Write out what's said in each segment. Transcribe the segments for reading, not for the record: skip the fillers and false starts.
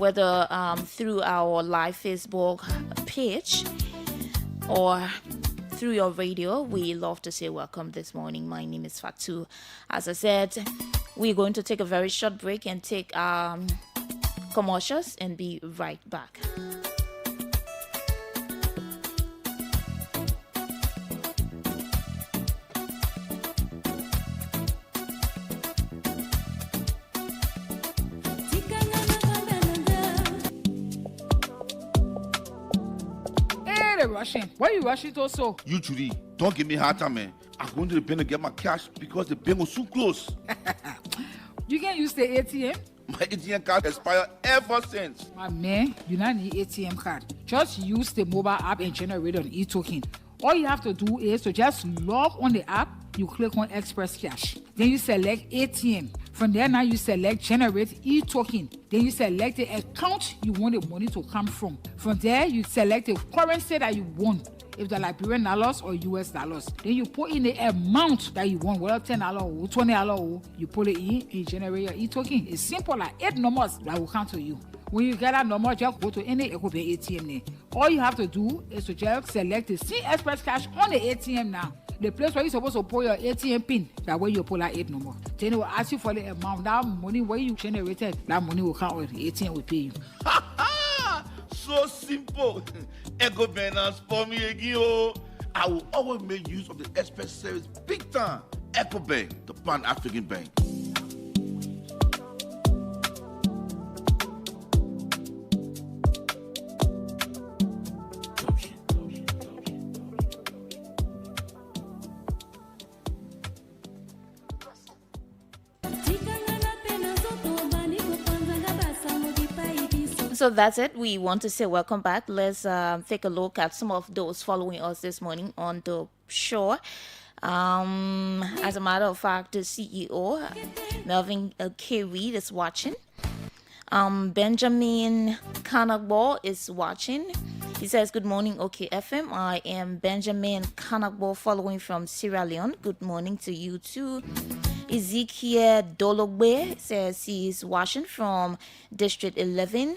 whether through our live Facebook page or through your radio. We love to say welcome this morning. My name is Fatu. As I said, we're going to take a very short break and take commercials and be right back. Rushing. Why are you rushing to so? You, Judy, don't give me hard time, man. I'm going to the bank to get my cash because the bank was so close. You can use the ATM? My ATM card expired ever since. My man, you don't need ATM card. Just use the mobile app and generate an e-token. All you have to do is to just log on the app. You click on Express Cash. Then you select ATM. From there now you select Generate e-token. Then you select the account you want the money to come from. From there you select the currency that you want. If they're Liberian dollars or US dollars. Then you put in the amount that you want, whether $10 or $20, you put it in and generate your e-token. It's simple, like 8 numbers that will come to you. When you get that number, just go to any ATM there. All you have to do is to just select the C Express Cash on the ATM now. The place where you're supposed to put your ATM pin, that way you pull that 8 number. Then it will ask you for the amount. That money where you generated, that money will come with the ATM will pay you. So simple. Echo banners for me again. I will always make use of the express service big time. Echo Bank, the Pan-African Bank. So that's it. We want to say welcome back. Let's take a look at some of those following us this morning on the show. As a matter of fact, the CEO, Melvin K. Reed, is watching. Benjamin Kanagbo is watching. He says, good morning, OK FM. I am Benjamin Kanagbo following from Sierra Leone. Good morning to you too. Ezekiel Dologbe says he's watching from District 11.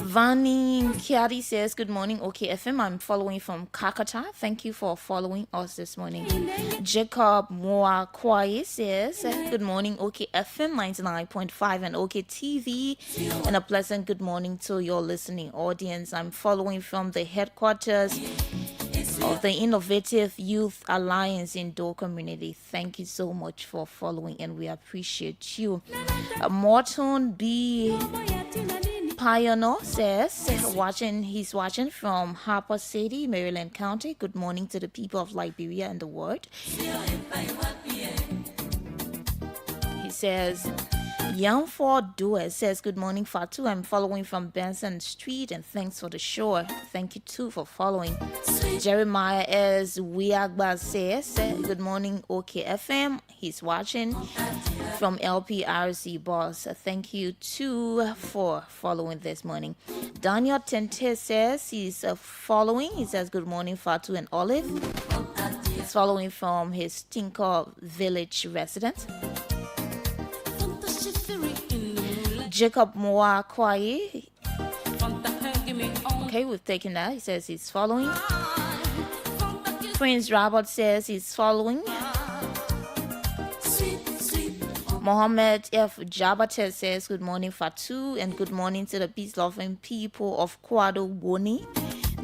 Vani Kiari says, good morning, OK FM. I'm following from Kakata. Thank you for following us this morning. Jacob Moa Kwaye says, good morning, OK FM 99.5 and OK TV. And a pleasant good morning to your listening audience. I'm following from the headquarters of the Innovative Youth Alliance in Door Community. Thank you so much for following and we appreciate you. Morton B. Pioneer says, he's watching from Harper City, Maryland County. Good morning to the people of Liberia and the world. He says, Young Ford Doer says, good morning, Fatu. I'm following from Benson Street and thanks for the show. Thank you too for following. Jeremiah S. Wiagba says, good morning, OK FM. He's watching from LPRC Boss. Thank you too for following this morning. Daniel Tente says he's following. He says, good morning, Fatu and Olive. He's following from his Tinker Village residence. Jacob Moa Kwaye. Okay, we've taken that. He says he's following. Prince Robert says he's following. Mohammed F. Jabate says good morning, Fatu, and good morning to the peace-loving people of Kwado Boni,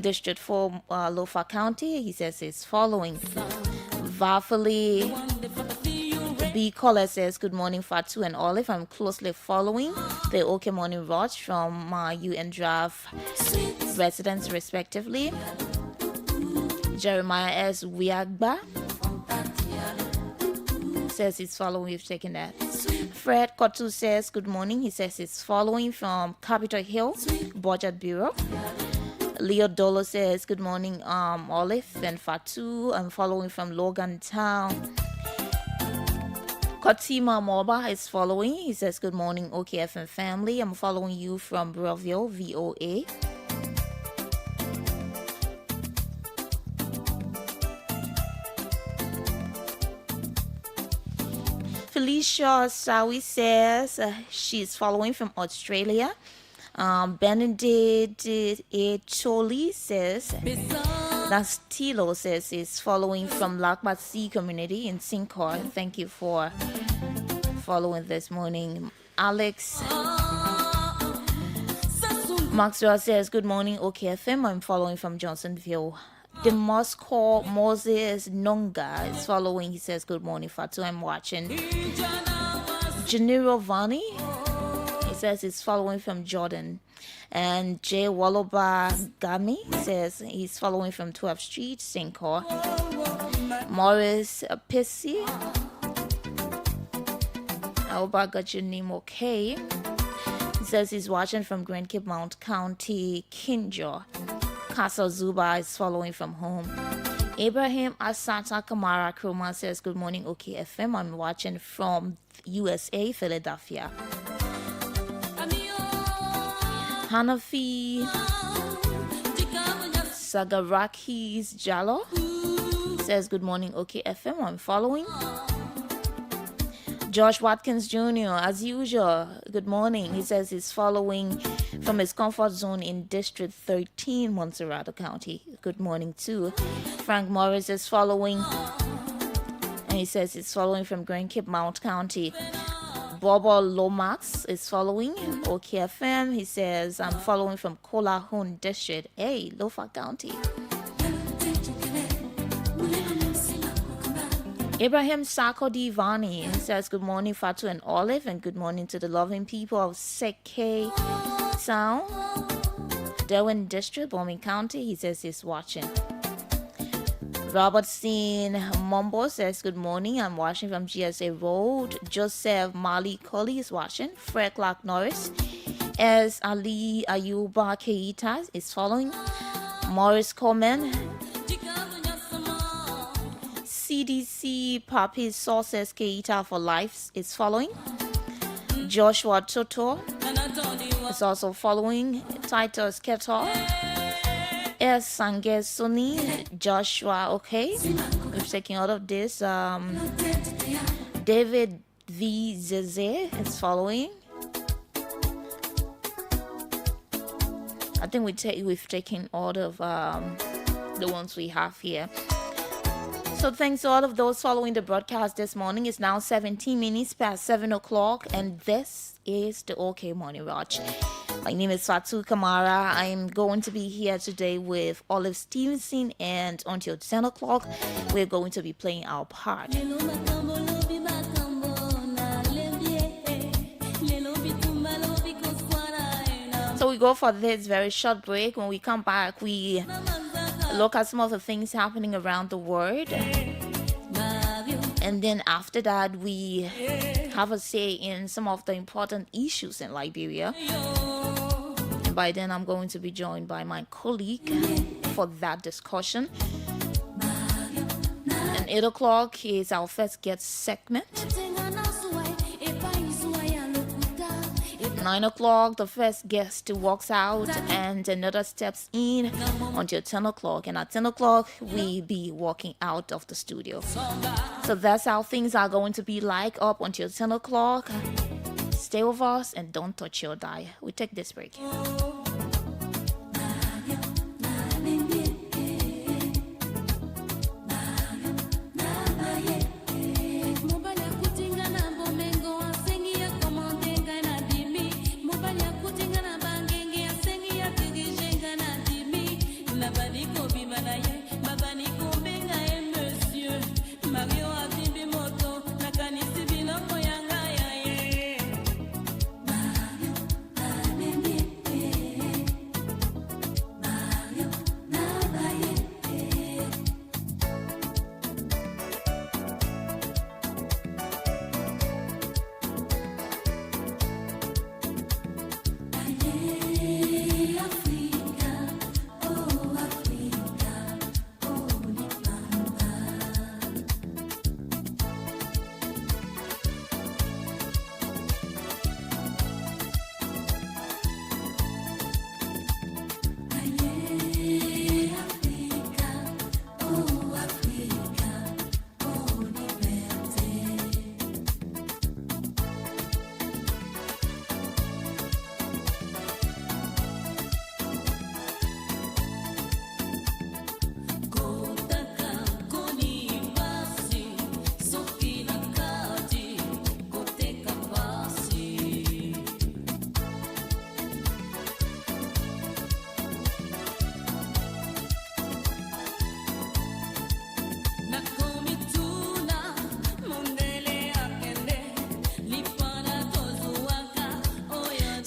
District 4, Lofa County. He says he's following. Vafali B. Collar says, good morning, Fatu and Olive. I'm closely following the OK Morning Watch from my UN Draft residents, respectively. Jeremiah S. Wiagba says he's following. We've taken that. Fred Kotu says, good morning. He says he's following from Capitol Hill, Budget Bureau. Leo Dolo says, good morning, Olive and Fatu. I'm following from Logan Town. Kotima Moba is following. He says, good morning, OKFM family. I'm following you from Broville, VOA. Felicia Sawi says she's following from Australia. Benedict A. Choli says that's Tilo says is following from Lakbat Sea community in Sinkor. Thank you for following this morning. Alex Maxwell says, good morning, OKFM. I'm following from Johnsonville. The Moscow Moses Nonga is following. He says, good morning, Fatu. I'm watching. Janiro Vani, he says he's following from Jordan. And Jay Waloba Gami says he's following from 12th Street, Sinkor. Morris Pissy, I hope I got your name okay. He says he's watching from Grand Cape Mount County, Kinjo. Castle Zuba is following from home. Abraham Asata Kamara Kroma says, good morning, OKFM. I'm watching from USA, Philadelphia. Hanafi Sagarakis Jalo says, good morning, OKFM. I'm following. Josh Watkins Jr., as usual, good morning. He says he's following from his comfort zone in District 13, Montserrat County. Good morning, too. Frank Morris is following, and he says he's following from Grand Cape Mount County. Bobo Lomax is following OKFM. He says, I'm following from Kolahun District, Lofa County. Ibrahim Sako Divani says, good morning, Fatu and Olive, and good morning to the loving people of Seke Sound, Derwin District, Bombing County. He says he's watching. Robert Steen Mombo says, good morning. I'm watching from GSA Road. Joseph Mali Koli is watching. Fred Clark Norris. As Ali Ayuba Keita is following. Morris Coleman. CDC Papi Sources Keita for Life is following. Joshua Toto is also following. Titus Keto. S. Sange Suni. Joshua, okay. We're taking all of this. David V. Zeze is following. I think we've taken all of the ones we have here. So thanks to all of those following the broadcast this morning. It's now 17 minutes past 7 o'clock, and this is the OK Morning Watch. My name is Fatu Kamara. I'm going to be here today with Olive Stevenson, and until 10 o'clock, we're going to be playing our part. So we go for this very short break. When we come back, we look at some of the things happening around the world. And then after that, we have a say in some of the important issues in Liberia. And by then, I'm going to be joined by my colleague for that discussion. And 8 o'clock is our first guest segment. 9 o'clock, the first guest walks out and another steps in until 10 o'clock. And at 10 o'clock, we be walking out of the studio. So that's how things are going to be like up until 10 o'clock. Stay with us and don't touch your dial. We take this break.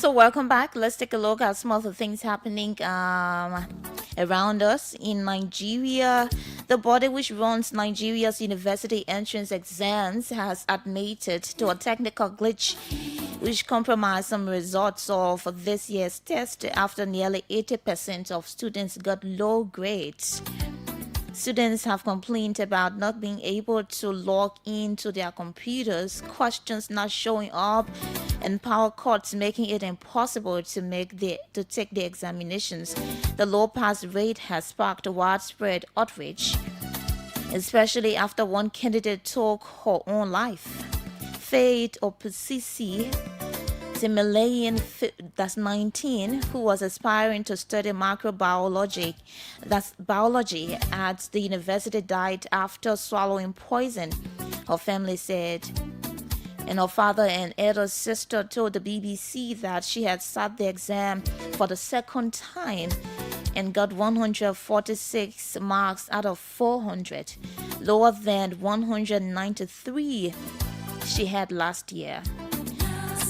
So welcome back. Let's take a look at some of the things happening around us in Nigeria. The body which runs Nigeria's university entrance exams has admitted to a technical glitch which compromised some results of this year's test after nearly 80% of students got low grades. Students have complained about not being able to log into their computers, questions not showing up, and power cuts making it impossible to take the examinations. The low pass rate has sparked widespread outrage, especially after one candidate took her own life. Faith Opusisi, the Malayan, that's 19, who was aspiring to study microbiology, that's biology, at the university, died after swallowing poison, her family said. And her father and elder sister told the BBC that she had sat the exam for the second time and got 146 marks out of 400, lower than 193 she had last year.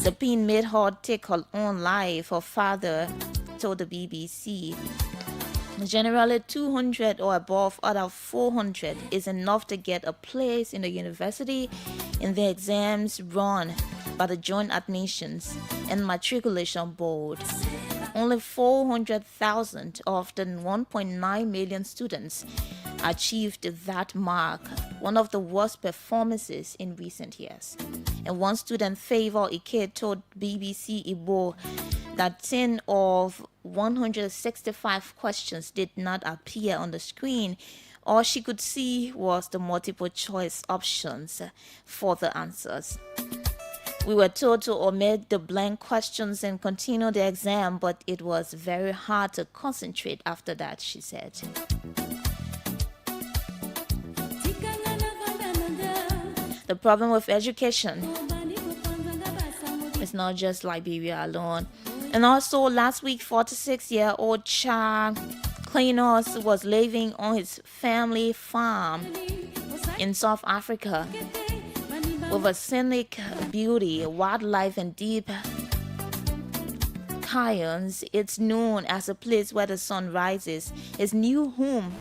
The pain made her take her own life, her father told the BBC. Generally, 200 or above out of 400 is enough to get a place in the university in the exams run by the Joint Admissions and Matriculation Board. Only 400,000 of the 1.9 million students achieved that mark, one of the worst performances in recent years. And one student, Favor Ike, told BBC Igbo that 10 of 165 questions did not appear on the screen. All she could see was the multiple choice options for the answers. We were told to omit the blank questions and continue the exam, but it was very hard to concentrate after that, she said. The problem with education is not just Liberia alone. And also last week, 46-year-old Cha Klinos was living on his family farm in South Africa with a scenic beauty, wildlife, and deep canyons. It's known as a place where the sun rises. His new home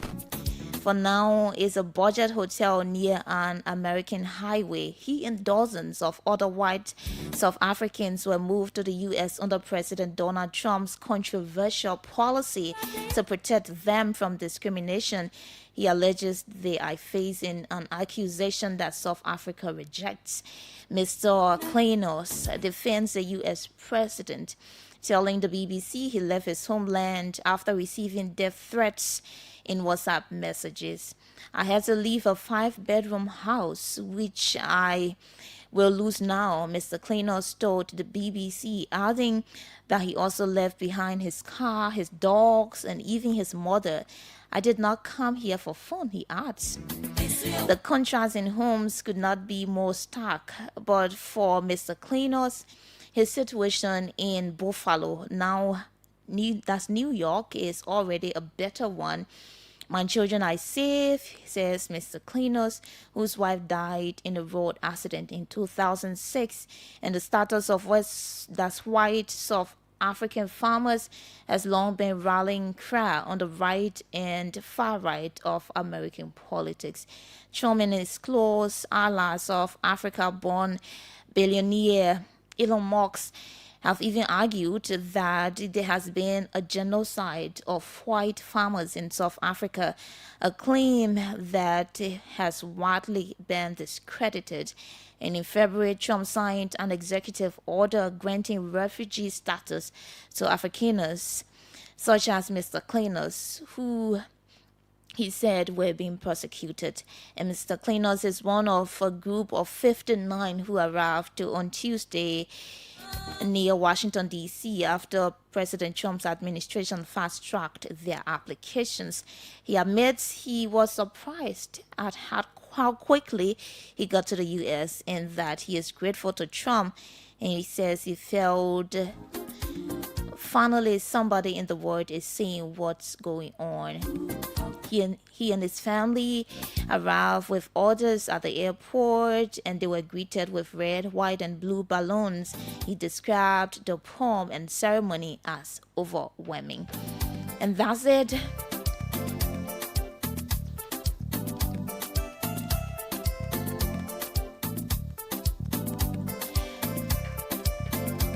for now is a budget hotel near an American highway. He and dozens of other white South Africans were moved to the U.S. under President Donald Trump's controversial policy to protect them from discrimination. He alleges they are facing an accusation that South Africa rejects. Mr. Klinos defends the U.S. president, telling the BBC he left his homeland after receiving death threats in WhatsApp messages. I had to leave a 5-bedroom house, which I will lose now, Mr. Klinos told the BBC, adding that he also left behind his car, his dogs, and even his mother. I did not come here for fun, he adds. The contrast in homes could not be more stark, but for Mr. Klinos, his situation in Buffalo, that's New York, is already a better one. My children are safe, says Mr. Klinos, whose wife died in a road accident in 2006, and the status of white South African farmers has long been rallying cry on the right and far right of American politics. Trump and his close allies, South Africa-born billionaire Elon Musk, have even argued that there has been a genocide of white farmers in South Africa, a claim that has widely been discredited. And in February, Trump signed an executive order granting refugee status to Afrikaners, such as Mr. Klinos, who he said were being persecuted. And Mr. Klinos is one of a group of 59 who arrived on Tuesday near Washington, D.C. after President Trump's administration fast-tracked their applications. He admits he was surprised at how quickly he got to the U.S. and that he is grateful to Trump. And he says he felt finally somebody in the world is seeing what's going on. He and his family arrived with orders at the airport, and they were greeted with red, white, and blue balloons. He described the pomp and ceremony as overwhelming. And that's it.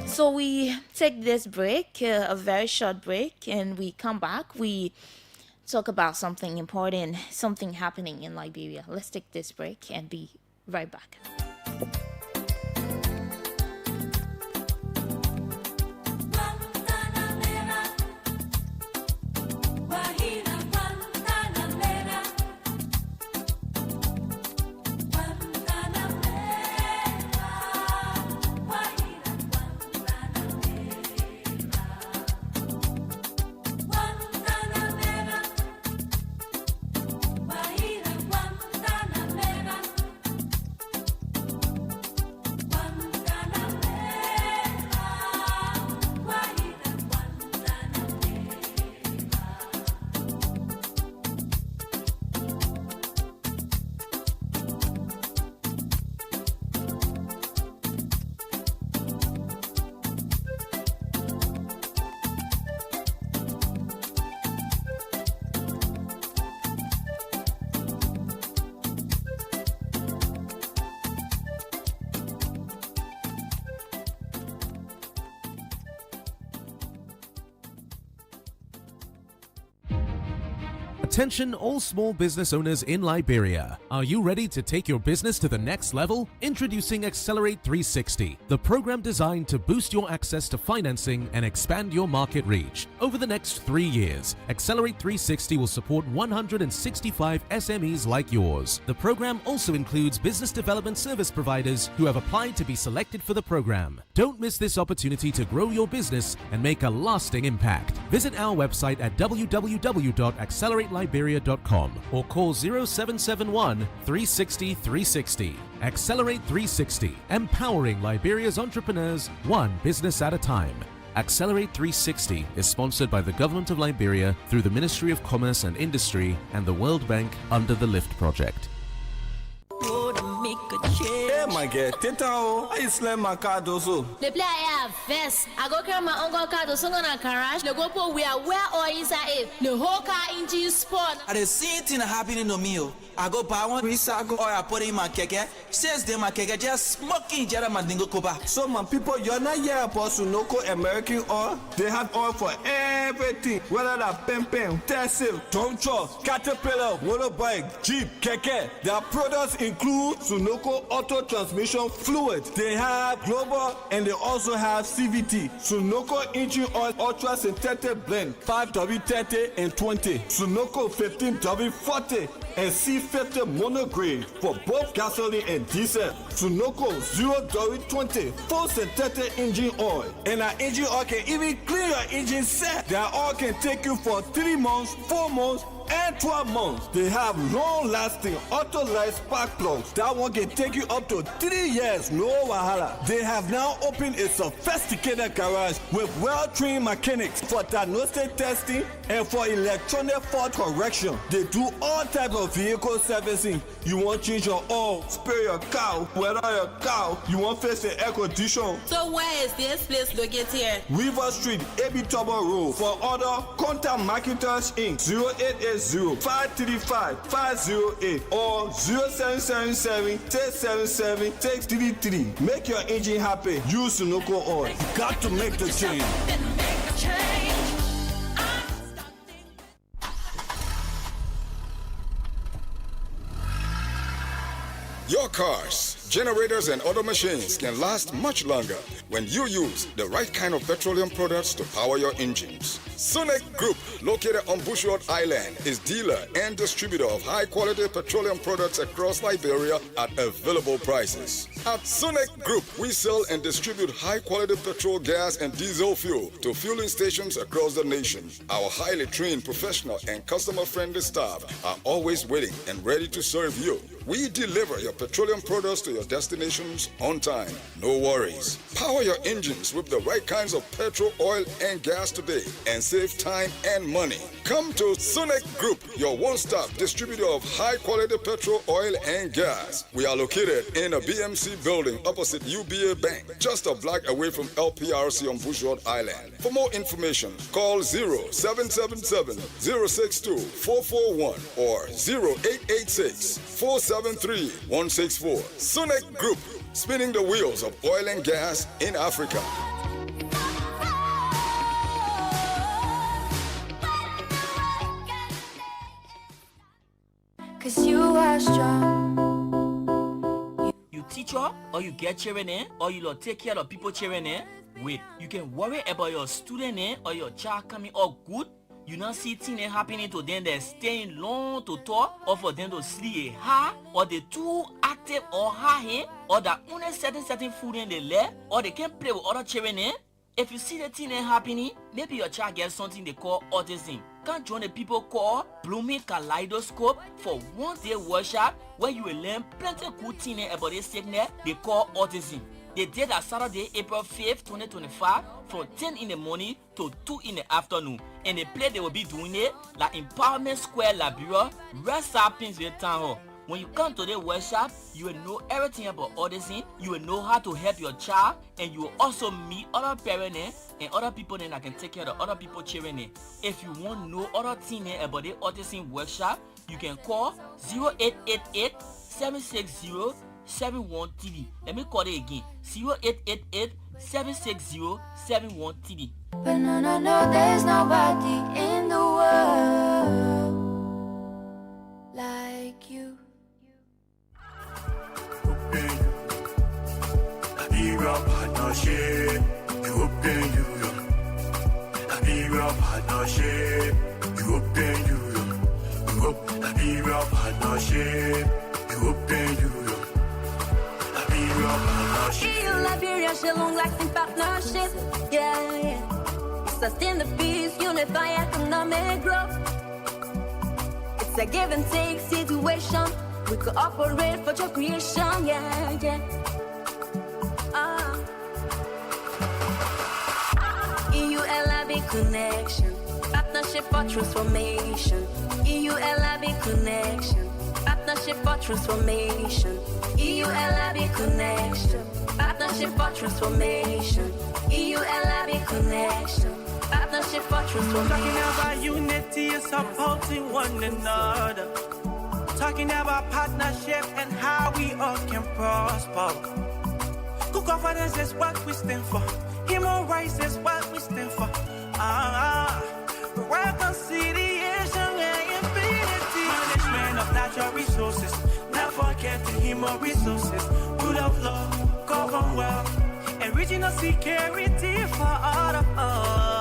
So we take this break, a very short break, and we come back. We talk about something important, something happening in Liberia. Let's take this break and be right back. Attention all small business owners in Liberia. Are you ready to take your business to the next level? Introducing Accelerate 360, the program designed to boost your access to financing and expand your market reach. Over the next 3 years, Accelerate 360 will support 165 SMEs like yours. The program also includes business development service providers who have applied to be selected for the program. Don't miss this opportunity to grow your business and make a lasting impact. Visit our website at www.accelerateliberia.com or call 0771 360 360. Accelerate 360, empowering Liberia's entrepreneurs one business at a time. Accelerate 360 is sponsored by the Government of Liberia through the Ministry of Commerce and Industry and the World Bank under the LIFT project. Hey, my girl, I slam my card also. The player have vest. I go carry my uncle card so on a garage. The go put where or inside it. The whole car engine spot. I the same thing happening to me. I go buy one recycle or I put in my keke. Says them my keke just smoking jara mandingo koba. So my people, you're not here about Sunoko American oil. They have oil for everything. Whether that pen, Tesla, Toncho, Caterpillar, motorbike, Jeep, keke. Their products include Sunoko Auto Transmission Fluid. They have Global and they also have CVT. Sunoko Engine Oil Ultra Synthetic Blend 5W30 and 20. Sunoko 15W40 and C50 monograde for both gasoline and diesel. Sunoko 0W20 full synthetic engine oil. And our engine oil can even clean your engine set. Their oil can take you for 3 months, 4 months, and 12 months. They have long-lasting auto-light spark plugs. That one can take you up to 3 years, no wahala. They have now opened a sophisticated garage with well-trained mechanics for diagnostic testing and for electronic fault correction. They do all types of vehicle servicing. You want to change your oil, spare your car, weather your car, you want to fix the air condition. So where is this place located here? River Street, AB Turbo Road. For order, contact Marketers Inc. 0880-535-508 or 0777-677-633. Make your engine happy. Use Sunoko oil. You got to make the change. Your cars, generators, and other machines can last much longer when you use the right kind of petroleum products to power your engines. Sunek Group, located on Bushwood Island, is dealer and distributor of high-quality petroleum products across Liberia at available prices. At Sunek Group, we sell and distribute high-quality petrol, gas, and diesel fuel to fueling stations across the nation. Our highly trained, professional, and customer-friendly staff are always waiting and ready to serve you. We deliver your petroleum products to your destinations on time. No worries. Power your engines with the right kinds of petrol, oil, and gas today and save time and money. Come to Sunek Group, your one-stop distributor of high-quality petrol, oil, and gas. We are located in a BMC building opposite UBA Bank, just a block away from LPRC on Bushwood Island. For more information, call 0777-062-441 or 0886-473-164. Sunek Group, spinning the wheels of oil and gas in Africa. Cause you are strong. You teacher or you get children or you take care of people children wait, you can worry about your student or your child coming out good. You not see things happening to them that staying long to talk or for them to sleep hard or they too active or high or that only certain food in the leg or they can play with other children. If you see the thing happening, maybe your child gets something they call autism. Can join the people called Blooming Kaleidoscope for one-day workshop where you will learn plenty of good things about this sickness they call autism. They did that Saturday, April 5th, 2025 from 10 in the morning to 2 in the afternoon. And the place they will be doing it like Empowerment Square, Liberia, West South Pinsville Town Hall. When you come to the workshop, you will know everything about autism, you will know how to help your child, and you will also meet other parents and other people that can take care of other people's children. If you want to know other things about the autism workshop, you can call 0888-760-7130. Let me call it again, 0888-760-7130. But no, there's nobody in the world like you. Partnership, you open you. Abigail partnership, you open you. Abigail partnership, you open you. Abigail partnership. EU Liberia, she long lasting partnership. Yeah. Sustain the peace, unify economic growth. It's a give and take situation. We cooperate for job creation. Yeah. EU-LIB connection, partnership for transformation. EU-LIB connection, partnership for transformation. EU-LIB connection, partnership for transformation. EU-LIB connection, partnership for transformation. Talking about unity and supporting one another. Talking about partnership and how we all can prosper. Good governance is what we stand for. Human rights is what we stand for. Reconciliation and infinity. Management of natural resources. Not forgetting human resources. Rule of law, govern well, and regional security for all of us.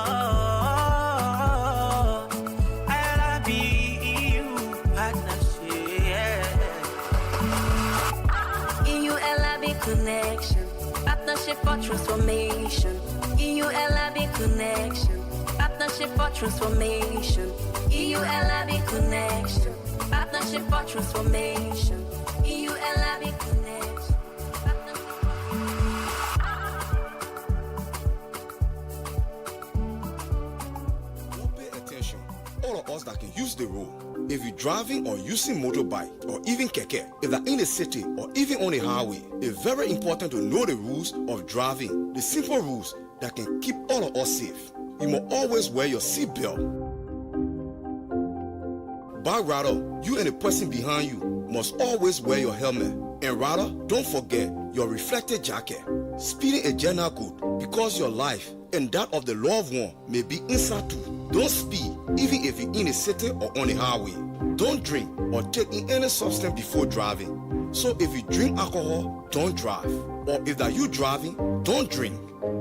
EU partnership. EU-LIB connection, partnership for transformation. EU-LIB connection, partnership for transformation. EU-LIB connection, partnership for transformation. EU-LIB connection. Pay attention, all of us that can use the road. If you're driving or using motorbike or even keke, if they're in a city or even on a highway, it's very important to know the rules of driving, the simple rules that can keep all of us safe. You must always wear your seatbelt. But rather, you and the person behind you must always wear your helmet. And rather, don't forget your reflective jacket. Speeding is general good because your life and that of the loved one may be inside too. Don't speed even if you're in a city or on a highway. Don't drink or take in any substance before driving. So if you drink alcohol, don't drive. Or if that you driving, don't drink.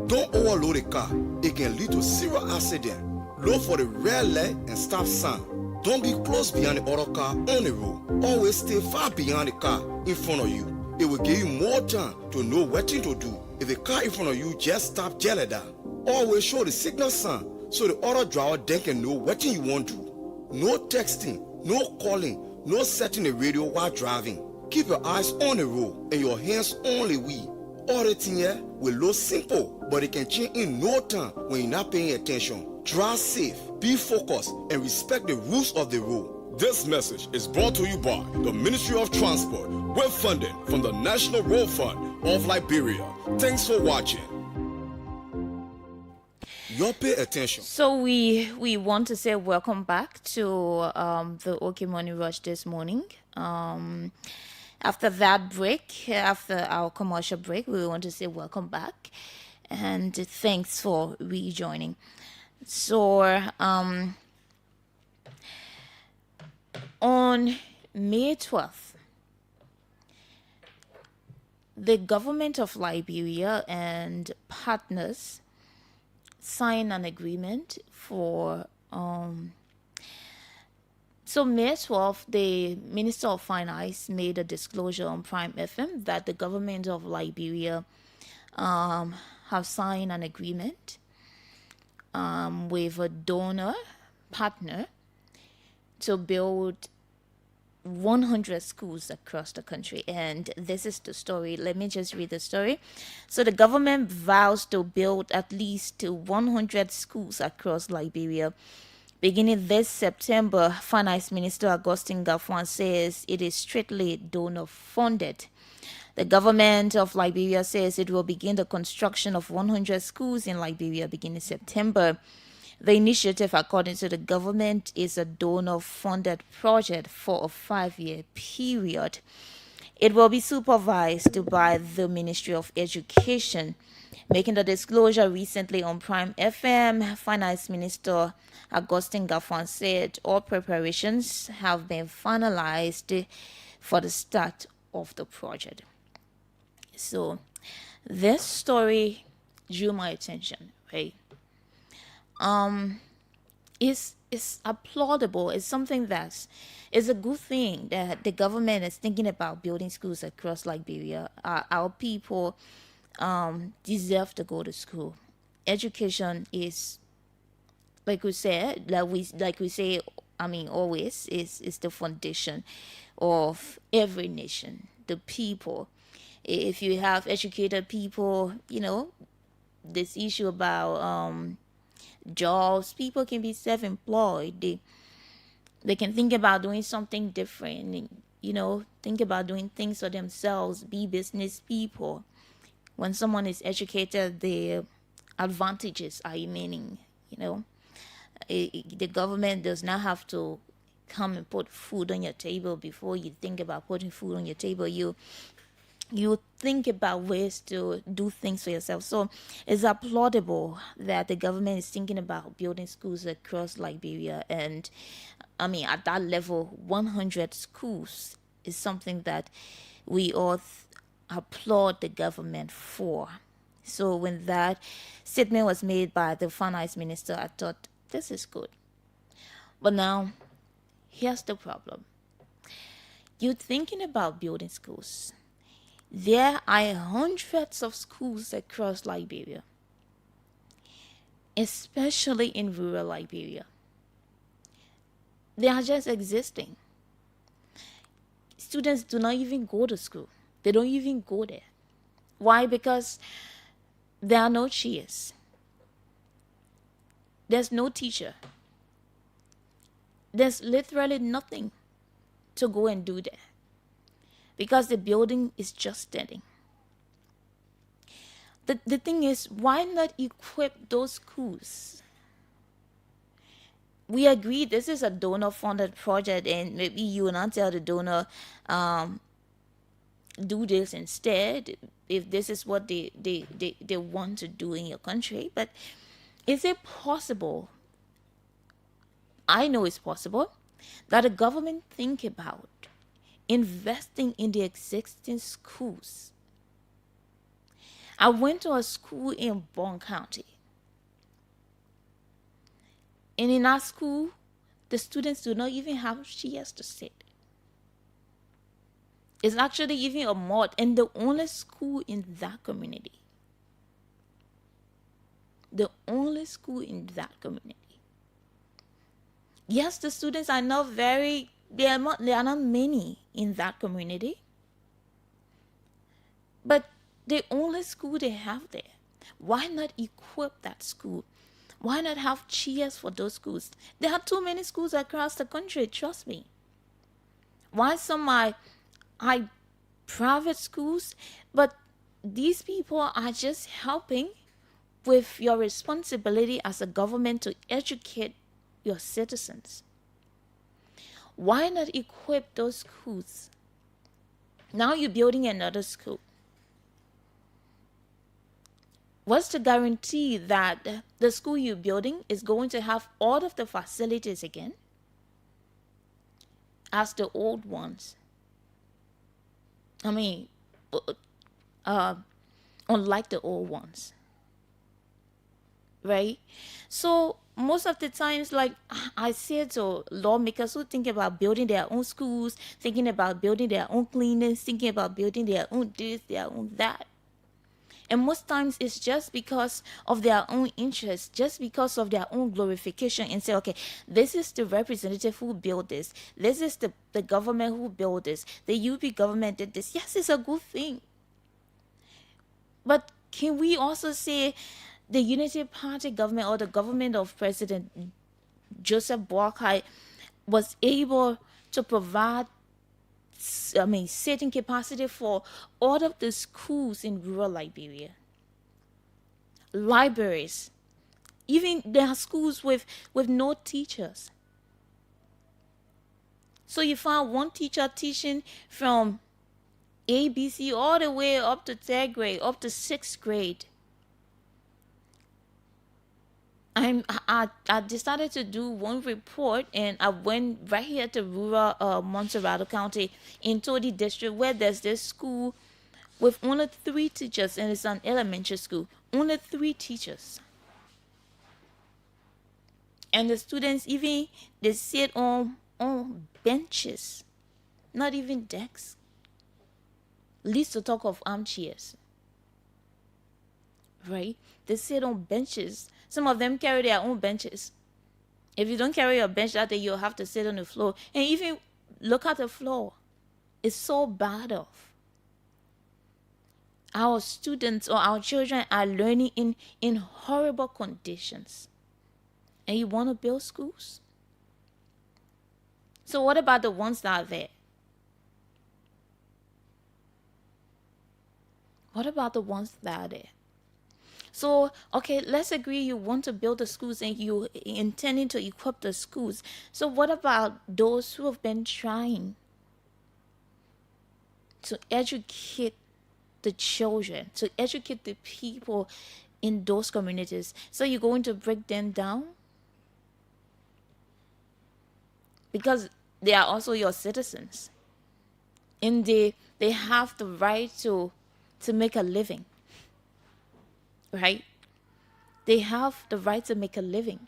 Don't overload the car. It can lead to serious accident. Look for the red light and stop sign. Don't be close behind the other car on the road. Always stay far behind the car in front of you. It will give you more time to know what to do. If a car in front of you just stop jelly down, always show the signal sign so the other driver then can know what you want to do. No texting, no calling, no setting the radio while driving. Keep your eyes on the road and your hands on the wheel. All the thing here will look simple, but it can change in no time when you're not paying attention. Drive safe, be focused, and respect the rules of the road. This message is brought to you by the Ministry of Transport with funding from the National Road Fund of Liberia. Thanks for watching. You pay attention. So we want to say welcome back to the OK Morning Rush this morning. After that break, after our commercial break, we want to say welcome back and thanks for rejoining. So on May 12th, the government of Liberia and partners signed an agreement for so May 12th, the Minister of Finance made a disclosure on Prime FM that the government of Liberia have signed an agreement with a donor partner to build 100 schools across the country. And this is the story. Let me just read the story. So the government vows to build at least 100 schools across Liberia. Beginning this September, Finance Minister Augustine Gaffwan says it is strictly donor funded. The government of Liberia says it will begin the construction of 100 schools in Liberia beginning September. The initiative, according to the government, is a donor-funded project for a 5-year period. It will be supervised by the Ministry of Education. Making the disclosure recently on Prime FM, Finance Minister Augustine Gaffwan said all preparations have been finalized for the start of the project. So, this story drew my attention, right? Is applaudable. It's something that's a good thing that the government is thinking about building schools across Liberia. Our people deserve to go to school. Education is, like we say, always is the foundation of every nation. The people. If you have educated people, this issue about jobs, people can be self-employed. They can think about doing something different, think about doing things for themselves, be business people. When someone is educated, the advantages are remaining, the government does not have to come and put food on your table before you think about putting food on your table. You think about ways to do things for yourself. So it's applaudable that the government is thinking about building schools across Liberia. And at that level, 100 schools is something that we all applaud the government for. So when that statement was made by the finance minister, I thought, this is good. But now, here's the problem. You're thinking about building schools. There are hundreds of schools across Liberia, especially in rural Liberia. They are just existing. Students do not even go to school. They don't even go there. Why? Because there are no chairs. There's no teacher. There's literally nothing to go and do there, because the building is just standing. The thing is, why not equip those schools? We agree this is a donor-funded project, and maybe you will not tell the donor, do this instead, if this is what they want to do in your country. But is it possible? I know it's possible that the government think about investing in the existing schools. I went to a school in Bond County. And in our school, the students do not even have chairs to sit. It's actually even a mod and the only school in that community. The only school in that community. Yes, the students are not very, they are not many in that community. But the only school they have there, why not equip that school? Why not have cheers for those schools? There are too many schools across the country, trust me. Why some are private schools, but these people are just helping with your responsibility as a government to educate your citizens. Why not equip those schools? Now you're building another school. What's the guarantee that the school you're building is going to have all of the facilities again as the old ones? I mean, unlike the old ones, right? So most of the times, like I said to lawmakers who think about building their own schools, thinking about building their own clinics, thinking about building their own this, their own that. And most times it's just because of their own interest, just because of their own glorification, and say, okay, this is the representative who built this. This is the government who built this. The UP government did this. Yes, it's a good thing. But can we also say the Unity Party government or the government of President Joseph Boakai was able to provide seating capacity for all of the schools in rural Liberia? Libraries. Even there are schools with no teachers. So you find one teacher teaching from ABC all the way up to 3rd grade, up to 6th grade. I decided to do one report, and I went right here to rural Montserrado County in Todi district, where there's this school with only 3 teachers, and it's an elementary school. Only 3 teachers. And the students even, they sit on benches, not even desks. Least to talk of armchairs. Right? They sit on benches. Some of them carry their own benches. If you don't carry your bench that day, you'll have to sit on the floor. And even look at the floor. It's so bad off. Our students or our children are learning in horrible conditions. And you want to build schools? So what about the ones that are there? What about the ones that are there? So, okay, let's agree you want to build the schools and you intending to equip the schools. So what about those who have been trying to educate the children, to educate the people in those communities? So you're going to break them down? Because they are also your citizens. And they have the right to make a living. Right? They have the right to make a living.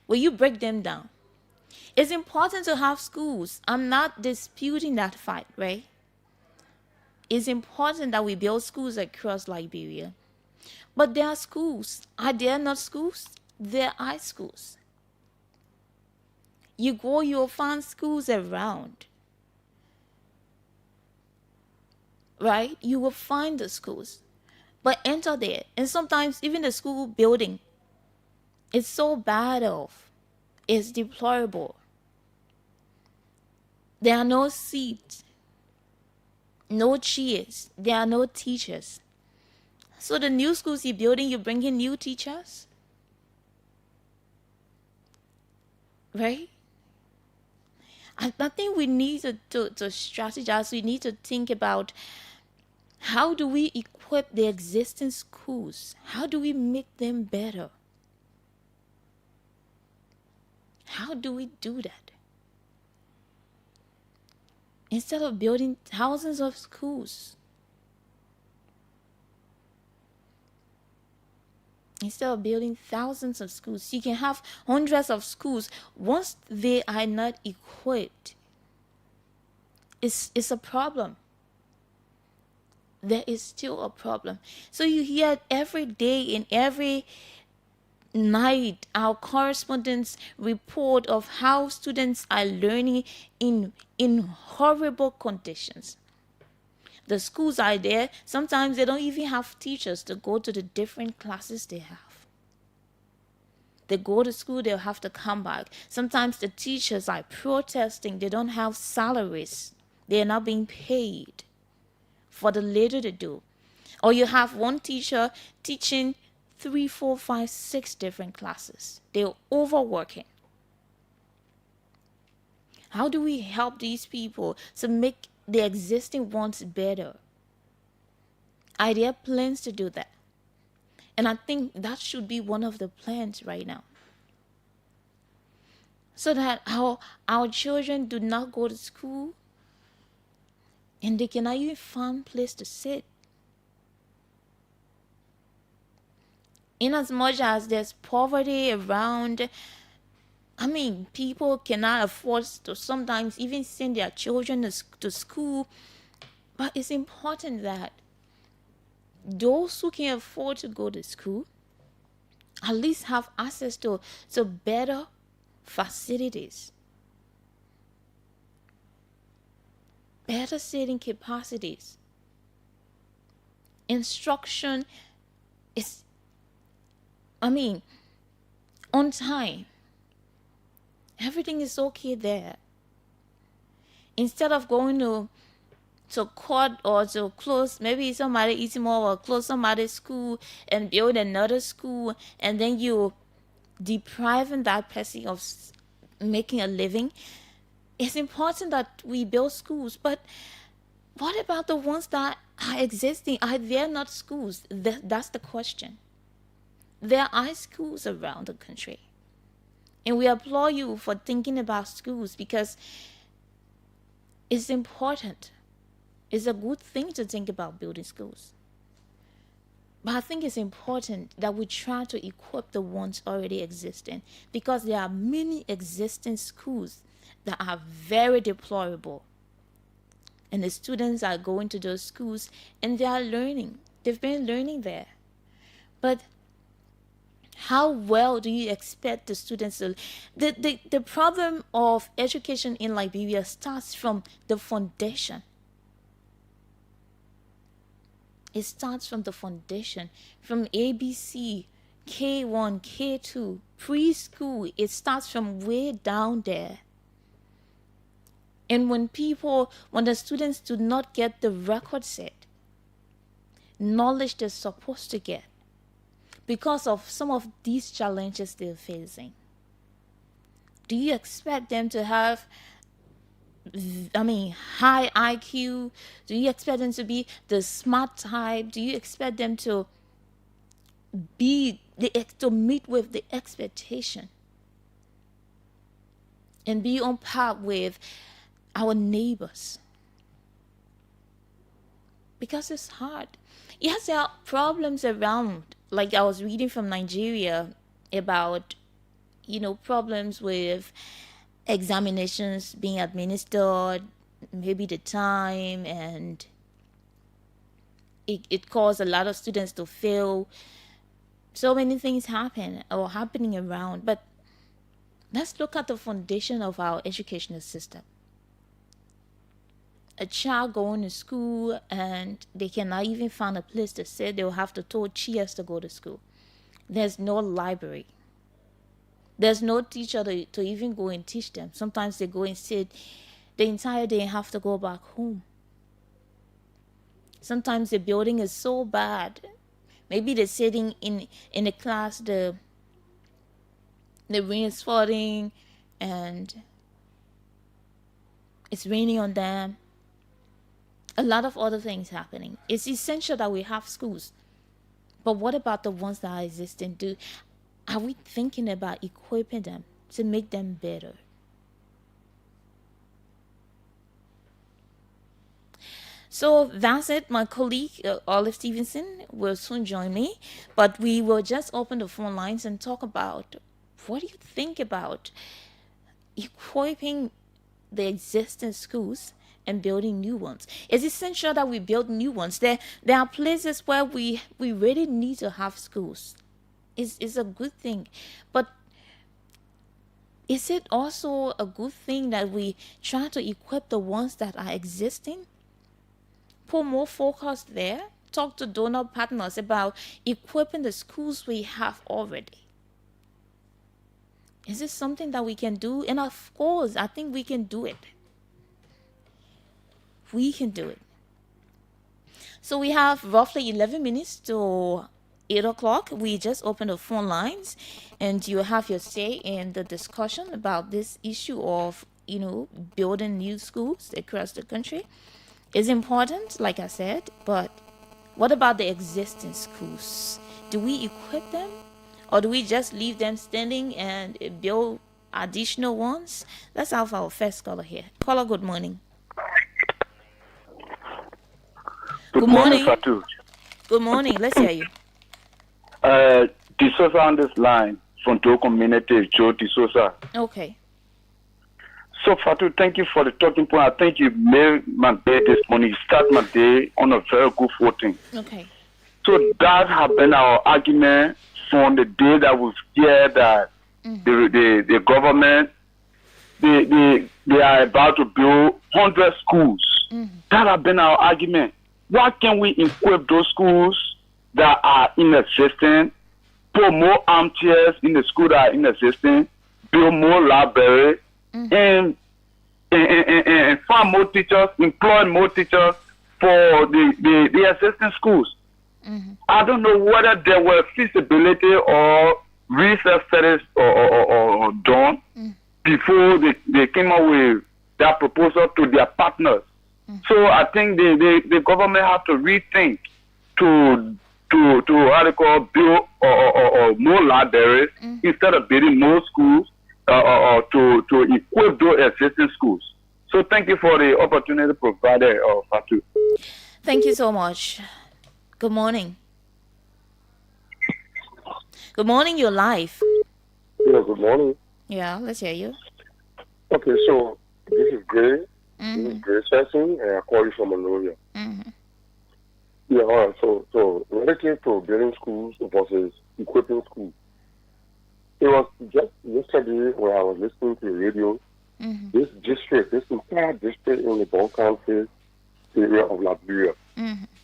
Will you break them down? It's important to have schools. I'm not disputing that fact, right? It's important that we build schools across Liberia. But there are schools. Are there not schools? There are schools. You go, you'll find schools around. Right? You will find the schools. But enter there. And sometimes even the school building, it's so bad off. It's deplorable. There are no seats, no chairs. There are no teachers. So the new schools you're building, you bring in new teachers? Right? I think we need to strategize. We need to think about how do we equip the existing schools? How do we make them better? How do we do that? Instead of building thousands of schools. Instead of building thousands of schools, you can have hundreds of schools. Once they are not equipped, it's a problem. There is still a problem. So you hear every day and every night our correspondents report of how students are learning in horrible conditions. The schools are there. Sometimes they don't even have teachers to go to the different classes they have. They go to school, they'll have to come back. Sometimes the teachers are protesting. They don't have salaries. They are not being paid for the little they do. Or you have one teacher teaching 3, 4, 5, 6 different classes. They're overworking. How do we help these people to make the existing ones better? Are there plans to do that? And I think that should be one of the plans right now. So that our children do not go to school and they cannot even find a place to sit. In as much as there's poverty around, people cannot afford to sometimes even send their children to school. But it's important that those who can afford to go to school at least have access to better facilities, better sitting capacities. Instruction is, on time. Everything is okay there. Instead of going to court or to close, maybe somebody eating more or close somebody's school and build another school, and then you depriving that person of making a living. It's important that we build schools, but what about the ones that are existing? Are there not schools? That's the question. There are schools around the country, and we applaud you for thinking about schools because it's important. It's a good thing to think about building schools. But I think it's important that we try to equip the ones already existing, because there are many existing schools that are very deplorable. And the students are going to those schools and they are learning. They've been learning there. But how well do you expect the students to... The problem of education in Liberia starts from the foundation. It starts from the foundation, from ABC, K1, K2, preschool. It starts from way down there. And when the students do not get the record set, knowledge they're supposed to get, because of some of these challenges they're facing, do you expect them to have high IQ? Do you expect them to be the smart type? Do you expect them to meet with the expectation and be on par with our neighbors? Because it's hard. Yes, there are problems around. Like I was reading from Nigeria about, problems with examinations being administered, maybe the time, and it caused a lot of students to fail. So many things happening around. But let's look at the foundation of our educational system. A child going to school and they cannot even find a place to sit. They'll have to tow chairs to go to school. There's no library. There's no teacher to even go and teach them. Sometimes they go and sit the entire day and have to go back home. Sometimes the building is so bad. Maybe they're sitting in the class, the rain is falling and it's raining on them. A lot of other things happening. It's essential that we have schools. But what about the ones that are existing? Are we thinking about equipping them to make them better? So that's it. My colleague, Olive Stevenson, will soon join me. But we will just open the phone lines and talk about, what do you think about equipping the existing schools and building new ones. It's essential that we build new ones. There are places where we really need to have schools. It's a good thing. But is it also a good thing that we try to equip the ones that are existing? Put more focus there. Talk to donor partners about equipping the schools we have already. Is this something that we can do? And of course, I think we can do it. We can do it. So we have roughly 11 minutes to 8 o'clock. We just opened the phone lines, and you have your say in the discussion about this issue of, building new schools across the country. It's important, like I said, but what about the existing schools? Do we equip them? Or do we just leave them standing and build additional ones? Let's have our first caller here. Caller, good morning. Good morning, Fatu. Good morning. Let's hear you. D'Souza on this line from the community, Joe D'Souza. Okay. So, Fatu, thank you for the talking point. I think you made my day this morning. You start my day on a very good footing. Okay. So that has been our argument from the day that we hear that the government, they are about to build 100 schools. That has been our argument. Why can't we equip those schools that are inexistent, put more armchairs in the school that are inexistent, build more libraries, and find more teachers, employ more teachers for the existing schools? I don't know whether there were feasibility or research studies or done before they came up with that proposal to their partners. So I think the government have to rethink to how they call build or more libraries instead of building more schools or to equip those existing schools. So thank you for the opportunity provided, Fatu. Thank you so much. Good morning. Good morning, you're live. Yeah, good morning. Yeah, let's hear you. Okay, so this is Gray. This is Gray Svensson, and I call you from Monrovia. Yeah, all right. So relative to building schools versus equipping schools, it was just yesterday when I was listening to the radio. This entire district in the Bon County area of Liberia,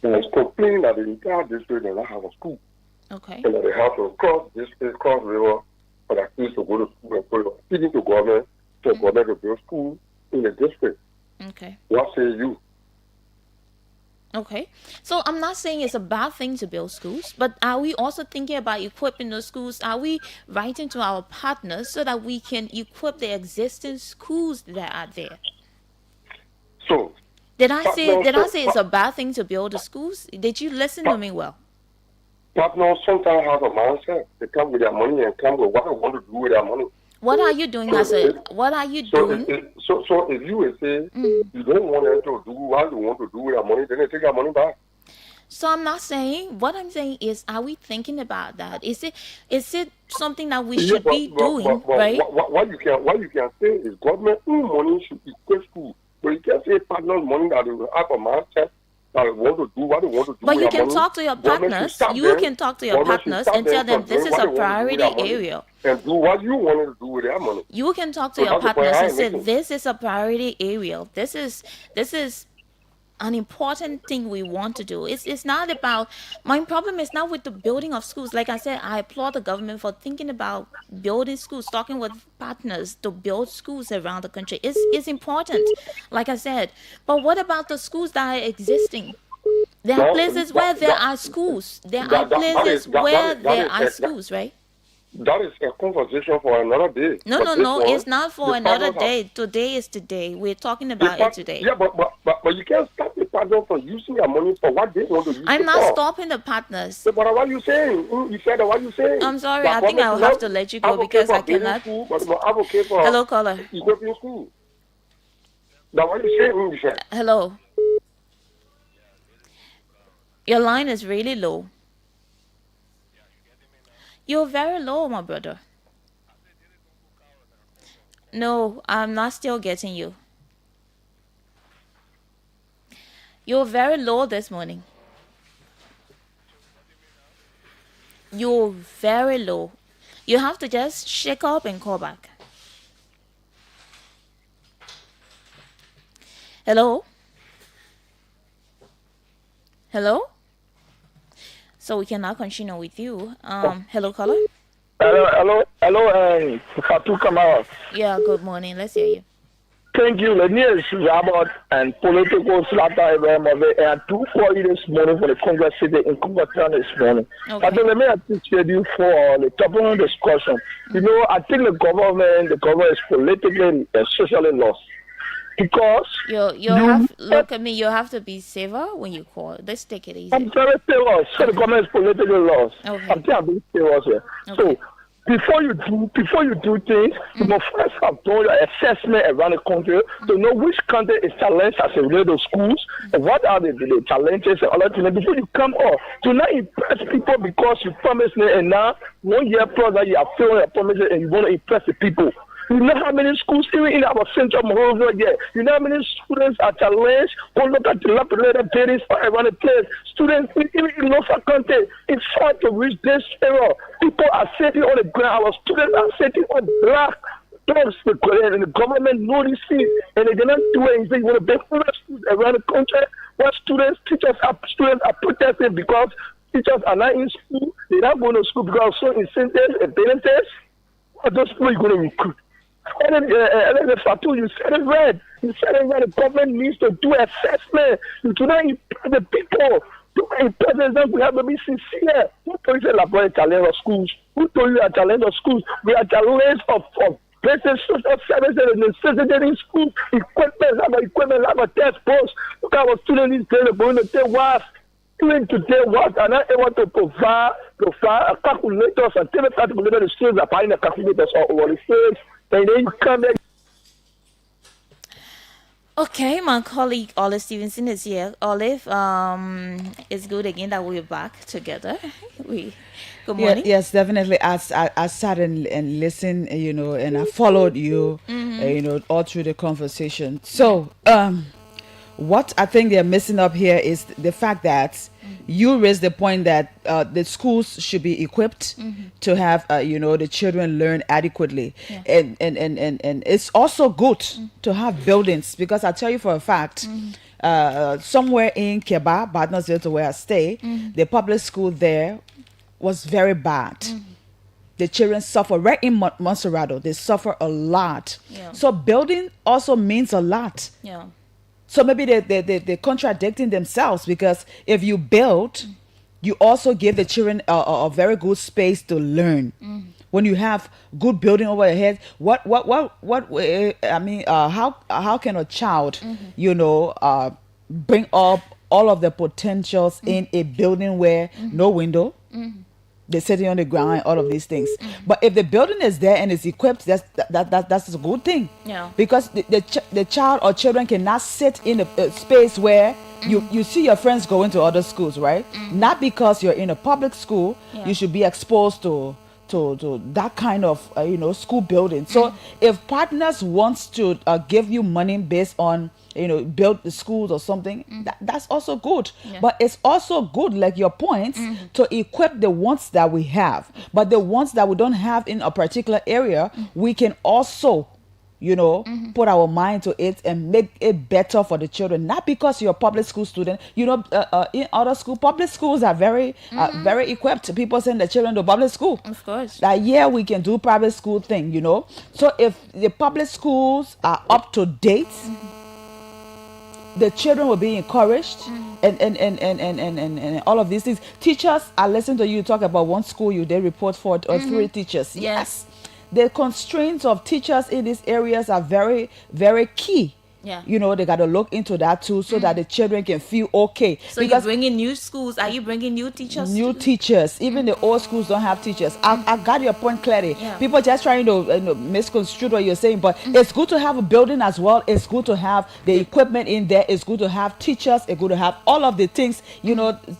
was complaining that the entire district does not have a school. Okay. And that they have to cross river for their kids to go to school and put it to government for government to build schools in the district. Okay. What say you? Okay. So I'm not saying it's a bad thing to build schools, but are we also thinking about equipping those schools? Are we writing to our partners so that we can equip the existing schools that are there? So did I say it's a bad thing to build the schools? Did you listen to me well? Partners sometimes have a mindset. They come with their money and come with what they want to do with their money. What are you doing doing? So if you will say you don't want them to do what you want to do with your money, then they take your money back. So I'm not saying. What I'm saying is, are we thinking about that? Is it something that we should be doing? Right? What you can say is government money should equip school, but you can't say partners money that they will have a mindset that they want to do what they want to do. But you can talk to your partners. You can talk to your partners and tell them this is a priority area. And do what you want to do with their money. You can talk to your partners and say this is a priority area. This is an important thing we want to do. It's not about, my problem is not with the building of schools. Like I said, I applaud the government for thinking about building schools, talking with partners to build schools around the country. It's important, like I said. But what about the schools that are existing? There are places where there are schools. There are places where there are schools, right? That is a conversation for another day. No, it's not for another day. Today is today. We're talking about it today. Yeah, but you can't stop the partners from using your money for what they want to use. I'm not stopping the partners. So, but what are you saying? You said what you saying. I'm sorry. I think I'll have to let you go because I cannot. Hello, caller. Equipping school. Now, what you saying? You said. Hello. Your line is really low. You're very low, my brother. No, I'm not still getting you. You're very low this morning. You're very low. You have to just shake up and call back. Hello? Hello? So we can now continue with you. Hello, caller? Hello, Fatu Kamara. Yeah, good morning. Let's hear you. Thank you. The news is about and political slaughter and 2:40 this morning for the Congress City in Congress this morning. Okay. I think let me appreciate you for the topic of discussion. You know, I think the government is politically and socially lost. Because you have look at me. You have to be saver when you call. Let's take it easy. I'm very serious. So the government is politically lost. Okay. I'm being serious here. Okay. So before you do things, you must first have done your assessment around the country to know which country is challenged as a related to schools and what are the challenges and other things before you come off. Do not impress people because you promised me and now 1 year plus that you are failing your promises and you want to impress the people. You know how many schools, even in our central Monrovia, you know how many students are challenged. Go look at the dilapidated buildings around the place. Students, even in local country, it's hard to reach this area. People are sitting on the ground. Our students are sitting on black dogs. And the government noticing, and they cannot do anything. You want to bring schools around the country. What students are protesting because teachers are not in school. They're not going to school because of so incentives and benefits. What those people are going to recruit? And then Fatu, you said it right. You said it right. The government needs to do assessment. You do not impress the people. Do not impress them. We have to be sincere. Who told you about a challenge of schools? Who told you a challenge of schools? We are challenge of basic social services and necessity in school. Equipment, like a test post. Look at our students going to take what? Even today, what are not able to provide a calculator and tell the calculator the students are buying the calculators or over the stage. And then you come in. Okay, my colleague Olive Stevenson is here. Olive, it's good again that we're back together. Good morning. Yes, definitely. I sat and listened, and I followed you, all through the conversation. So, what I think they're missing up here is the fact that you raised the point that the schools should be equipped to have the children learn adequately, and it's also good to have buildings, because I tell you for a fact, somewhere in Keba, but not to where I stay, the public school there was very bad. The children suffer right in Monserrato. They suffer a lot. So building also means a lot. So maybe they're contradicting themselves, because if you build, you also give the children a very good space to learn. When you have good building over your head, how can a child, bring up all of the potentials in a building where no window, they're sitting on the ground and all of these things. But if the building is there and it's equipped, that's a good thing. Because the child or children cannot sit in a space where you see your friends going to other schools, right? Not because you're in a public school, you should be exposed to that kind of school building. So if partners wants to give you money based on build the schools or something, that's also good. But it's also good, like your point, to equip the ones that we have. But the ones that we don't have in a particular area, we can also put our mind to it and make it better for the children. Not because you're a public school student. In other school, public schools are very equipped. People send their children to public school. Of course. We can do private school thing, So if the public schools are up to date, the children will be encouraged, and all of these things. Teachers, I listened to you talk about one school you did report for, or 3 teachers. Yes. The constraints of teachers in these areas are very, very key. They got to look into that too, so that the children can feel okay. So you're bringing new schools. Are you bringing new teachers? New teachers. Even the old schools don't have teachers. I got your point clearly. People just trying to misconstrue what you're saying, but it's good to have a building as well. It's good to have the equipment in there. It's good to have teachers. It's good to have all of the things.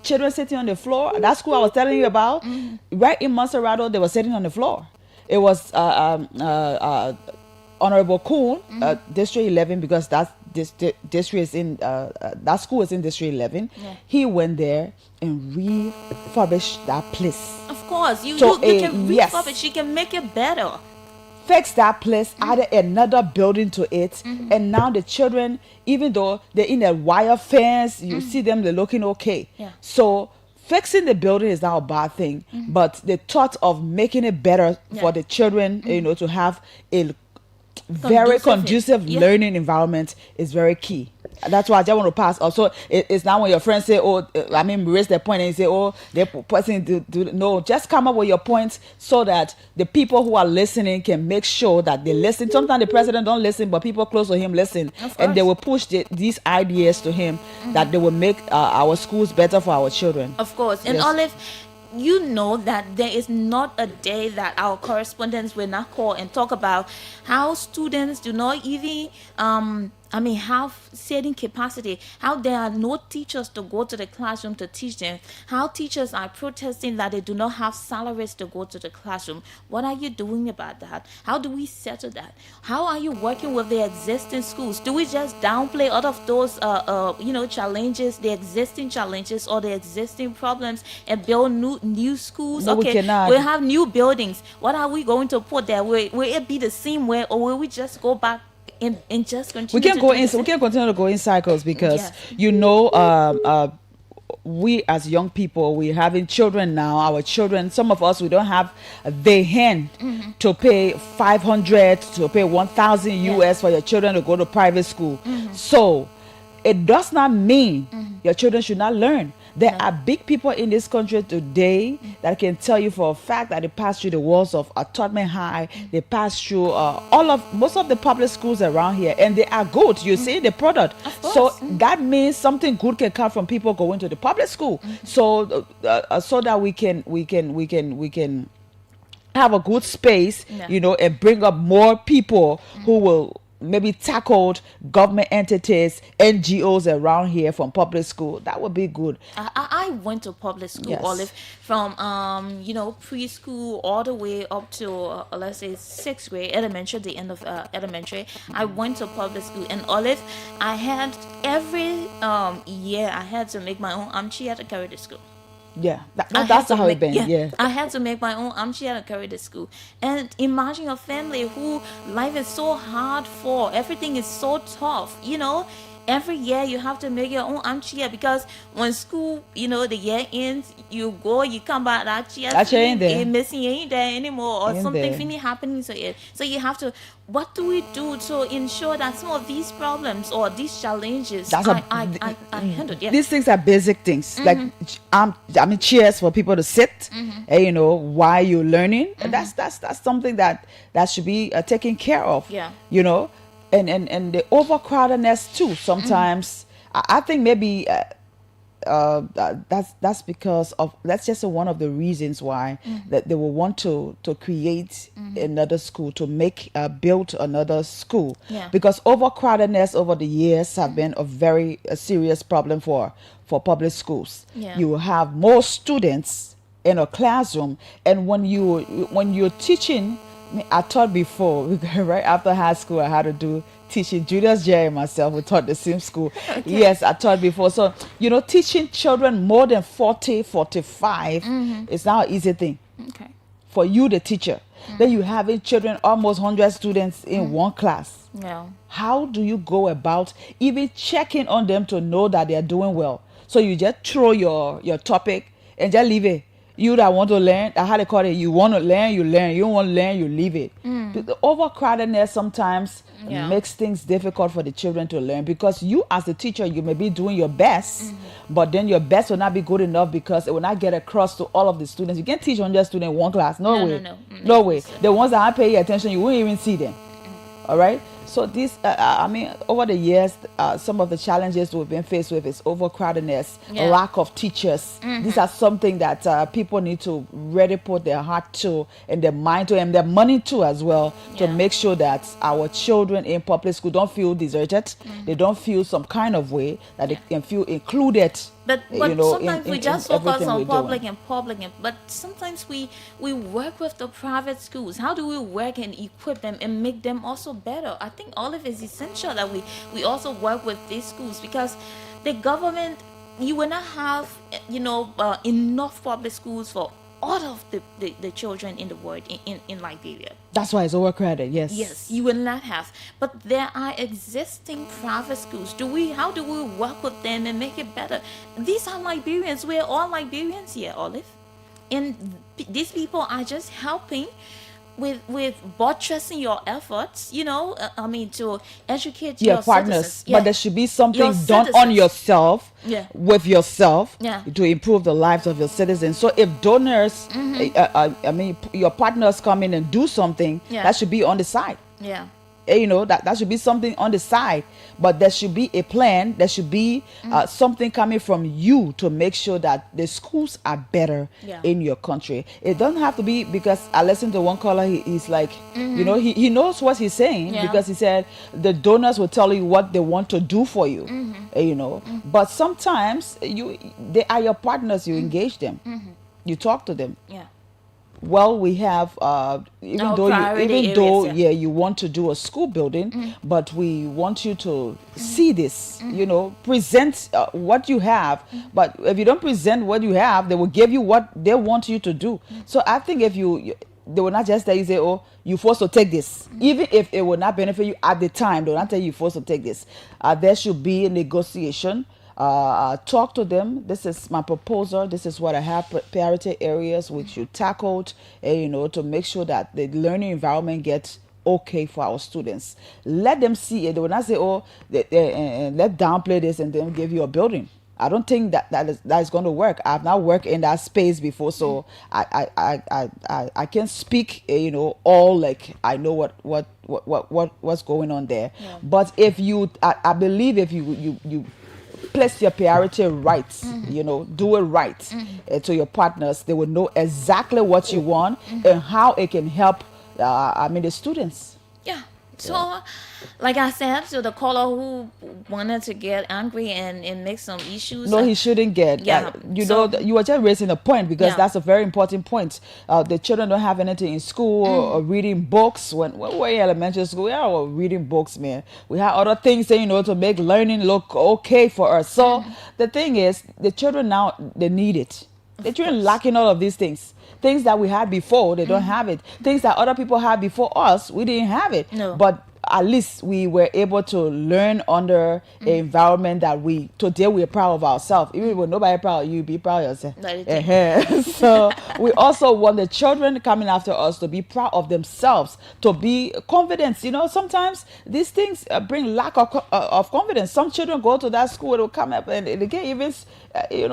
Children sitting on the floor. That school I was telling you about, right in Monserrato, they were sitting on the floor. It was Honorable Kuhn, District 11, because that's district is in that school is in District 11. Yeah. He went there and refurbished that place. Of course, you So, can yes. refurbish. You can make it better. Fix that place, added another building to it, and now the children, even though they're in a wire fence, you see them, they're looking okay. Yeah. So fixing the building is not a bad thing, but the thought of making it better for the children, to have a very conducive yeah. learning environment is very key. That's why I just want to pass. Also, it's now when your friends say, raise their point and you say, they're person do no, just come up with your points so that the people who are listening can make sure that they listen. Sometimes the president don't listen, but people close to him listen, and they will push these ideas to him that they will make our schools better for our children. Of course. And Yes. Olive, you know that there is not a day that our correspondents will not call and talk about how students do not even have certain capacity, how there are no teachers to go to the classroom to teach them, how teachers are protesting that they do not have salaries to go to the classroom. What are you doing about that? How do we settle that? How are you working with the existing schools? Do we just downplay all of those challenges, the existing challenges or the existing problems, and build new schools? No, we cannot. We have new buildings. What are we going to put there? Will it be the same way, or will we just go back and just continue? We can to go do in. the We can continue to go in cycles because Yeah. we as young people, we're having children now. Our children, some of us, we don't have the hand to pay 500 to pay 1,000 US for your children to go to private school. So it does not mean your children should not learn. There are big people in this country today that can tell you for a fact that they passed through the walls of Tottenham High. They passed through most of the public schools around here, and they are good. You see the product. So that means something good can come from people going to the public school. So so that we can have a good space, and bring up more people who will maybe tackled government entities, NGOs around here from public school. That would be good. I went to public school, Yes. Olive, from preschool all the way up to let's say 6th grade, elementary, the end of elementary. I went to public school, and Olive, I had every year I had to make my own armchair to carry to school. Yeah, I had that's to how it been. Yeah. I had to make my own armchair to carry to school. And imagine a family who life is so hard for, everything is so tough, Every year you have to make your own armchair because when school, the year ends, you go, you come back, that chair ain't there. missing, ain't there anymore, or Ain't something there. funny happening to it. So you have to, what do we do to ensure that some of these problems or these challenges I handle? Yeah. These things are basic things. Like chairs for people to sit, while you're learning. And that's something that should be taken care of. Yeah. And the overcrowdedness too. Sometimes I think maybe that's because of that's just one of the reasons why that they will want to create another school, to make build another school. Yeah. Because overcrowdedness over the years have been a very serious problem for public schools. Yeah. You will have more students in a classroom, and when you're teaching, I taught before, right after high school, I had to do teaching. Julius, Jerry, and myself, we taught the same school. Okay. Yes, I taught before. So, teaching children more than 40, 45 is not an easy thing. Okay. For you, the teacher. Then you having children, almost 100 students in one class. Yeah. How do you go about even checking on them to know that they are doing well? So you just throw your topic and just leave it. You that want to learn, how they call it, you want to learn, you learn. You don't want to learn, you leave it. The overcrowdedness sometimes makes things difficult for the children to learn, because you as a teacher, you may be doing your best, but then your best will not be good enough because it will not get across to all of the students. You can't teach 100 students in one class. No way. No way. The ones that aren't paying attention, you won't even see them. All right. So this, over the years, some of the challenges we've been faced with is overcrowdedness, lack of teachers. These are something that people need to really put their heart to and their mind to and their money to as well, to make sure that our children in public school don't feel deserted. They don't feel some kind of way, that they can feel included But sometimes we just focus on public doing. and but sometimes we work with the private schools. How do we work and equip them and make them also better? I think all of it is essential that we also work with these schools, because the government, you will not have enough public schools for all of the children in the world in Liberia. That's why it's overcrowded. Yes, you will not have. But there are existing private schools. How do we work with them and make it better? These are Liberians. We're all Liberians here, Olive. And these people are just helping with buttressing your efforts, to educate your your partners. citizens. But there should be something Your done on citizens. yourself, with yourself, Yeah. to improve the lives of your citizens. So if donors, your partners come in and do something, Yeah. that should be on the side. Yeah. That should be something on the side, but there should be a plan. There should be something coming from you to make sure that the schools are better in your country. It doesn't have to be, because I listened to one caller, he's like, he knows what he's saying, because he said the donors will tell you what they want to do for you, but sometimes they are your partners. You engage them, you talk to them. Well, we have even though you want to do a school building, but we want you to see this, present what you have. But if you don't present what you have, they will give you what they want you to do. So I think if they will not just tell you, say, oh, you're forced to take this. Even if it will not benefit you at the time, they will not tell you you're forced to take this. There should be a negotiation. Talk to them. This is my proposal. This is what I have. Priority areas we should tackle, to make sure that the learning environment gets okay for our students. Let them see it. They will not say, oh, let's downplay this and then give you a building. I don't think that is going to work. I've not worked in that space before, so I can't speak, all like I know what's going on there. Yeah. But if I believe if you place your priority right, do it right to your partners, they will know exactly what you want and how it can help the students. Yeah. So, like I said, to the caller who wanted to get angry and make some issues. No, he shouldn't get. Yeah. You were just raising a point, because Yeah. that's a very important point. The children don't have anything in school or reading books. When we're in elementary school, we are reading books, man. We have other things, to make learning look okay for us. So the thing is, the children now, they need it. The children lacking all of these things. Things that we had before, they don't have it. Things that other people had before us, we didn't have it. No. But at least we were able to learn under an environment that today we're proud of ourselves. Even when nobody proud of you, be proud of yourself. So we also want the children coming after us to be proud of themselves, to be confident. Sometimes these things bring lack of confidence. Some children go to that school, they'll come up and they can't even,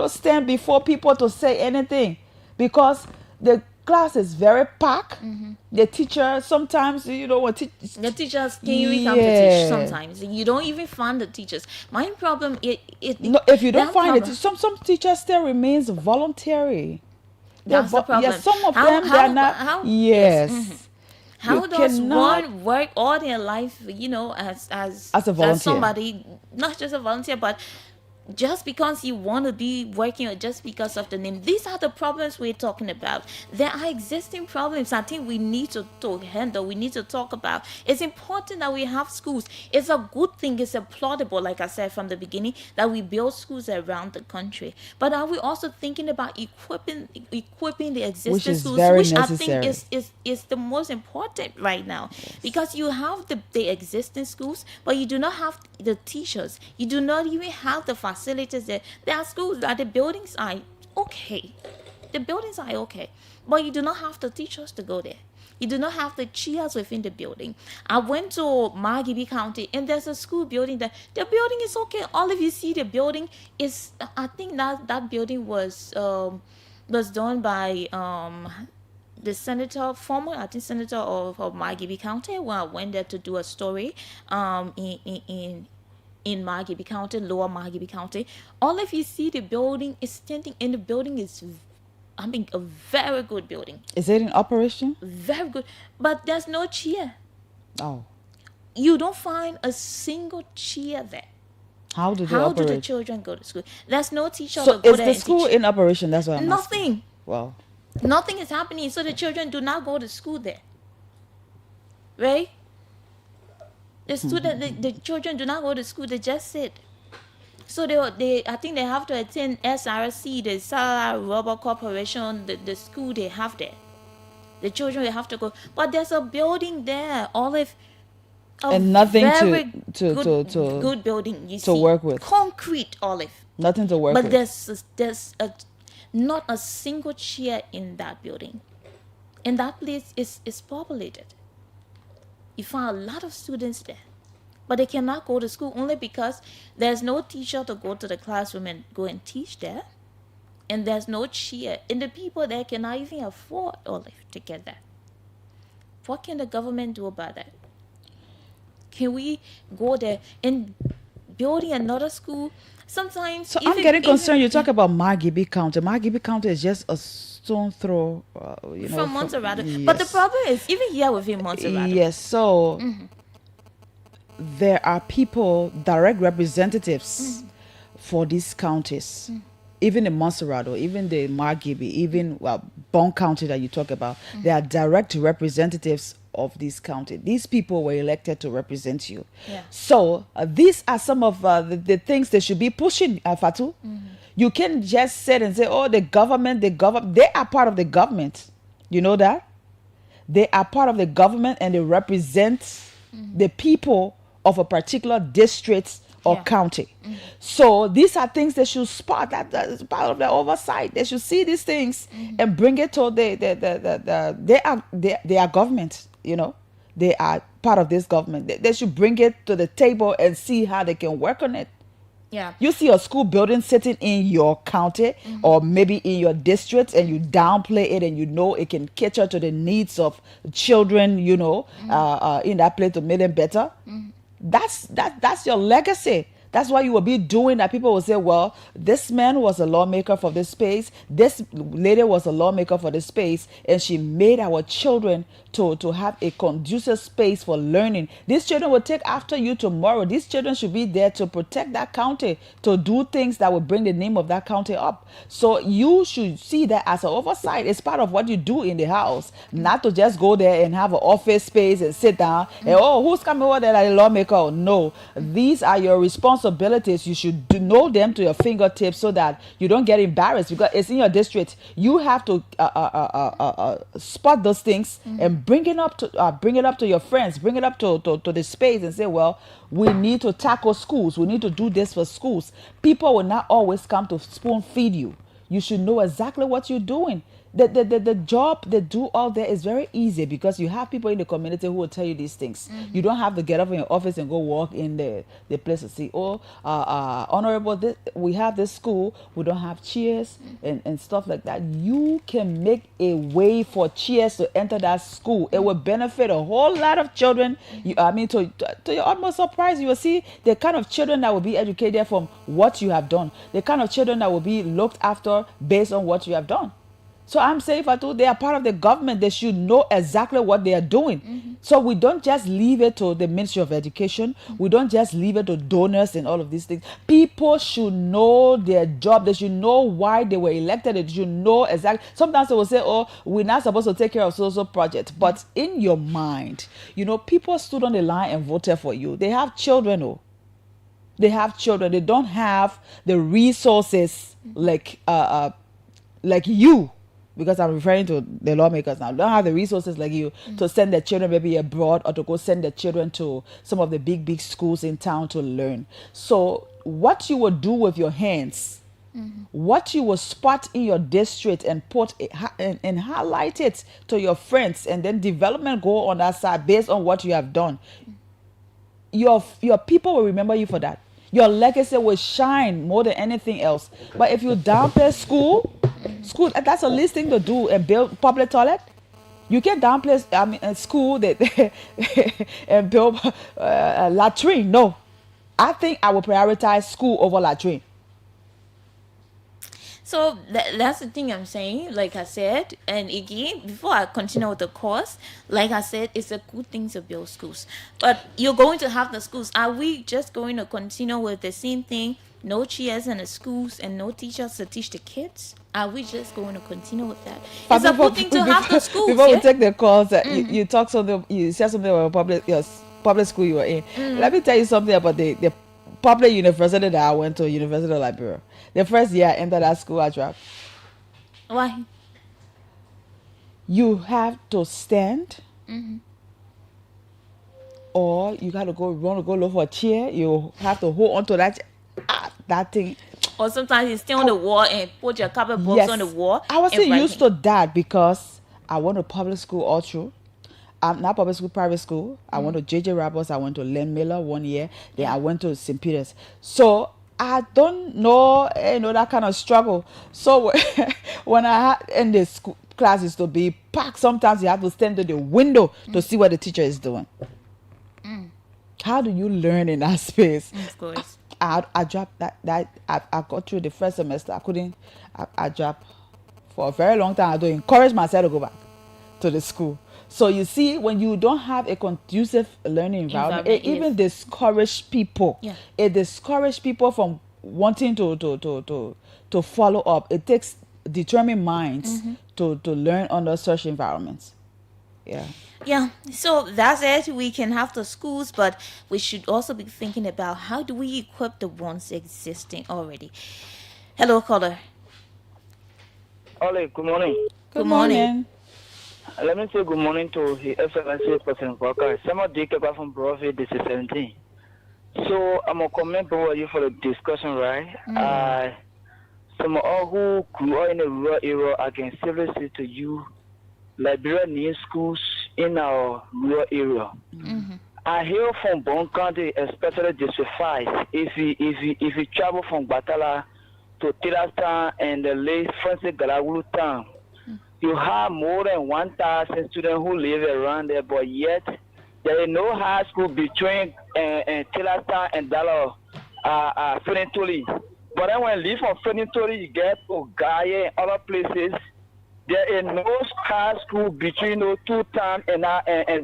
stand before people to say anything, because the class is very packed. The teacher sometimes, the teachers can't even come to teach sometimes. You don't even find the teachers. My problem no, if you don't find it, some teachers still remains voluntary. That's the problem. Yes, some of them they are not. How does one work all their life, as a volunteer, as somebody, not just a volunteer, but just because you want to be working, or just because of the name? These are the problems we're talking about. There are existing problems I think we need to handle, we need to talk about. It's important that we have schools. It's a good thing, it's applaudable, like I said from the beginning, that we build schools around the country. But are we also thinking about equipping the existing schools, which necessary. I think is the most important right now? Because you have the existing schools, but you do not have the teachers. You do not even have the facilities there. There are schools that the buildings are okay. But you do not have the teachers to go there. You do not have the chairs within the building. I went to Margibi County, and there's a school building there. The building is okay. All of you see the building is, I think that building was done by the former senator of Margibi County, when I went there to do a story in Margibi County, Lower Margibi County. All of you see the building is standing, and the building is, a very good building. Is it in operation? Very good. But there's no chair. Oh. You don't find a single chair there. How do they How do the operate? children go to school? There's no teacher So to go is there the and school teach. in operation? That's what I'm asking. Nothing. Wow. Nothing is happening. So the children do not go to school there. Right? The children do not go to school. They just sit. So I think they have to attend SRC, the Salah Rubber Corporation, the school they have there. The children will have to go. But there's a building there, Olive. And nothing very to good building. You to see, work with. concrete, Olive. Nothing to work But with. there's not a single chair in that building. And that place is populated. You find a lot of students there. But they cannot go to school only because there's no teacher to go to the classroom and go and teach there. And there's no chair. And the people there cannot even afford Olive to get that. What can the government do about that? Can we go there and building another school? Sometimes. So I'm getting concerned. You talk about Margibi County. Margibi County is just a stone throw, from Montserrat. Yes. But the problem is, even here within Montserrat. Yes, so there are people, direct representatives for these counties. Even in Montserrat, even the Margibi, even Bon County that you talk about, they are direct representatives of this county. These people were elected to represent you. Yeah. So these are some of the things they should be pushing, Fatu. You can't just sit and say, oh, the government. They are part of the government. You know that? They are part of the government and they represent the people of a particular district or county. So these are things they should spot. That is part of their oversight. They should see these things and bring it to they are government. You know, they are part of this government. They should bring it to the table and see how they can work on it. Yeah. You see a school building sitting in your county or maybe in your district and you downplay it and you know it can cater to the needs of children, you know, in that place to make them better. That's your legacy. That's why you will be doing that. People will say, well, this man was a lawmaker for this space. This lady was a lawmaker for this space. And she made our children to have a conducive space for learning. These children will take after you tomorrow. These children should be there to protect that county, to do things that will bring the name of that county up. So you should see that as an oversight. It's part of what you do in the house. Not to just go there and have an office space and sit down and, oh, who's coming over there like a lawmaker? No. These are your responsibilities. You should know them to your fingertips so that you don't get embarrassed because it's in your district. You have to spot those things and bring it up to your friends, bring it up to the space and say, well, we need to tackle schools. We need to do this for schools. People will not always come to spoon feed you. You should know exactly what you're doing. The job they do out there is very easy because you have people in the community who will tell you these things. You don't have to get up in your office and go walk in the place to see, honorable, we have this school, we don't have chairs and stuff like that. You can make a way for chairs to enter that school. It will benefit a whole lot of children. To your utmost surprise, you will see the kind of children that will be educated from what you have done, the kind of children that will be looked after based on what you have done. So I'm saying, Fatu, they are part of the government. They should know exactly what they are doing. So we don't just leave it to the Ministry of Education. We don't just leave it to donors and all of these things. People should know their job. They should know why they were elected. They should know exactly. Sometimes they will say, oh, we're not supposed to take care of social projects. But in your mind, people stood on the line and voted for you. They have children, They have children. They don't have the resources like you. Because I'm referring to the lawmakers now, don't have the resources like you to send their children maybe abroad or to go send their children to some of the big schools in town to learn. So what you will do with your hands, what you will spot in your district and put and highlight it to your friends, and then development go on that side based on what you have done. Your people will remember you for that. Your legacy will shine more than anything else. But if you downplay school, that's a least thing to do and build public toilet. You can't downplay school and build a latrine. No. I think I will prioritize school over latrine. So that's the thing I'm saying. Like I said, and again, before I continue with the course, like I said, it's a good thing to build schools. But you're going to have the schools. Are we just going to continue with the same thing? No chairs in the schools and no teachers to teach the kids? Are we just going to continue with that? It's a good thing to have the schools. Before we Yeah? take the calls, you talk something. You said something about public school you were in. Let me tell you something about the public university that I went to, University of Liberia. The first year I entered that school, I dropped. Why? You have to stand, or you got to go look for a chair. You have to hold on to that thing. Or sometimes you stay on the wall and put your carpet box on the wall. I wasn't and write used to that because I went to public school all through. Not public school, private school. I went to J.J. Roberts. I went to Len Miller 1 year. Then I went to St. Peter's. So I don't know, that kind of struggle. So when I had in the school classes to be packed, sometimes you have to stand to the window to see what the teacher is doing. How do you learn in that space? Of course. I dropped that. I got through the first semester. I dropped for a very long time. I don't encourage myself to go back to the school. So you see, when you don't have a conducive learning environment, it even discourage people. Yeah. It discourages people from wanting to follow up. It takes determined minds to learn under such environments. Yeah. Yeah, so that's it. We can have the schools, but we should also be thinking about how do we equip the ones existing already. Hello, caller. Ollie, good morning. Good morning. Let me say good morning to His Excellency President Walker. Someone did come back from Broadway, this is 17. So I'm going to comment on you for the discussion, right? Some of who grew up in the rural area, I can seriously to you, Liberia needs schools in our rural area. I hear from Bon County, especially District 5, if you travel from Batala to Tilastan and the late Francis Galagulu town, you have more than 1,000 students who live around there, but yet there is no high school between Tilastan and Dallas, Fenitoli. But then when you leave from Fenitoli, you get Ogaya and other places. There is no high school between those two towns and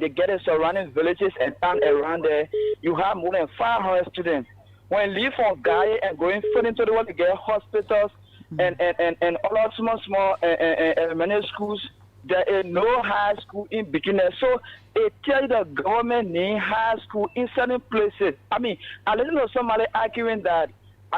they get the surrounding villages and towns around there. You have more than 500 students. When you leave from Gaia and going into the world, you get hospitals and other small elementary schools. There is no high school in between there. So it tells the government need high school in certain places. I mean, I listen to somebody arguing that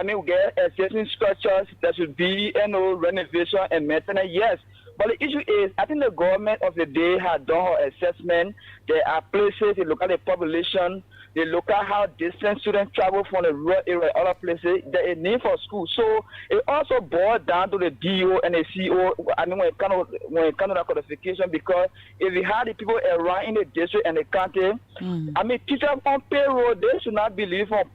we get existing structures that should be renovation and maintenance. Yes. But the issue is, I think the government of the day had done her assessment. There are places, they look at the population, they look at how distant students travel from the rural area, other places, there is need for school. So it also boils down to the DO and the CO, when it comes to that codification, because if you have the people around in the district and the county, teachers on payroll, they should not believe from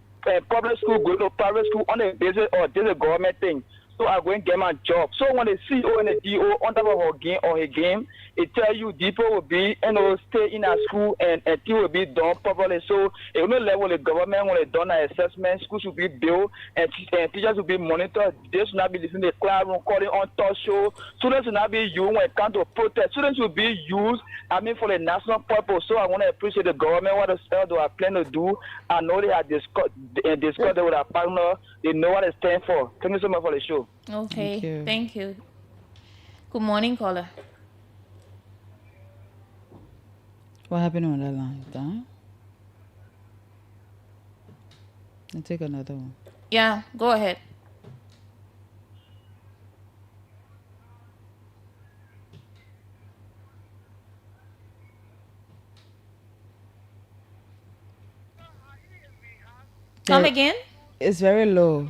public school, go to private school on the basis of this is a government thing. So I'm going to get my job. So when the CEO and the DO on top of her game, it tells you people will be, stay in a school and it will be done properly. So it will level the government when they done an assessment, schools should be built and teachers will be monitored. They should not be listening to the classroom, calling on talk show. Students should not be used when it comes to protest. Students will be used, for the national purpose. So I want to appreciate the government, what they are planning to do. I know they have discussed with our partner. They know what they stand for. Thank you so much for the show. Okay, thank you. Good morning, caller. What happened on that line? Done? I'll take another one. Yeah, go ahead. Come again? It's very low.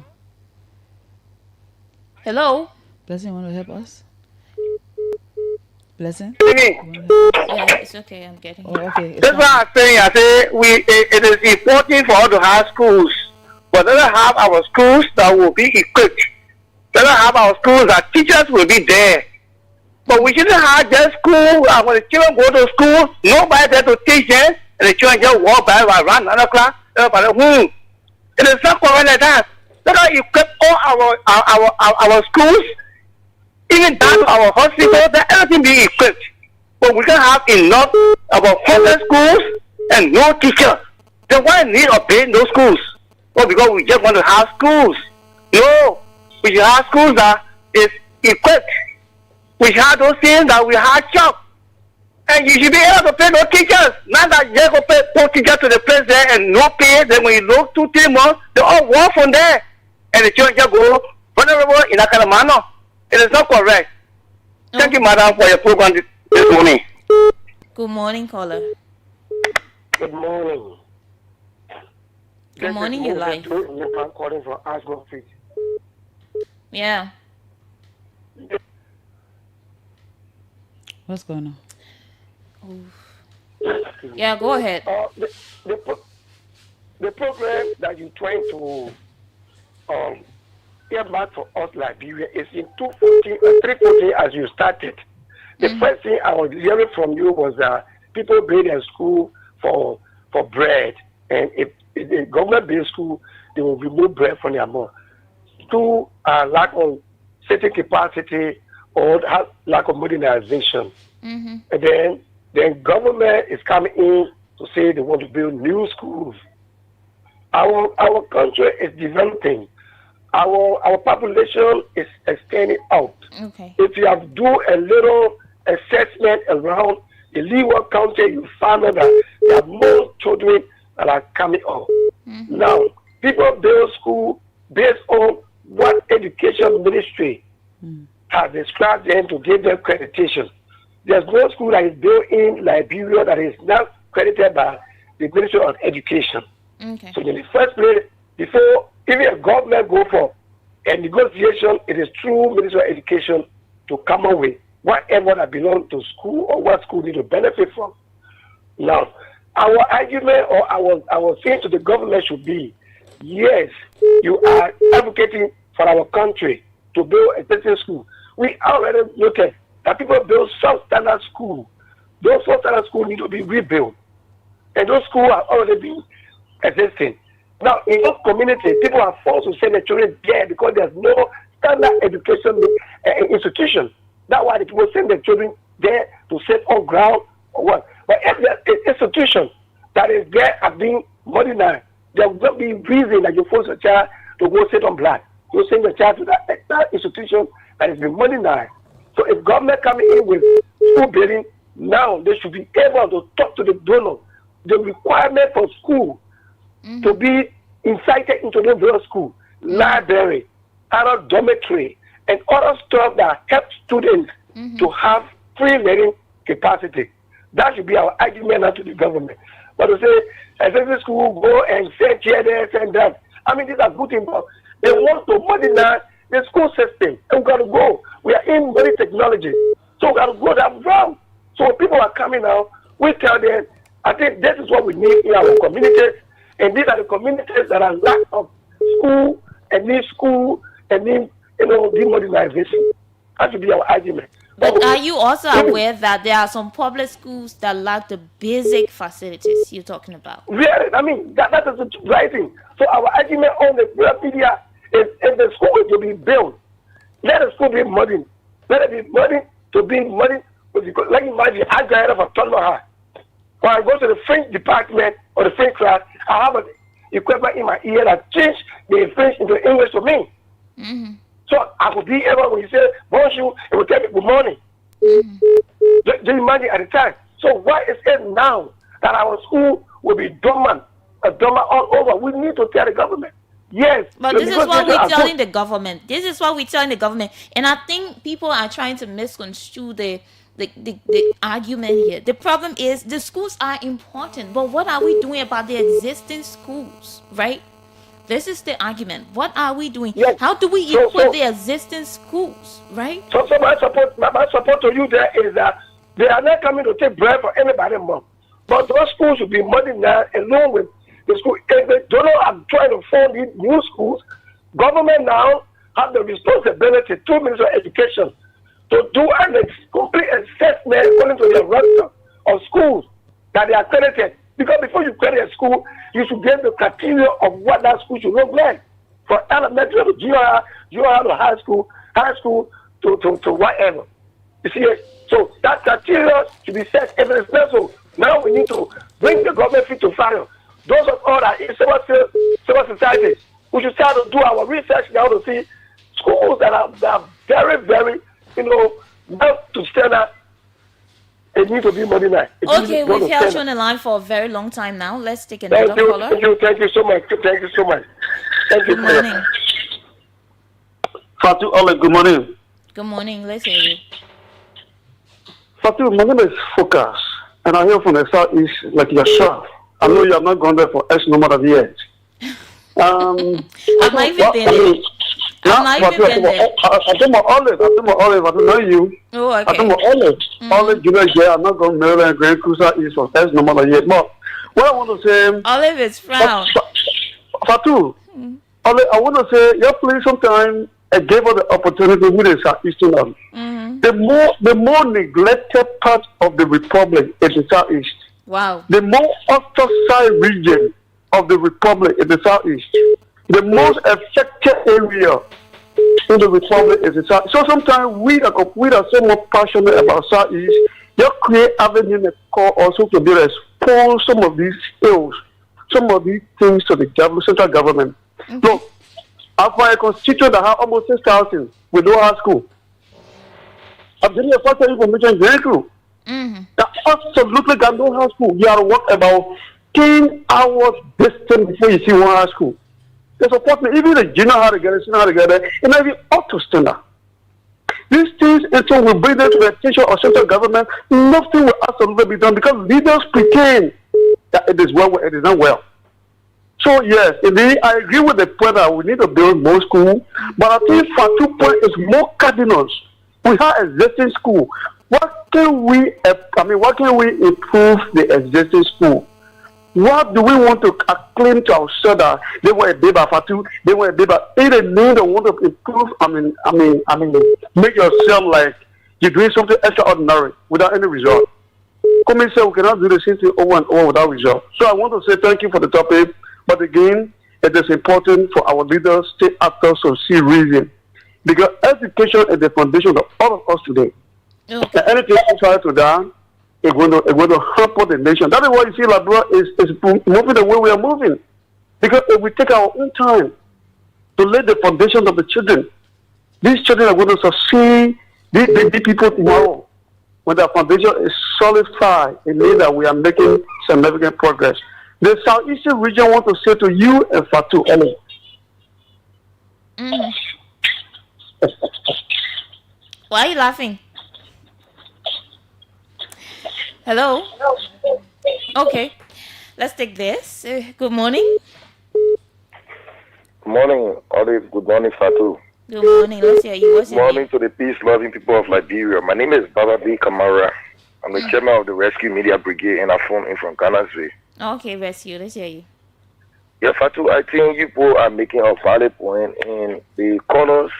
Hello? Blessing, want to help us? Blessing? Yeah, it's okay. I'm getting it. Okay. That's why I'm saying, it is important for us to have schools, but let us have our schools that will be equipped. Let us have our schools that teachers will be there. But we shouldn't have just school, when the children go to school, nobody there to teach them, and the children just walk by around 9 o'clock, It is not correct like that. Let us equip all our schools Even down to our hospital, that everything be equipped. But we can have enough about 100 schools and no teachers. Then why need to build no schools? Well, because we just want to have schools. No, we should have schools that is equipped. We should have those things that we have jobs. And you should be able to pay no teachers. Not that you just go pay poor teachers to the place there and no pay. Then when you look 2-3 months, they all walk from there. And the children just go vulnerable in that kind of manner. It is not correct. Thank you, madam, for your program this morning. Good morning, caller. Good morning. Good morning, your life. I'm calling from Ashburn Street. Yeah. What's going on? Yeah, go ahead. The program that you're trying to earmark for us Liberia is in 214 or 314 as you started. The first thing I was hearing from you was that people build a school for bread, and if the government build school, they will remove bread from their mouth. Two, lack of certain capacity or lack of modernization. And then government is coming in to say they want to build new schools. Our country is developing. Our population is extending out. Okay. If you have to do a little assessment around the Leeward County, you find out that there are more children that are coming up. Now, people build school based on what education ministry has described them to give them accreditation. There's no school that is built in Liberia that is not credited by the Ministry of Education. Okay. So in the first place, before even a government go for a negotiation, it is through Ministry of Education to come up with whatever that belongs to school or what school need to benefit from. Now, our argument or our thing to the government should be, yes, you are advocating for our country to build a certain school. We already look at that people build substandard school. Those substandard schools need to be rebuilt. And those schools are already been existing. Now, in those communities, people are forced to send their children there because there's no standard education institution. That's why the people send their children there to sit on ground or what. But if there's an institution that is there are being modernized, there will not be reason that you force a child to go sit on blood. You send the child to that institution that has been modernized. So if government coming in with school building, now they should be able to talk to the donor. The requirement for school to be incited into the real school, library, adult dormitory, and other stuff that help students to have free learning capacity. That should be our argument now to the government. But to say, every school go and send here, there, send that. I mean, these are good things, but they want to modernize the school system. And we got to go. We are in very technology. So we got to go that route. So when people are coming out, we tell them, I think this is what we need in our communities. And these are the communities that are lack of school and need demodernization. That should be our argument. But are you also aware that there are some public schools that lack the basic facilities you're talking about? Yeah, I mean, that is the right thing. So our argument on the media is if the school is to be built, let the school be modern. Let it be modern to be modern. Like imagine, I got out of a tunnel. When I go to the French department or the French class, I have an equipment in my ear that change the French into English for me. So I could be able, when you say bonjour, it will tell me good morning. Just imagine at the time. So why is it now that our school will be dormant all over? We need to tell the government. Yes. But this is what we're telling the government. This is what we're telling the government. And I think people are trying to misconstrue the argument here. The problem is the schools are important, but what are we doing about the existing schools, right? This is the argument. What are we doing? Yes. How do we equip the existing schools, right? So my support to you there is that they are not coming to take bread for anybody more. But those schools should be modernized along with the school. If they don't know I'm trying to form these new schools, government now have the responsibility to Ministry of Education to do a complete assessment according to the record of schools that they are accredited. Because before you credit a school, you should get the criteria of what that school should look like. For elementary to junior to high school to whatever. You see, so that criteria should be set every so now we need to bring the government feet to fire. Those of all that in civil society, we should start to do our research now to see schools that are very, very, not to standard. It needs to be modernized. Okay, we've held you on the line for a very long time now. Let's take another caller. Thank you so much. Thank you so much. Thank you. Good morning. Fatu, good morning. Good morning. Let's hear you. Fatu, my name is Focus, and I'm here from the southeast, like yourself. I know you have not gone there for X number of years. I'm not even there. I'm not even there. I think my Olive. I don't know you. Oh, okay. I think my Olive. Olive, you know, yeah, I'm not going to Maryland, Grand Cruiser East for X number of years. But what I want to say... Olive is frown. Fatu, Olive, I want to say, your place sometime gave us the opportunity with the Southeastern Army. The more neglected part of the Republic is the Southeast. Wow. The more ostracized region of the Republic is the Southeast. The most affected area in the Republic is the South. So sometimes we are so much passionate about Southeast. You create avenue and call also to be expose some of these ills, some of these things to the central government. Look, after a constituent that have almost 6,000 with no high school. I'm getting a factor information very true. That absolutely got no high school. You have to walk about 10 hours distance before you see one high school. They support me. Even the junior how to get it, senior how to get it, and even up to standard. These things, until we bring them to the attention of central government, nothing will absolutely be done because leaders pretend that it is well, it is not well. So yes, indeed, I agree with the point that we need to build more schools, but I think Fatu point is more cardinals. We have existing school. What can we improve the existing school? What do we want to claim to ourselves that they were a baby Fatu, they were a baby? They need to want to improve. Make yourself like you're doing something extraordinary without any result. Come and say we cannot do the same thing over and over without result. So I want to say thank you for the topic, but again, it is important for our leaders, state actors to see reason, because education is the foundation of all of us today. Okay. And anything outside to that, it's going to hamper the nation. That is why you see Labrador is moving the way we are moving. Because if we take our own time to lay the foundation of the children, these children are going to succeed the people tomorrow. When the foundation is solidified, it means that we are making significant progress. The Southeastern region want to say to you and Fatu, Ellen. Why are you laughing? Hello? Okay. Let's take this. Good morning. Good morning, Olive. Good morning, Fatu. Good morning. Let's hear you. What's your name? Good morning to the peace-loving people of Liberia. My name is Abigail Kamara. I'm the chairman of the Rescue Media Brigade, and I phone in from Ghana's Way. Okay, Rescue. Let's hear you. Yeah, Fatu, I think you people are making a valid point, and the callers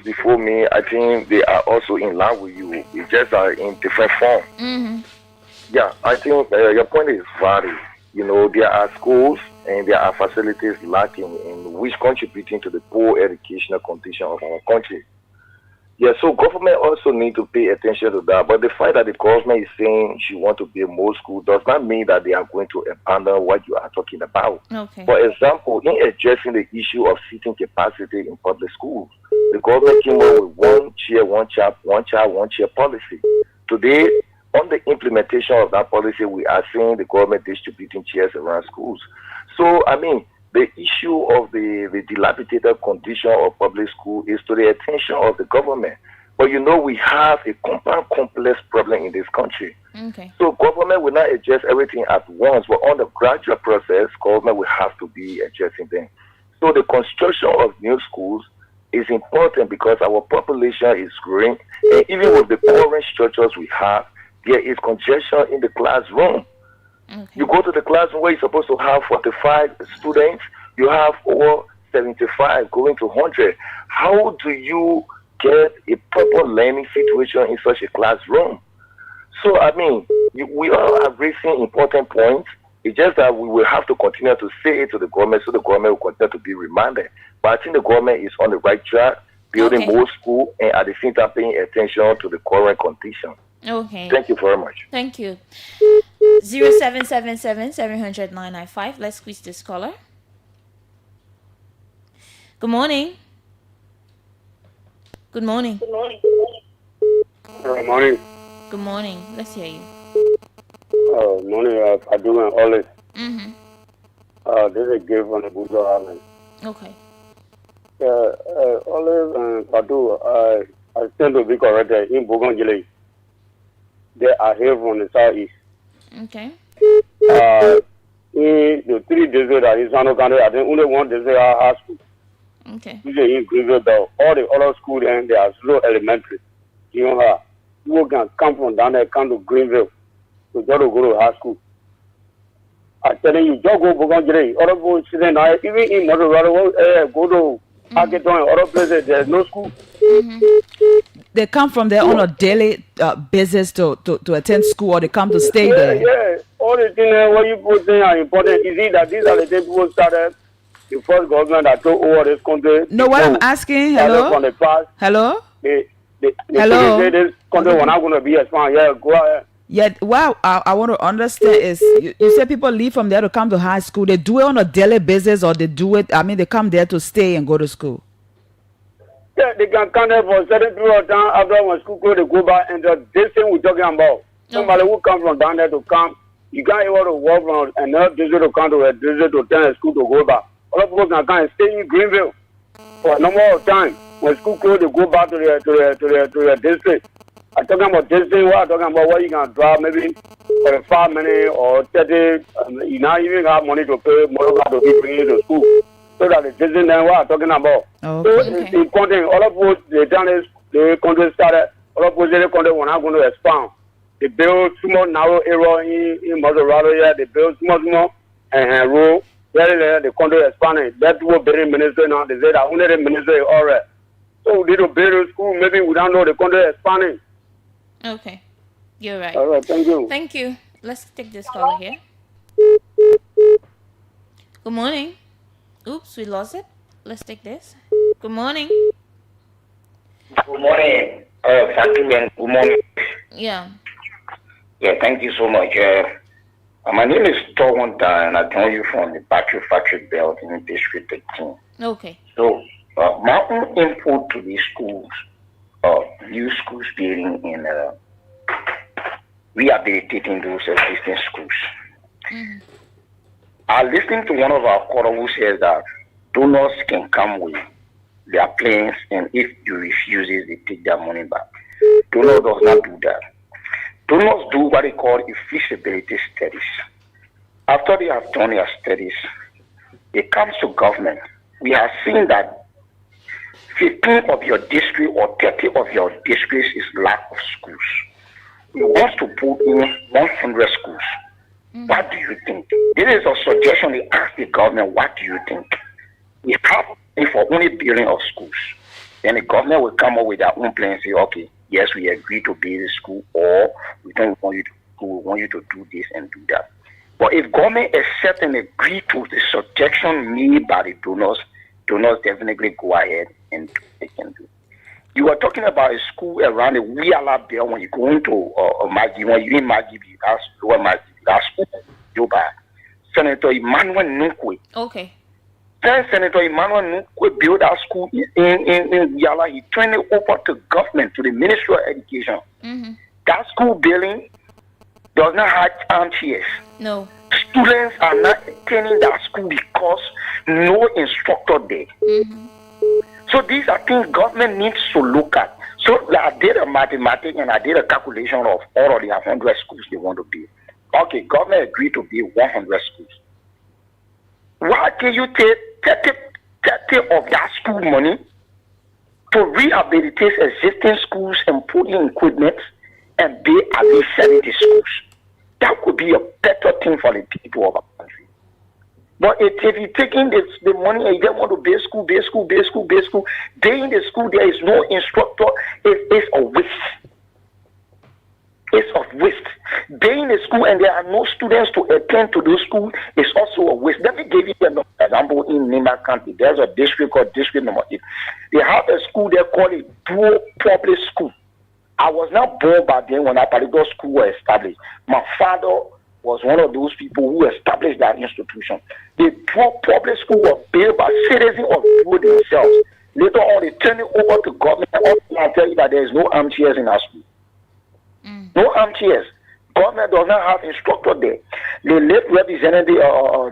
before me, I think they are also in line with you. It's just in different form. Yeah, I think your point is valid. You know, there are schools and there are facilities lacking in which contributing to the poor educational condition of our country. Yeah, so government also need to pay attention to that. But the fact that the government is saying she want to build more schools does not mean that they are going to abandon what you are talking about. Okay. For example, in addressing the issue of seating capacity in public schools, the government came up with one child, one chair policy. Today, on the implementation of that policy, we are seeing the government distributing chairs around schools. So, I mean, the issue of the dilapidated condition of public school is to the attention of the government. But you know, we have a compound complex problem in this country. Okay. So government will not address everything at once, but on the gradual process, government will have to be addressing them. So the construction of new schools is important because our population is growing, and even with the current structures we have, there is congestion in the classroom. Okay. You go to the classroom where you're supposed to have 45 students, you have over 75 going to 100. How do you get a proper learning situation in such a classroom? So, I mean, we are raising important points. It's just that we will have to continue to say it to the government so the government will continue to be reminded. But I think the government is on the right track. building more school, and at the same time paying attention to the current condition. Okay. Thank you very much. Thank you. 0777-700-995. Let's squeeze this caller. Good morning. Good morning. Good morning. Good morning. Let's hear you. Morning, Fatu and Olive. Mm-hmm. This is a gift from the Buddha Island. Okay. Olive and Fatu, I stand to be corrected in Bougainville. They are here from the southeast. Okay. In the 3 districts that is Sano County, I think only 1 district are high school. Okay. Usually in Greenville, though, all the other schools and they are slow elementary. You know, people can come from down there, come to Greenville to go to high school. I telling you, just go Bougainville. Other people sitting there, even in Colorado, go to Hackathon and other places, there's no school. They come from there on a daily basis to attend school, or they come to stay there. Yeah, all the things what you put there are important. You see that these are the things people started. The first government that took over this country. No, what I'm asking, hello? From the past, hello? Hello? Say this country was not going to be expanded. Yeah, go ahead. Yeah, well, I want to understand is, you say people leave from there to come to high school. They do it on a daily basis, or they do it, they come there to stay and go to school? Yeah, they can come there for a certain period of time. After when school close, they go back. And this thing we're talking about, somebody who come from down there to come, you can't able to walk from another district to come to a district to attend a school to go back. Other people can come and stay in Greenville for a number of time. When school close, they go back to their district. I'm talking about district. What I'm talking about, what you can drive maybe for 5 minutes or 30. You not even have money to pay motor car to be bringing you to school. So that the district then what I'm talking about. So it's important. All of us, the country started. All of us, the country were not going to expand. They build small narrow area in Colorado here. They build small and road. The country expanding. That's what building ministry now. They say that only the ministry is all right. So we need to build a school. Maybe we don't know the country expanding. Okay. You're right. All right. Thank you. Thank you. Let's take this caller here. Good morning. Oops, we lost it. Let's take this. Good morning. Good morning. Fatu, good morning. Yeah. Yeah, thank you so much. My name is Towanta, and I tell you from the Battery Factory Belt in District 18. Okay. So, my own input to these schools, new schools building in rehabilitating those existing schools. Mm-hmm. I listened to one of our caller who says that donors can come with their plans, and if you refuse it, they take their money back. Donors does not do that. Donors do what they call feasibility studies. After they have done their studies, it comes to government. We have seen that 15 of your district or 30 of your districts is lack of schools. We want to put in 100 schools. What do you think? This is a suggestion. They ask the government, what do you think? We have money for only building of schools. Then the government will come up with their own plan and say, okay, yes, we agree to build a school, or we don't want you to do, we want you to do this and do that. But if government accept and agree to the suggestion made by the donors definitely go ahead and do what they can do. You were talking about a school around the Wiala Bell when you go into Maggie, when you in Maggie, that's lower Maggie, that's school, Juba. Senator Emmanuel Nukwe. Okay. Then Senator Emmanuel Nukwe built that school in Wiala. He turned it over to government, to the Ministry of Education. Mm-hmm. That school building does not have armchairs. No. Students are not attending that school because no instructor there. Mm-hmm. So these are things government needs to look at. So I did a mathematics and I did a calculation of all of the 100 schools they want to build. Okay, government agreed to build 100 schools. Why can you take 30 of that school money to rehabilitate existing schools and put in equipment and build at least 70 schools? That could be a better thing for the people of our country. But if you're taking the money and you don't want to build school, day in the school there is no instructor, it's a waste. It's of waste. Being in a school and there are no students to attend to those schools is also a waste. Let me give you an example in Nima County. There's a district called District Number 8. They have a school they call it dual public school. I was not born back then when that particular school was established. My father was one of those people who established that institution. The dual public school was built by citizens of Duo themselves. Later on, they turned it over to government. I'll tell you that there is no armchairs in our school. No armchairs. Government does not have instructor there. The late representative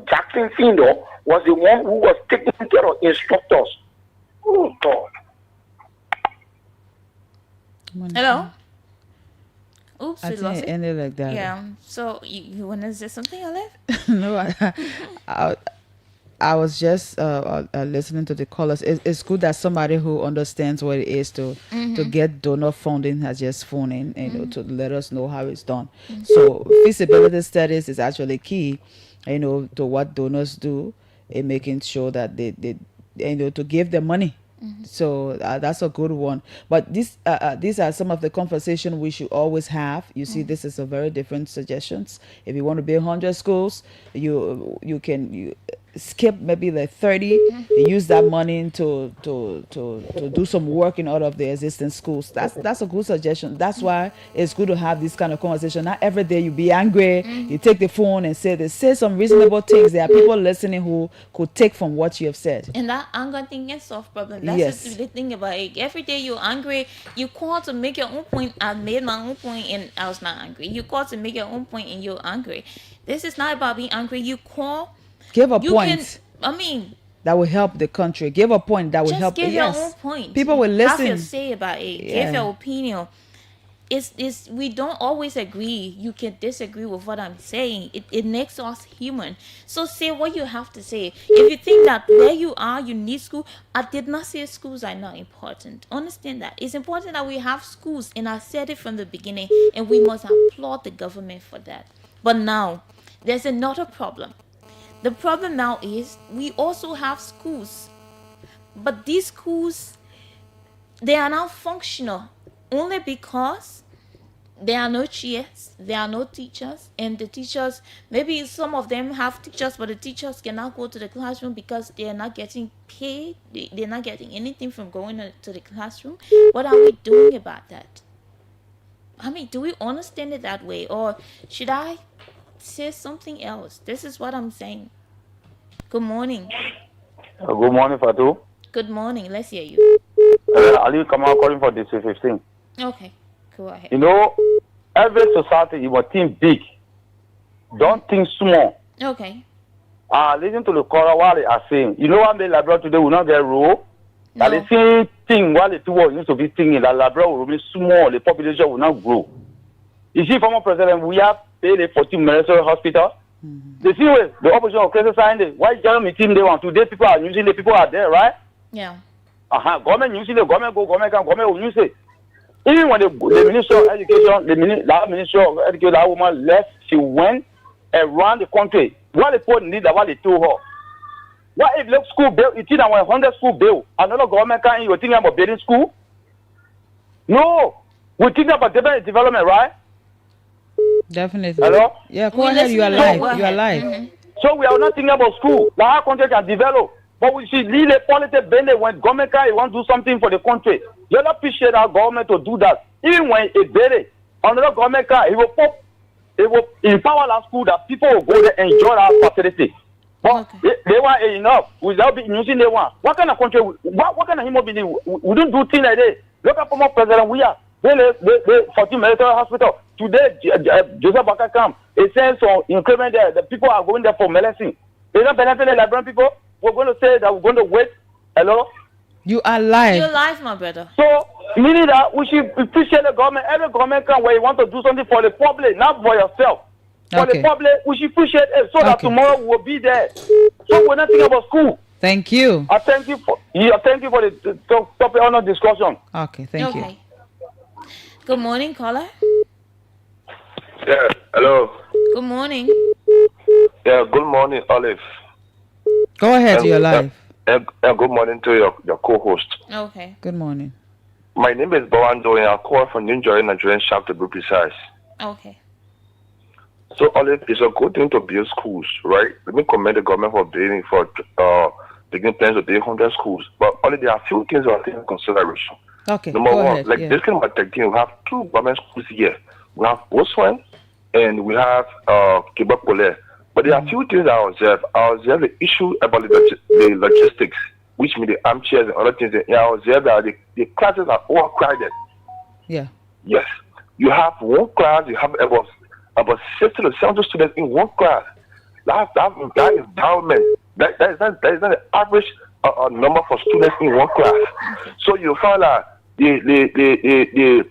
Jackson Findo was the one who was taking care of instructors. Oh God. Hello. Oops, I we think lost it it. ended like that. Yeah. So you want to say something, Olive? No, I was just listening to the callers. It's good that somebody who understands what it is to get donor funding has just phoned in, to let us know how it's done. So feasibility studies is actually key, to what donors do in making sure that they to give them money. So that's a good one. But these are some of the conversation we should always have. You see, this is a very different suggestions. If you want to build 100 schools, you can skip maybe like 30 and use that money to do some work in all of the existing schools. That's a good suggestion. That's why it's good to have this kind of conversation. Not every day you be angry, you take the phone and say some reasonable things. There are people listening who could take from what you have said. And that anger thing can solve problem. That's Yes. the thing about it. Every day you're angry, you call to make your own point. I made my own point and I was not angry. You call to make your own point and you're angry. This is not about being angry. You call. Give a You point that will help the country. Give a point that will just help. give Yes. your own point. People will Have listen. your say about it. Yeah. Give your opinion. It's we don't always agree. You can disagree with what I'm saying. It makes us human. So say what you have to say. If you think that where you are you need school, I did not say schools are not important. Understand that it's important that we have schools, and I said it from the beginning, and we must applaud the government for that. But now there's another problem. The problem now is we also have schools, but these schools, they are now functional only because there are no chairs, there are no teachers, and the teachers, maybe some of them have teachers, but the teachers cannot go to the classroom because they are not getting paid. They're not getting anything from going to the classroom. What are we doing about that? I mean, do we understand it that way, or should I say something else? This is what I'm saying. Good morning. Good morning, Fatu. Good morning. Let's hear you. Ali Kamara calling for District 15. Okay, go ahead. Every society, you must think big. Don't think small. Okay. Listen to the caller while they are saying. You know what the library today will not get rule? That the same thing while the two world used to be thinking that library will be small, the population will not grow. You see, former president, we have paid a 14 military hospital. The same way, the opposition of criticizing the white general team they want. Today, people are using the people are there, right? Yeah. Government using the government go, government can, government will use it. Even when the Minister of Education, that Minister of Education, that woman left, she went around the country. What the people need, what they told her. What if the school bill, you think that 100 school bill, another government can, you think about building school? No. We think about development, right? Definitely. Hello? Yeah, go ahead. You are live. You are live. So we are not thinking about school. The whole country can develop. But we should leave the politics bend when government can want to do something for the country. You don't appreciate our government to do that. Even when it did another government can, it will empower our school that people will go there and enjoy our facility. But they want enough without using the one. What kind of country, what kind of human being, we don't do things like that. Look at former president we are. The 14 military hospital. Today, Joseph Baka come. It says so increment there. The people are going there for medicine. They don't benefit the Liberian people. We're going to say that we're going to wait. Hello? You are live. You're live, my brother. So, meaning that we should appreciate the government. Every government can where you want to do something for the public, not for yourself. For the public, we should appreciate it so that tomorrow we'll be there. So we're not thinking about school. Thank you. I thank you for the topic on the discussion. Okay, thank you. Good morning, caller. Yeah, hello. Good morning. Yeah, good morning, Olive. Go ahead, you're live. Good morning to your co-host. Okay. Good morning. My name is Bawando and I call from New Nigerian Sharp to be precise. Okay. So, Olive, it's a good thing to build schools, right? Let me commend the government for taking plans to build 100 schools. But only there are a few things that I take into consideration. Okay, Number go one, ahead. like Yeah. this kind of technique, we have 2 government schools here. We have Oswan and we have Kibakole. But there are a few things that I observe. I observe the issue about the logistics, which means the armchairs and other things. Yeah, I observe that the classes are overcrowded. Yeah. Yes. You have one class, you have about 60 to 70 students in one class. That is environment. That is not the average number for students in one class. So you find that the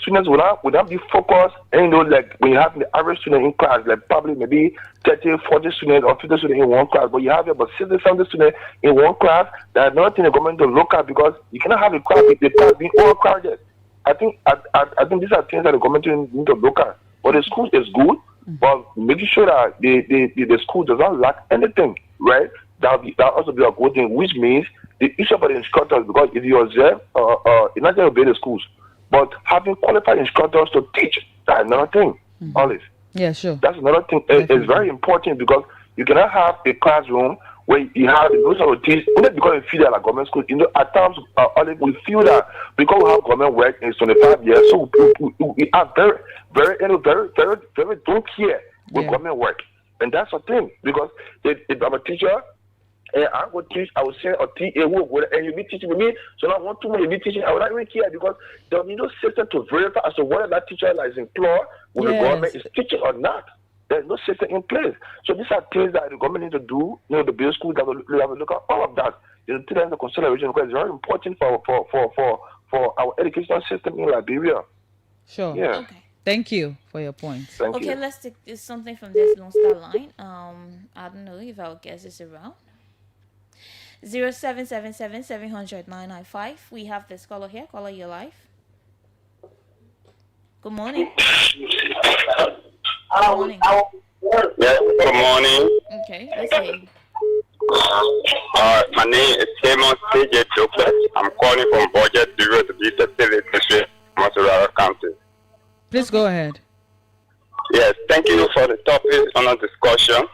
students will not be focused, and like when you have the average student in class, like probably maybe 30, 40 students or 50 students in one class, but you have about 60, 70 students in one class. That's another thing the government to look at, because you cannot have the class being overcrowded. I think these are things that the government need to look at. But the school is good, but making sure that the school does not lack anything, right? That also be a good thing, which means the issue about the instructors, because if you observe, it's not going to be the schools, but having qualified instructors to teach, that's another thing, Olive. Yeah, sure. That's another thing. It's very important, because you cannot have a classroom where you have those of the teach, only because you feel that like government schools. At times, Olive, we feel that because we have government work in 25 years, so we are very don't care with government work. And that's the thing, because if I'm a teacher, and I go teach, I will send a TA who will, and you'll be teaching with me. So now 1 2 months you'll be teaching. I will not really care, because there will be no system to verify as to whether that teacher that is employed with the government is teaching or not. There's no system in place. So these are things that the government needs to do. The build school that will look at all of that. Take that into consideration, because it's very important for our educational system in Liberia. Sure. Yeah. Okay. Thank you for your points. Okay, let's take something from this Lone Star line. I don't know if our guest is around. 0777 700 995. We have this caller here. Caller, your life. Good morning. Good morning. Yeah, good morning. Okay, let's see. My name is Simon C.J. Chokles. I'm calling from Budget Bureau to be facilitated in Masarara County. Please go ahead. Yes, thank you for the topic on our discussion.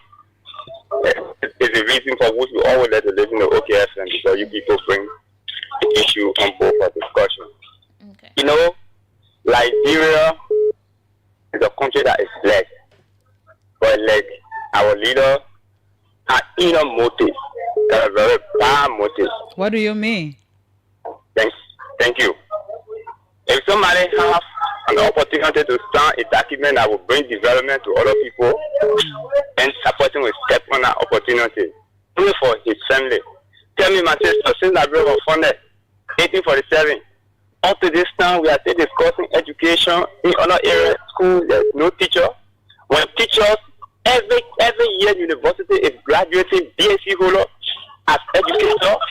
It's a reason for which we always let to live in the OKFM, because you people bring the issue on board for discussion. Okay. You know, Liberia is a country that is led, but like our leader had inner motives, that are very bad motives. What do you mean? Thank you. If somebody has an opportunity to sign a document that will bring development to other people, and that person will step on that opportunity, only for his family. Tell me, my sister, since Liberia was founded 1847, up to this time, we are still discussing education in other areas. School, there's no teacher. When teachers, every year, university is graduating BSc holder as educators.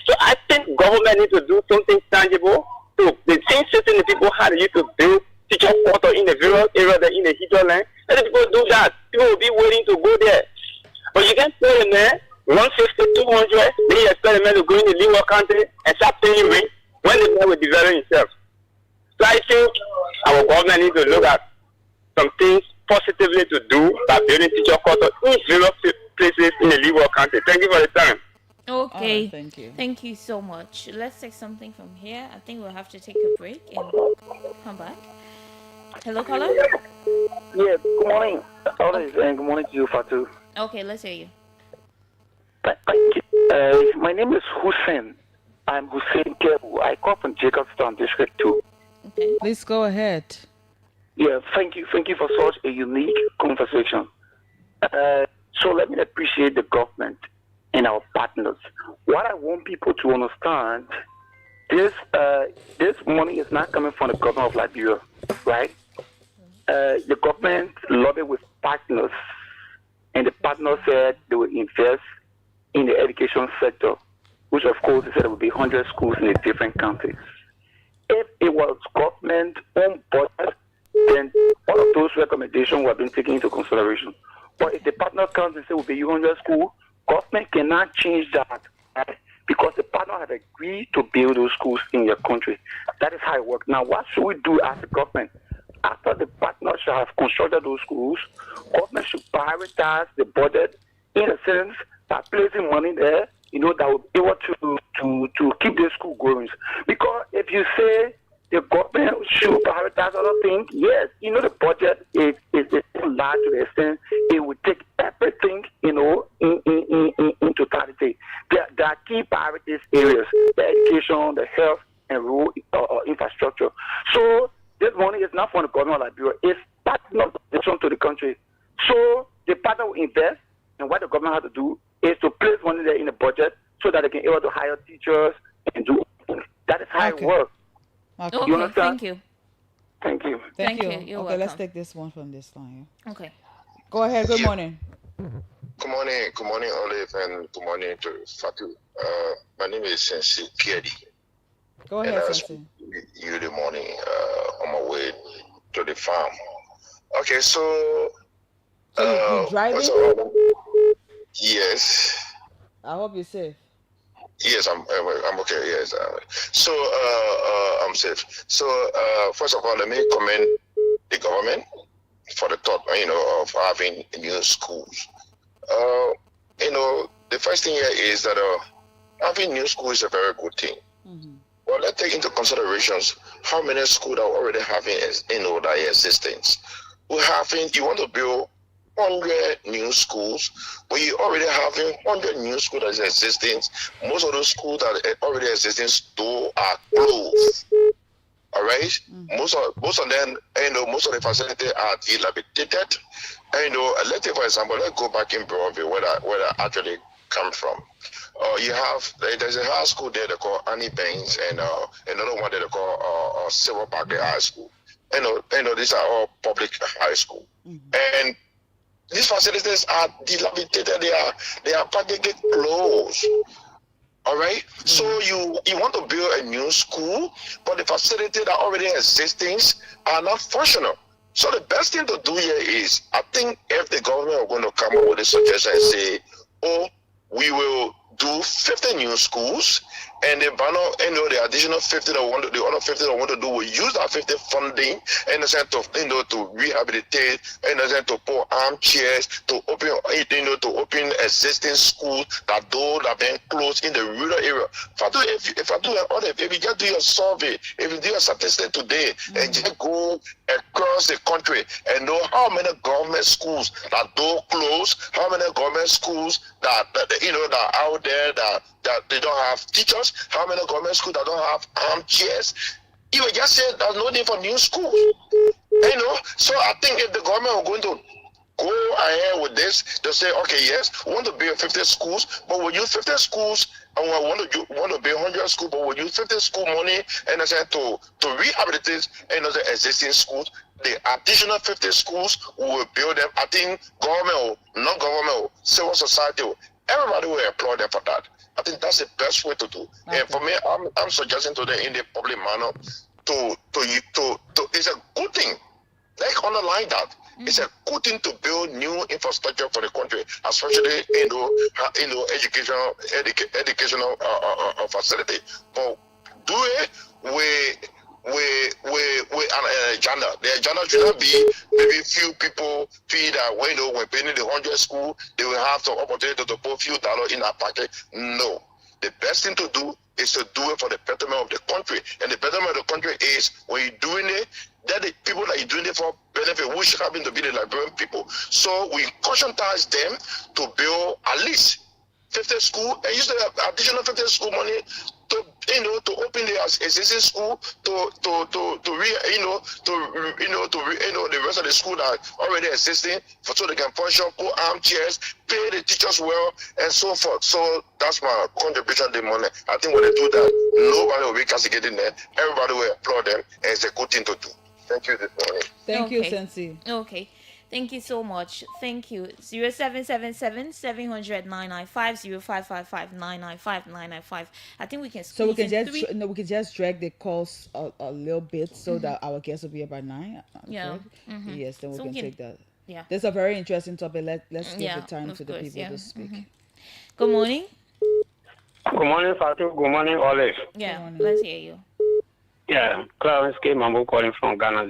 So I think government needs to do something tangible. So the same system the people had used to build teacher quarter in the various areas in the hinterland. Let the people do that. People will be waiting to go there. But you can't pay them there 150, 200, then you expect them to go in the Leeward County and start paying rent when the man will develop himself. So I think our government needs to look at some things positively to do by building teacher quarter in various places in the Leeward County. Thank you for the time. Okay. Right, thank you. Thank you so much. Let's take something from here. I think we'll have to take a break and come back. Hello, caller. Yeah, good morning. And good morning to you, Fatu. Okay, let's hear you. Thank you. My name is Hussein. I'm Hussein Kebu. I come from Jacobstown District 2. Okay. Please go ahead. Yeah, thank you. Thank you for such a unique conversation. So let me appreciate the government and our partners. What I want people to understand, this money is not coming from the government of Liberia, right? The government lobbied with partners, and the partners said they would invest in the education sector, which of course they said it would be 100 schools in the different countries. If it was government-owned budget, then all of those recommendations were being taken into consideration. But if the partner comes and says it will be 100 schools, government cannot change that, right? Because the partner have agreed to build those schools in your country. That is how it works. Now, what should we do as a government after the partners have constructed those schools, government should prioritize the budget in a sense by placing money there, that will be able to keep the school going. Because if you say the government should prioritize other things, yes, the budget is large to the extent it would take everything, in totality. There are key priorities areas: the education, the health, and rural infrastructure. So this money is not from the government of Liberia; it's partner to the country. So the partner will invest, and what the government has to do is to place money there in the budget so that they can be able to hire teachers and do things. That is how it works. Okay. You understand? Thank you. Thank you. Thank you. You're okay, welcome. let's take this one from this line. Okay. Go ahead. Good morning. Good morning, Olive, and good morning to Fatu. My name is Sensi Kiedi. Go ahead, Sensi. You the morning on my way to the farm. Okay, so you driving? Yes. I hope you're safe. Yes, I'm okay. Yes, so I'm safe. So first of all, let me commend the government for the thought, of having new schools. The first thing here is that having new schools is a very good thing. Mm-hmm. Well, let's take into considerations how many schools are already having, their existence. You want to build 100 new schools, but you already having 100 new schools that is existing. Most of those schools that are already existing still are closed. All right, most of them, most of the facilities are dilapidated. Let's say for example, let's go back in Broadview where I actually come from. There's a high school there they call Annie Banks, and another one that they call Silver Park High School. These are all public high school, and these facilities are dilapidated. They are practically closed. All right. So you want to build a new school, but the facilities that already existing are not functional. So the best thing to do here is, I think, if the government are going to come up with a suggestion and say, we will do 50 new schools, and the additional 50 the other 50 that want to do will use that 50 funding in the sense of to rehabilitate, in the sense to put armchairs, to open existing schools that those that been closed in the rural area. If you just do your survey, if you do a statistic today, and just go across the country and know how many government schools that do close, how many government schools that are out there that they don't have teachers, how many government schools that don't have armchairs. You will just say there's no need for new schools. So I think if the government are going to go ahead with this, they'll say, okay, yes, we want to build 50 schools, but we'll use 50 schools, and we want to build 100 schools, but we'll use 50 school money and to rehabilitate the existing schools. The additional 50 schools, we will build them. I think government or non-government or civil society, everybody will applaud them for that. I think that's the best way to do. Okay. And for me, I'm suggesting to them in the public manner to it's a good thing. Like underline that. It's a good thing to build new infrastructure for the country, especially educational facility. But do it with an agenda. The agenda should not be maybe few people feel that when building the 100 school, they will have some opportunity to put few dollars in that pocket. No. The best thing to do is to do it for the betterment of the country. And the betterment of the country is when you're doing it, that the people that you're doing it for benefit, which happen to be the Liberian people. So we conscientize them to build at least 50 school and use the additional 50 school money to open the existing school the rest of the school that already existing so they can function, put armchairs, pay the teachers well, and so forth. So that's my contribution to the money. I think when they do that, nobody will be castigating them. Everybody will applaud them, and it's a good thing to do. Thank you this morning. Thank you, Sensi. Okay. Thank you so much. Thank you. 0777 700 995 0555 995 995. I think we can so we can just drag the calls a little bit so that our guests will be about 9. Yes, then we can take that. Yeah. That's a very interesting topic. Let's give the time to the people to speak. Good morning. Good morning, Fatu. Good morning, Olive. Yeah, let's hear you. Yeah, Clarence K. Mambo calling from Ghana.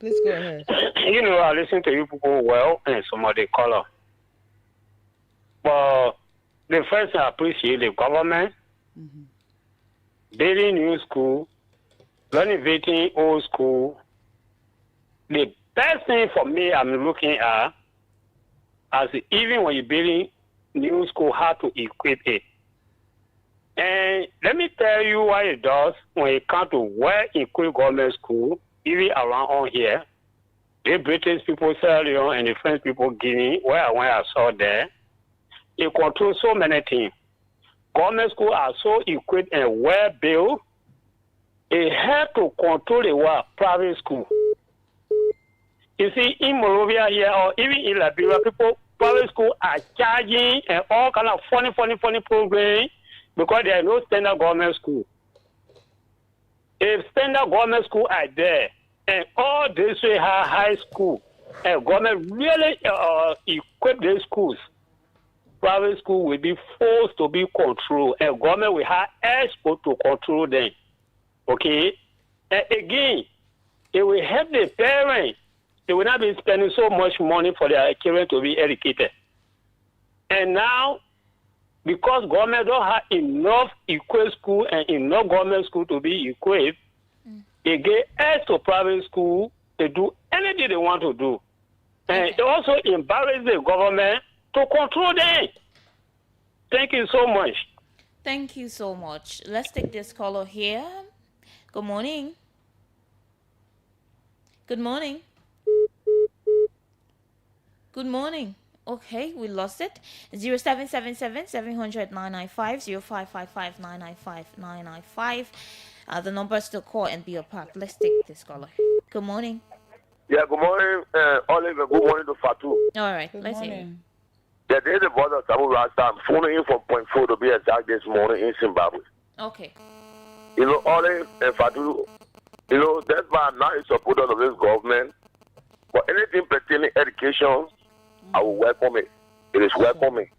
Please go ahead. You know, I listen to you people well, and some of the color. But the first I appreciate the government, building new school, renovating old school. The best thing for me I'm looking at, as even when you're building new school, how to equip it. And let me tell you what it does when it comes to well-equipped government school, even around on here. The British people, Sierra Leone, and the French people, Guinea, where I saw there, it controls so many things. Government schools are so equipped and well-built, it helps to control the world private school. You see, in Morovia here, or even in Liberia, people, private school are charging and all kind of funny programs because there is no standard government school. If standard government school are there, and all this way have high school, and government really equip these schools, private school will be forced to be controlled, and government will have experts to control them. Okay? And again, it will help the parents. They will not be spending so much money for their children to be educated. And now, because government don't have enough equipped school and enough government school to be equipped, they get access to private school to do anything they want to do. And it also embarrasses the government to control them. Thank you so much. Thank you so much. Let's take this caller here. Good morning. Good morning. Good morning. Okay, we lost it. 0777-700-995, 0555-995-995. The numbers to call and be a part. Let's take this caller. Good morning. Yeah, good morning, Oliver. Good morning to Fatu. All right, let's hear you. Yeah, there's a brother, Samu Rasta. I'm phoning in from Point 4 to be exact this morning in Zimbabwe. Okay. You know, Olive and Fatu, you know, that's why I'm not in support of this government. But anything pertaining education, I will welcome it. It is welcoming.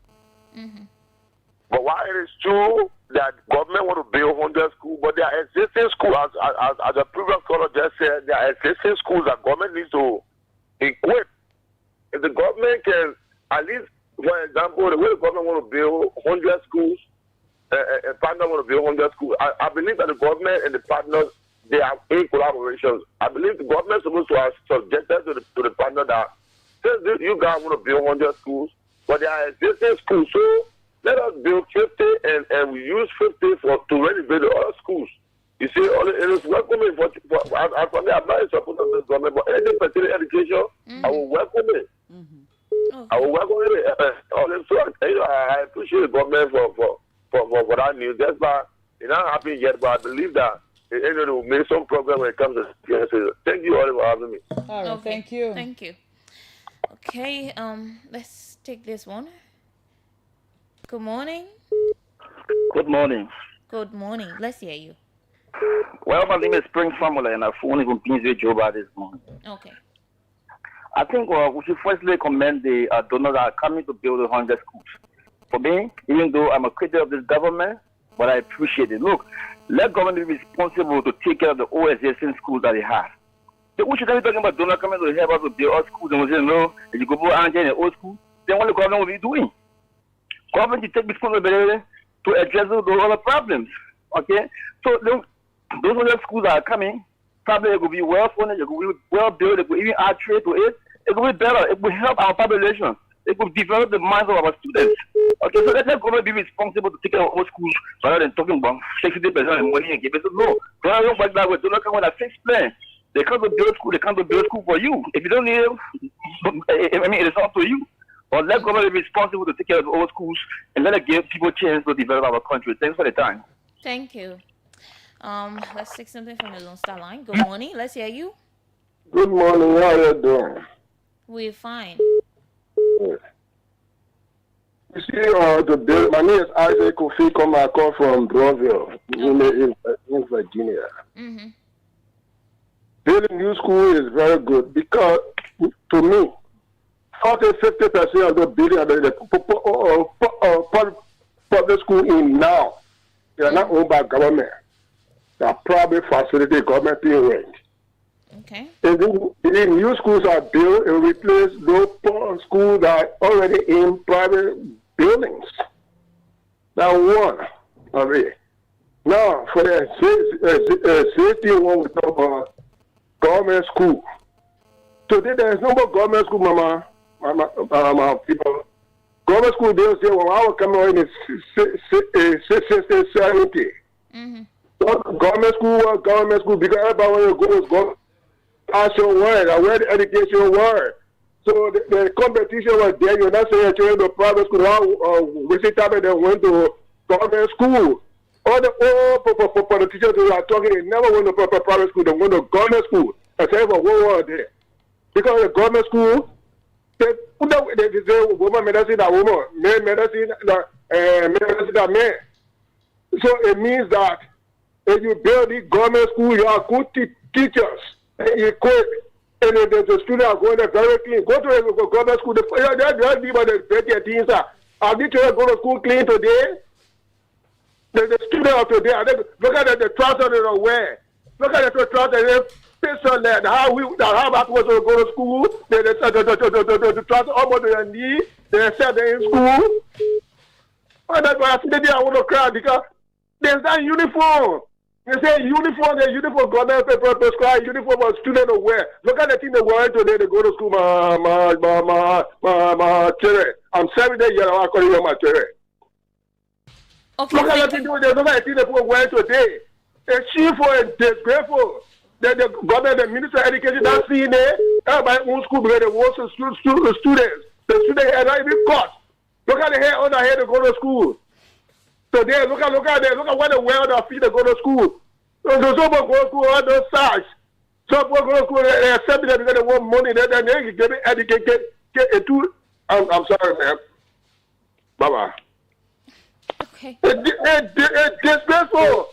But while it is true that government want to build 100 schools, but there are existing schools, as the previous caller just said, there are existing schools that government needs to equip. If the government can, at least, for example, the way the government want to build 100 schools, a partner want to build 100 schools, I believe that the government and the partners, they are in collaboration. I believe the government is supposed to have subjected to the partner that since you guys want to build 100 schools, but there are existing schools, so let us build 50 and we use 50 to renovate the other schools. You see, it is welcoming for I'm not in support of this government, but anything pertaining education, I will welcome it. I will welcome it. I appreciate the government for that news. That's why it's not happening yet, but I believe that it will make some progress when it comes to education. Thank you all for having me. All right, thank you. Thank you. Okay, let's take this one. Good morning. Good morning. Good morning. Let's hear you. Well, my name is Spring Family, and I'm phoning from Kingsway, Joba this morning. Okay. I think we should firstly commend the donors that are coming to build 100 schools. For me, even though I'm a critic of this government, but I appreciate it. Look, let government be responsible to take care of the old existing schools that they have. So we should be talking about donors coming to help us to build our schools, and we say, no, if you go to the old school, then what the government will be doing? Government should take responsibility to address those other problems. Okay? So those other schools that are coming, probably it will be well funded, it will be well built, it will even add trade to it. It will be better. It will help our population. It will develop the minds of our students. Okay, so let the government be responsible to take care of our schools rather than talking about 60% of money and give it. No, don't work like that way. Do not come with a fixed plan. They can't build school. They can't build school for you. If you don't need it, I mean, it's up to you. But let government be responsible to take care of all schools and let it give people a chance to develop our country. Thanks for the time. Thank you. Let's take something from the Lone Star line. Good morning. Let's hear you. Good morning. How are you doing? We're fine. Yes. You see, my name is Isaac Kofi. I come from Bronzeville, in Virginia. Building new school is very good because, to me, 40-50% of the building of the public school in now, they are not owned by government. They are probably facility government paying rent. Okay. If the new schools are built, it will replace those poor schools that are already in private buildings. That's one of it. Now, for the safety one, we talk about government school. Today, there is no more government school, mama people. Government school, they'll say, well, I will come in the 70. Government school, because everybody want to go to school. Ask your word, I read education word. So the competition was there. You're not saying you're to private school. Wasting time and they went to government school. All the old politicians who are talking, they never went to private school. They went to government school. Except for one word there. Because the government school, they say woman medicine that woman, man medicine that man. So it means that if you build the government school, you are good teachers. You quit. And if the students are going there very clean, go to a government school. They'll be able to get their things out. Are these children going to school clean today? The students of today, look at the trousers they wear. Look at the trousers they pistol that how about was to go to school, the trousers almost to their knee, they said they're in school. And that's why I want to cry because there's that uniform. They say uniform, the uniform government prescribe uniform for student to wear. Look at the thing they wear today to go to school, my children. I'm 70 years old, I call you my children. Okay, look at the thing they wear today. It's shameful and disgraceful. The government, the Minister of Education, not seeing it. Everybody in school because they want students. The students are not even caught. Look at the hair on their head to go to school. So there, look at what they wear on their feet to go to school. So some people go to school on those sides. Some people go to school, they accept it because they want money. Then they get educated. I'm sorry, man. Bye-bye. Okay. It's disgraceful.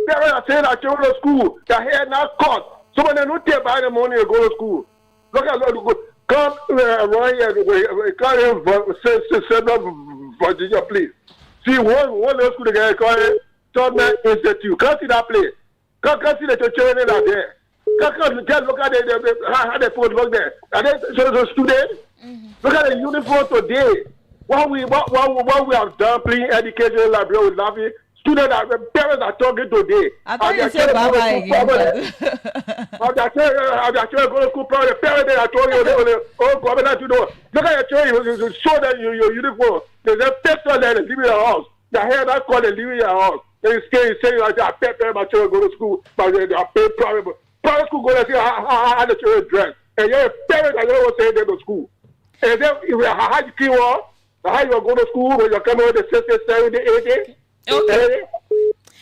Parents are saying that children to school, their hair not cut. Some of them don't take by the money to go to school. Look at come around here, come in Virginia, please. See one little school together called Tubman Institute. Come see that place. Come see the children are there. Come look at how they put work there. Are they students? Look at the uniform today. What we have done playing education library with laughing. Students parents are talking today. I thought you said bye-bye again. Their children go to school, the parents are talking, oh, government, look at your children, you show them your uniform. There's a pistol there, they leave in your house. Their hair not called, they leave in your house. They say, I pay my children go to school, but they are paid private. Private school go and see how the children dress. And your parents are going to say they go to school. And then, how you keep on, how you go to school when you come with the 60, 70, 80. Okay.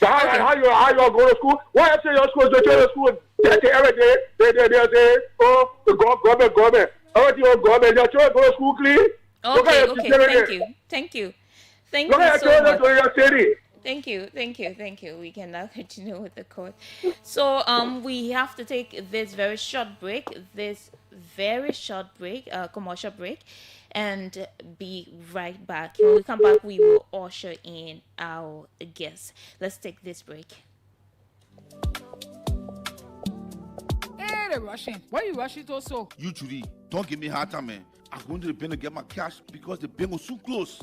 How you go to school? Why I say your school, the children school, they say every day, they say, oh, the government. Everything on government. Your children go to school clean? Okay, thank you so much. Thank you. We can now continue with the call. So we have to take this very short break, commercial break, and be right back. When we come back, we will usher in our guests. Let's take this break. Hey, they're rushing. Why are you rushing to so? You, Judy, don't give me a hard time, man. I'm going to the bank to get my cash because the bank was so close.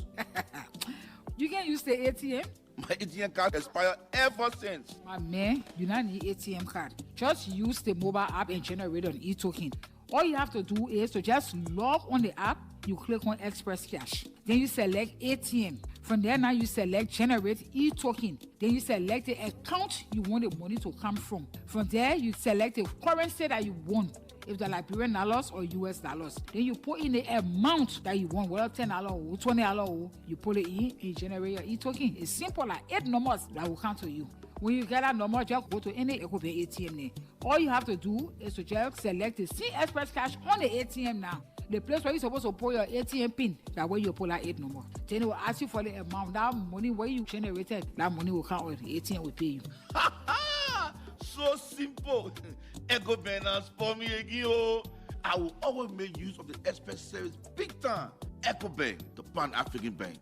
You can use the ATM? My ATM card expired ever since. My man, you don't need ATM card. Just use the mobile app and generate an e-token. All you have to do is to just log on the app, you click on Express Cash. Then you select ATM. From there now you select Generate e-token. Then you select the account you want the money to come from. From there you select the currency that you want. If they're Liberian dollars or US dollars. Then you put in the amount that you want, whether $10 or $20, you put it in and you generate your e-token. It's simple, like 8 numbers that will come to you. When you get that number, just go to any ATM there. All you have to do is to just select the C Express Cash on the ATM now. The place where you're supposed to put your ATM pin, that way you pull that 8 number. Then it will ask you for the amount. That money where you generated, that money will come or the ATM will pay you. So simple. Ego Benance for me again. I will always make use of the Express service big time. Echo Bank, the Pan-African Bank.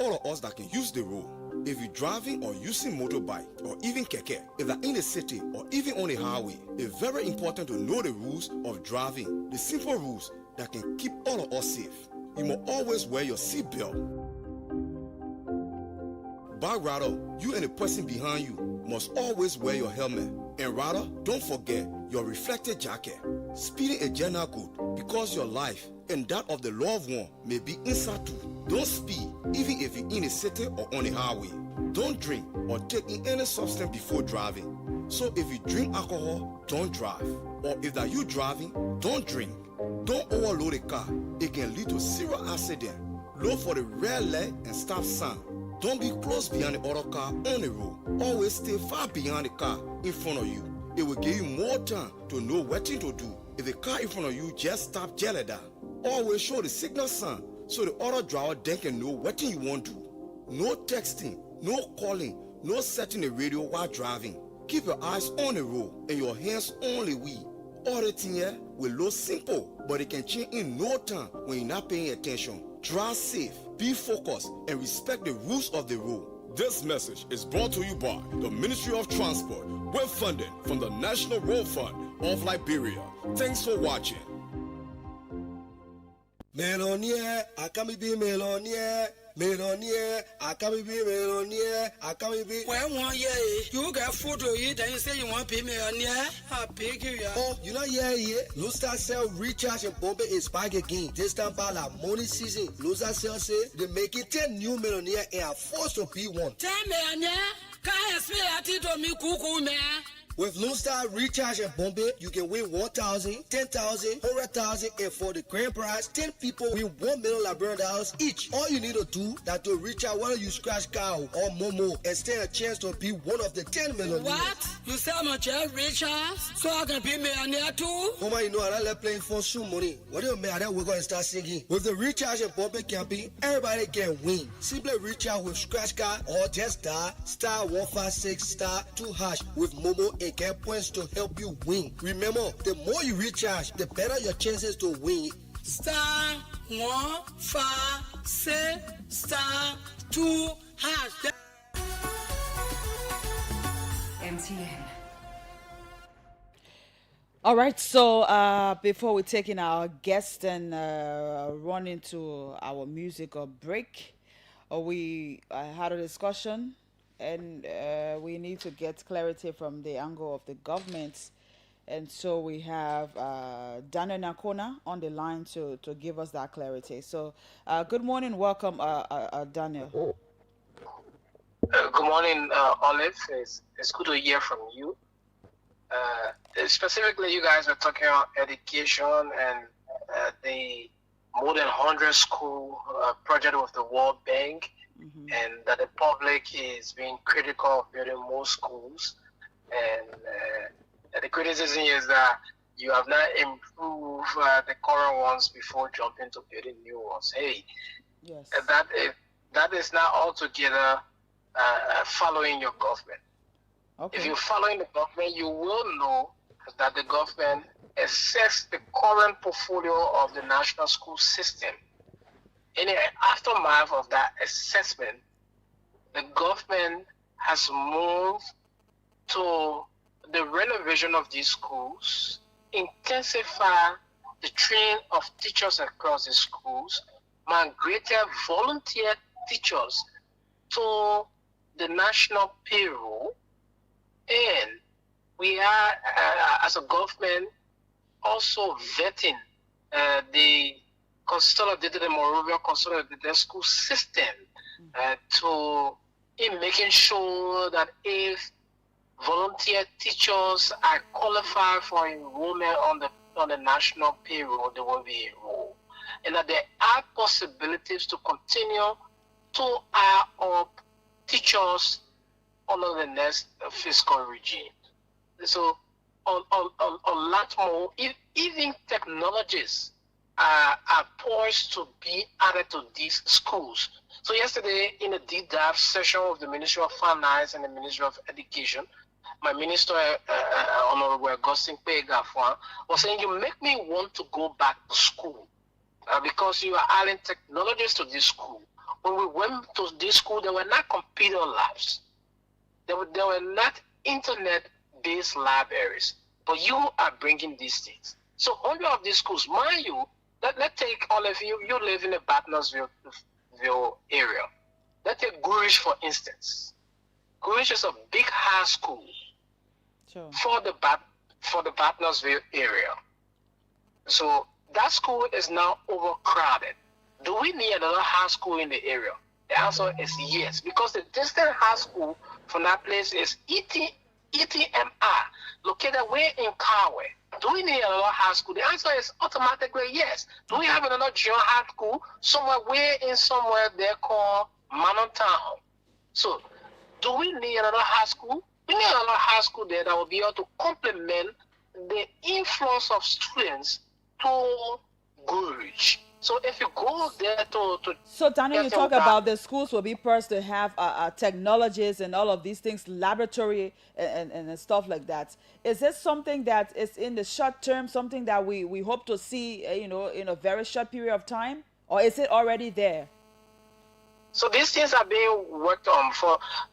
all of us that can use the road. If you're driving or using motorbike or even keke, if you're in a city or even on a highway, it's very important to know the rules of driving, the simple rules that can keep all of us safe. You must always wear your seatbelt. By rather, you and the person behind you must always wear your helmet. And rather, don't forget your reflective jacket. Speeding is not good because your life and that of the loved one may be inside too. Don't speed even if you're in a city or on a highway. Don't drink or take in any substance before driving. So if you drink alcohol, don't drive. Or if that you driving, don't drink. Don't overload the car. It can lead to serious accident. Look for the red light and stop sign. Don't be close behind the other car on the road. Always stay far behind the car in front of you. It will give you more time to know what thing to do. If the car in front of you just stop jelly down, always show the signal sign so the other driver then can know what thing you want to do. No texting, no calling, no setting the radio while driving. Keep your eyes on the road and your hands on the wheel. All the thing here will look simple, but it can change in no time when you're not paying attention. Drive safe, be focused, and respect the rules of the road. This message is brought to you by the Ministry of Transport with funding from the National Road Fund of Liberia. Thanks for watching. Melonia, I can be Melonia. Melonia, I can be Melonia, I can be. When 1 year, you get photo, you then you say you want to be millionaire. I pick you. Oh, you know, yeah. Losa sell recharge and Bombay is back again. This time by la money season. Losa sell say they make it 10 new millionaire and are forced to be one. 10 millionaire? Can't expect it to me, cuckoo, man. With Lone Star Recharge and Bombay, you can win 1,000, 10,000, 100,000, and for the grand prize, 10 people win $1 million Liberian each. All you need to do is to recharge whether you scratch cow or Momo and stand a chance to be one of the 10 millionaires. What? You say I'm a recharge so I can be millionaire too? Mama, you know I like playing for some money. What do you mean? We're going to start singing. With the Recharge and Bombay campaign, everybody can win. Simply recharge with scratch card or just dial *156*2# with Momo and get points to help you win. Remember, the more you recharge, the better your chances to win. *156*2#. MTN. All right, so before we take in our guest and run into our musical break, we had a discussion and we need to get clarity from the angle of the government. And so we have Daniel Nakona on the line to give us that clarity. So good morning, welcome, Daniel. Good morning, Olive. It's good to hear from you. Specifically, you guys are talking about education and the more than 100 school project with the World Bank, and that the public is being critical of building more schools. And the criticism is that you have not improved the current ones before jumping to building new ones. Hey, yes. That is not altogether following your government. Okay. If you're following the government, you will know that the government assesses the current portfolio of the national school system. In the aftermath of that assessment, the government has moved to the renovation of these schools, intensify the training of teachers across the schools, migrated volunteer teachers to the national payroll, and we are, as a government, also vetting the consolidated and Moreover consolidated school system in making sure that if volunteer teachers are qualified for enrollment on the national payroll, they will be enrolled, and that there are possibilities to continue to hire up teachers under the next fiscal regime. So on lot more, even technologies are poised to be added to these schools. So yesterday, in a deep dive session of the Ministry of Finance and the Ministry of Education, my minister, Honorable Augustine Pegafwan, was saying, you make me want to go back to school because you are adding technologies to this school. when we went to this school, there were not computer labs. There were not internet-based libraries. But you are bringing these things. So 100 of these schools, mind you, let's take all of you, you live in the Partnersville area. Let's take Gurish, for instance. Gurish is a big high school for the Partnersville area. So that school is now overcrowded. Do we need another high school in the area? The answer is yes, because the distant high school from that place is ETMR, located way in Kawe. Do we need another high school? The answer is automatically yes. Do we have another junior high school somewhere there called Manon Town? So, do we need another high school? We need another high school there that will be able to complement the influence of students to Gurich. So if you go there to so Daniel, you talk about the schools will be first to have technologies and all of these things, laboratory and stuff like that. Is this something that is in the short term, something that we hope to see, in a very short period of time, or is it already there? So these things are being worked on.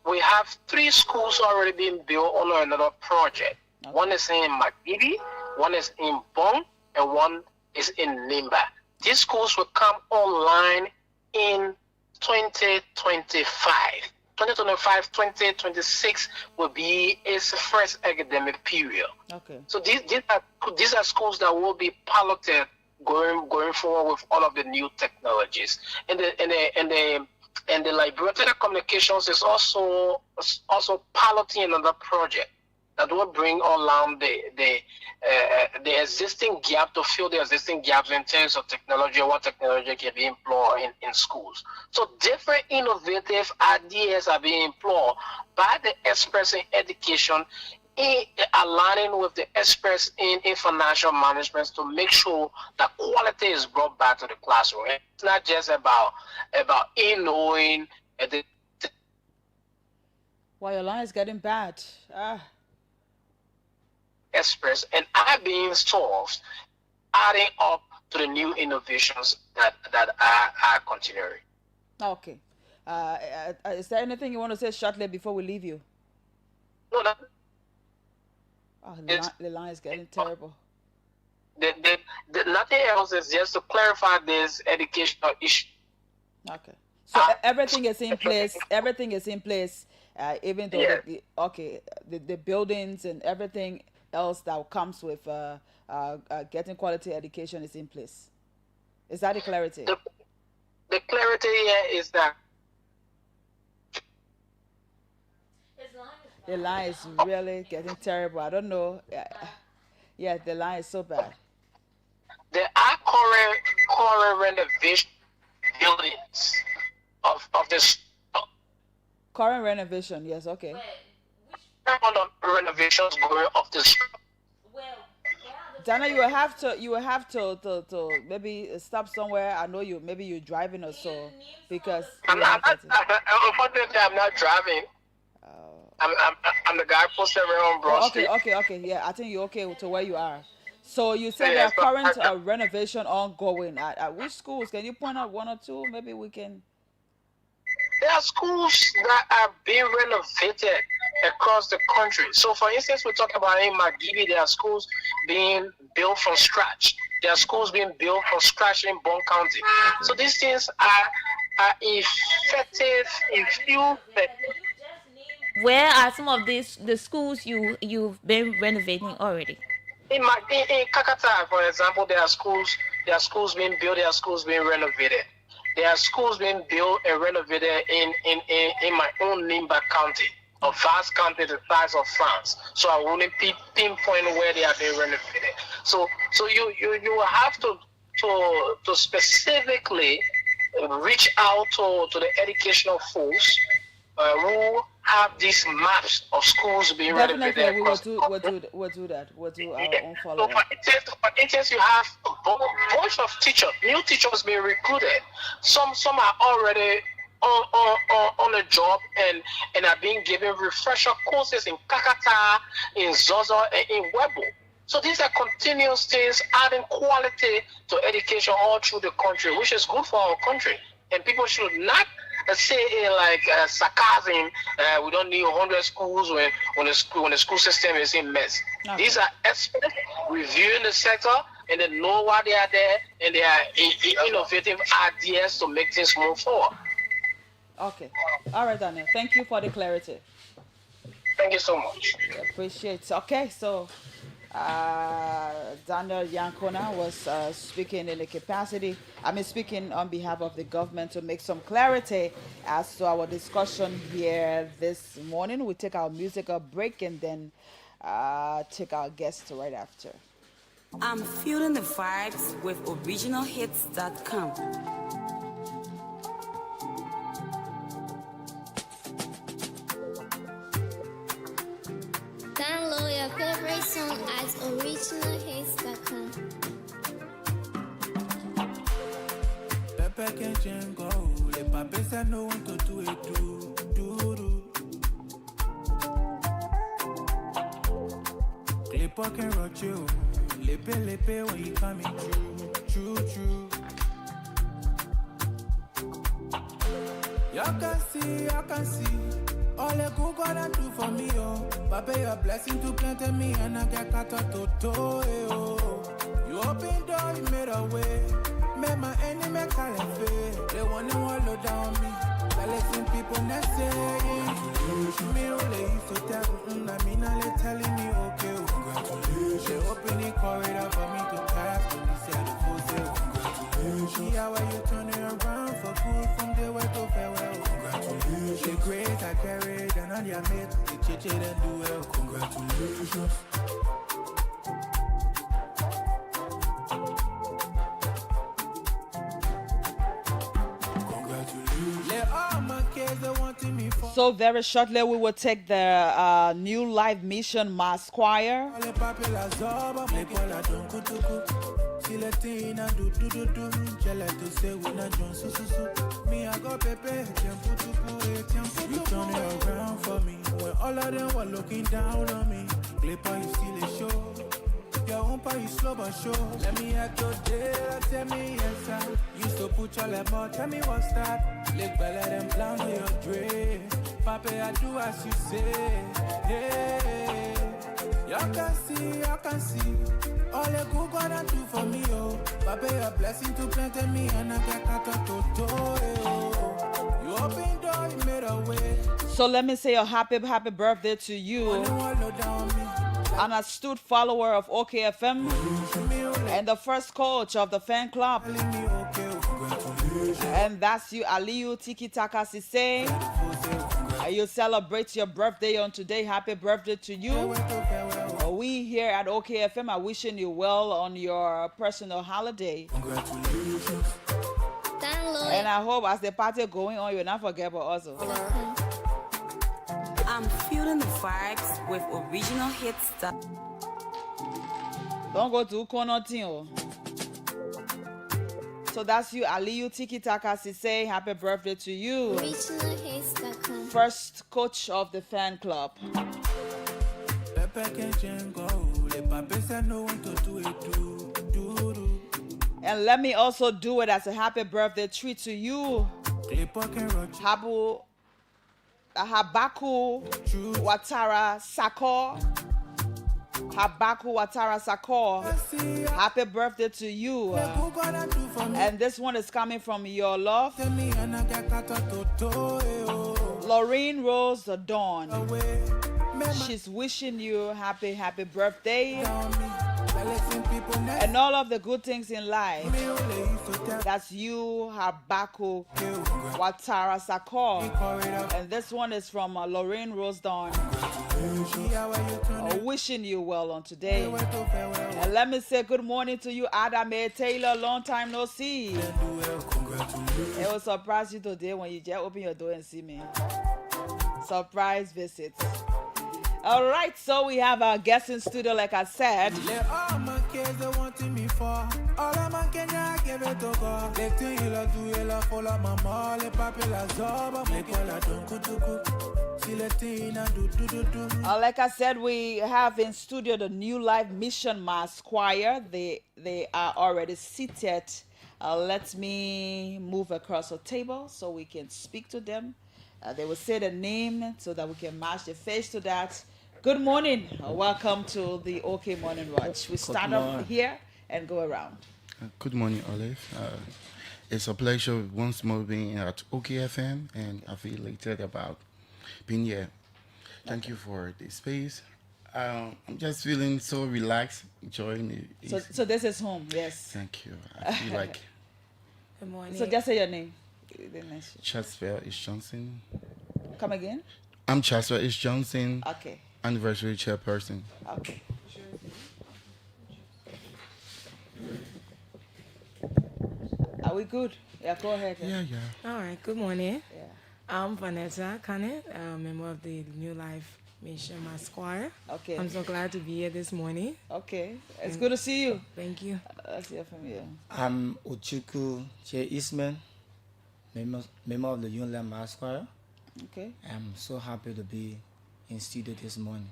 We have 3 schools already being built on another project. Okay. One is in Magidi, one is in Bong, and one is in Nimba. These schools will come online in 2025. 2025, 2026 will be its first academic period. Okay. So these are schools that will be piloted going forward with all of the new technologies. And the Liberia Telecommunications is also piloting another project that will bring around the existing gap, to fill the existing gaps in terms of technology, what technology can be employed in schools. So different innovative ideas are being employed by the experts in education, in aligning with the experts in financial management to make sure that quality is brought back to the classroom. It's not just about knowing. Well, your line is getting bad. Express and are being solved, adding up to the new innovations that are continuing. Okay. Is there anything you want to say shortly before we leave you? No, the line is getting terrible. Nothing else is just to clarify this educational issue. Okay. So everything is in place. Everything is in place. Even though the buildings and everything else that comes with getting quality education is in place. Is that the clarity? The clarity here is that the line is really getting terrible. I don't know. Yeah, the line is so bad. There are current renovation buildings of this. Current renovation, yes, okay. Renovations going of this. Dana, you will have to maybe stop somewhere. I know maybe you're driving or so, because unfortunately I'm not driving. I'm the guy posted around Broad Street. Okay, yeah, I think you're okay to where you are. So you said there are current renovation ongoing at which schools? Can you point out one or two? Maybe we can. There are schools that are being renovated across the country. So, for instance, we talk about in Magidi, there are schools being built from scratch. There are schools being built from scratch in Bong County. Okay. So these things are effective in few. Where are some of the schools you've been renovating already? In Kakata, for example, there are schools being built, there are schools being renovated. There are schools being built and renovated in my own Nimba County, a vast county the size of France. So I wouldn't pinpoint where they are being renovated. So you have to specifically reach out to the educational folks who have these maps of schools being renovated. Definitely, we'll do that. We'll do our own follow-up. So for instance, you have a bunch of teachers, new teachers being recruited. Some are already on a job and are being given refresher courses in Kakata, in Zozo, and in Webo. So these are continuous things, adding quality to education all through the country, which is good for our country. And people should not say in like sarcasm, we don't need 100 schools when the school system is in mess. Okay. These are experts reviewing the sector, and they know why they are there, and they are innovative ideas to make things move forward. Okay. All right, Daniel. Thank you for the clarity. Thank you so much. Appreciate it. Okay, so Daniel Yankona was speaking in the capacity, speaking on behalf of the government to make some clarity as to our discussion here this morning. We take our musical break and then take our guests right after. I'm feeling the vibes with originalhits.com. Download your favorite song at originalhits.com. Pepe can change le pape say no want to do it do. Clip can rock you, lepe when you coming true. You can see. All the good God do for me, oh. Papa, your blessing to plant me and I get cut out to oh. You open door, you made a way. Made my enemy call it fair. They want to wallow down me. I listen people not saying. Me only used to tell I mean, I telling me okay. Congratulations. They open the corridor for me to pass. When he said the full sale. Congratulations. See how you turn it around for good from the way to farewell. Congratulations. The grace I carried and on your mate, the chiche and do well. Congratulations. So very shortly we will take the new live mission mass choir. Me, I go pepe, you turn it around for me. When all of them were looking down on me, Clipper, you still a show. Your own part, you slow but sure. Let me at your day, tell me yes, sir. Used to put your left more, tell me what's that. Lick better than plan on your dream. Papa, I do as you say. Hey, you can see. All the good God do for me, oh. Papa, a blessing to plant me and I get cut out to oh. You open door, you made a way. So let me say a happy birthday to you, an astute follower of OKFM and the first coach of the fan club. And that's you, Aliyu Tiki Taka Sise. You celebrate your birthday on today. Happy birthday to you. We here at OKFM are wishing you well on your personal holiday. Congratulations. And I hope as the party going on, you'll not forget about us. I'm feeling the vibes with original hits. Don't go to Konotin. So that's you, Aliyu Tiki Taka Sise. Happy birthday to you. Originalhits.com. First coach of the fan club. And let me also do it as a happy birthday treat to you. Habaku Watara Sakor. Habaku Watara Sakor. Happy birthday to you. And this one is coming from your love, Lorraine Rose the Dawn. She's wishing you happy birthday and all of the good things in life. That's you, Habaku Watara Sakor. And this one is from Lorraine Rose Dawn. Wishing you well on today. And let me say good morning to you, Adame Taylor. Long time no see. It will surprise you today when you just open your door and see me. Surprise visit. All right, so we have our guest in studio, like I said. Like I said, we have in studio the New Life Mission Mass Choir. They are already seated Let me move across the table so we can speak to them. They will say the name so that we can match the face to that. Good morning. Welcome to the OK Morning Watch. We start up here and go around. Good morning, Olive. It's a pleasure once more being at OKFM, and I feel elated about being here. Thank you for the space. I'm just feeling so relaxed, enjoying it. So this is home, yes. Thank you. I feel like. Good morning. So just say your name. Chaswell H. Johnson. Come again? I'm Chaswell H. Johnson. Okay. Anniversary chairperson. Okay. Are we good? Yeah, go ahead. Yeah. All right. Good morning. Yeah. I'm Vanessa Kane, a member of the New Life Mission Masquire. Okay. I'm so glad to be here this morning. Okay. It's good to see you. Thank you. Let's hear from you. I'm Ochuku Che Eastman, member of the New Life Masquire. Okay. I'm so happy to be in studio this morning.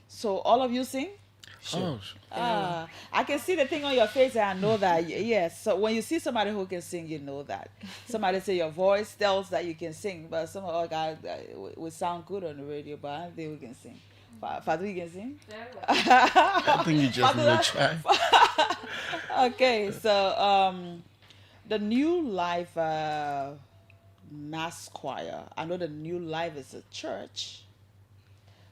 So all of you sing? Sure. I can see the thing on your face and I know that. Yes. So when you see somebody who can sing, you know that. Somebody say your voice tells that you can sing, but some of our guys we sound good on the radio, but I don't think we can sing. Fatu, you can sing? I think you just need to try. Okay, so the New Life Mass Choir. I know the New Life is a church.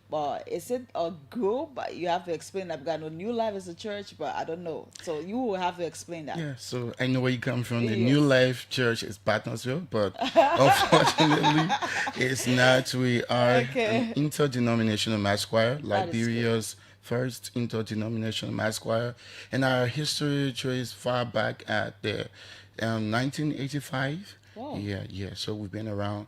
But is it a group? But you have to explain that because I know New Life is a church, but I don't know. So you will have to explain that. Yeah, so I know where you come from. The New Life Church is Partnersville, but unfortunately, it's not. We are an interdenominational mass choir, Liberia's first interdenominational mass choir. And our history traces far back at the 1985. Wow. Yeah. So we've been around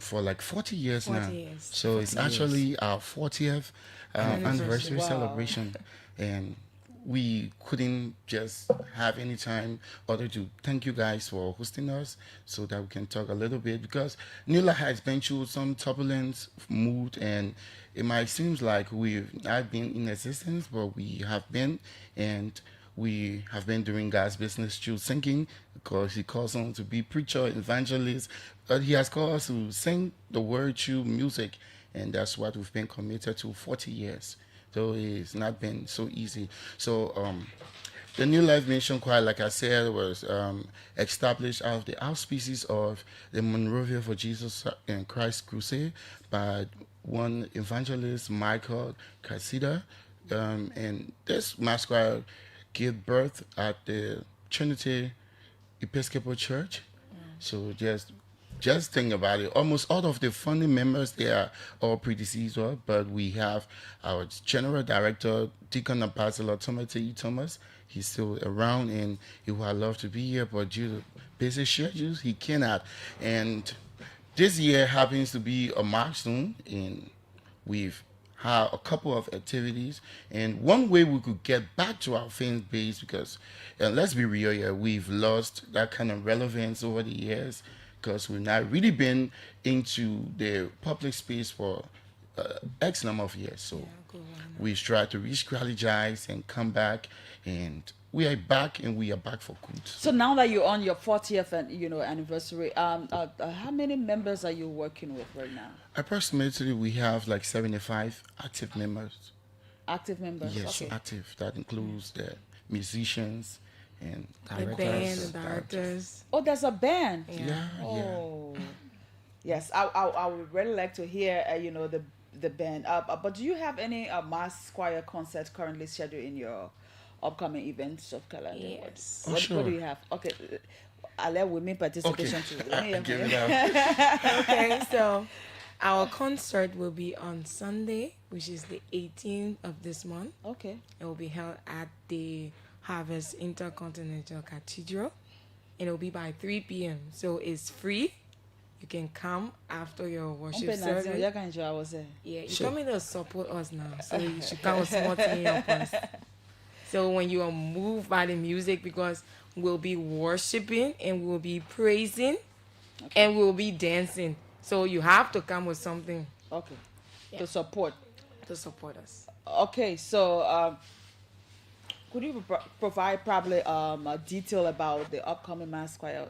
for like 40 years 40 now. years. So it's actually our 40th anniversary Wow. celebration. And we couldn't just have any time other to thank you guys for hosting us so that we can talk a little bit, because Nila has been through some turbulent mood, and it might seem like we've not been in existence, but we have been, and we have been doing God's business through singing, because he calls on to be preacher, evangelist, but he has called us to sing the word through music, and that's what we've been committed to 40 years. So it's not been so easy. So the New Life Mission Choir, like I said, was established out of the auspices of the Monrovia for Jesus and Christ Crusade by one evangelist, Michael Casida. And this mass choir gave birth at the Trinity Episcopal Church. So just think about it. Almost all of the founding members, they are all predecessors, but we have our general director, Deacon Apostle Timothy Thomas. He's still around, and he would love to be here, but due to busy schedules, he cannot. And this year happens to be a milestone, and we've had a couple of activities. And one way we could get back to our fan base, because let's be real here, we've lost that kind of relevance over the years, because we've not really been into the public space for X number of years. So we try to re-strategize and come back, and we are back, and we are back for good. So now that you're on your 40th anniversary, how many members are you working with right now? Approximately, we have like 75 active members. Active members? Yes, okay. active. That includes the musicians and The band, the directors. Oh, there's a band. Yeah. Oh, yes. I would really like to hear the band. But do you have any mass choir concerts currently scheduled in your upcoming events of calendar? Yes. What Sure. do you have? Okay. I'll let women participation too. Let me Give it up. Okay, so our concert will be on Sunday, which is the 18th of this month. Okay. It will be held at the Harvest Intercontinental Cathedral, and it will be by 3 p.m. So it's free. You can come after your worship service. Yeah, you come in to support us now, so you should come with small thing help us. So when you are moved by the music, because we'll be worshiping and we'll be praising and we'll be dancing. So you have to come with something. Okay. Yeah. To support. To support us. Okay, so Could you provide probably a detail about the upcoming mass choir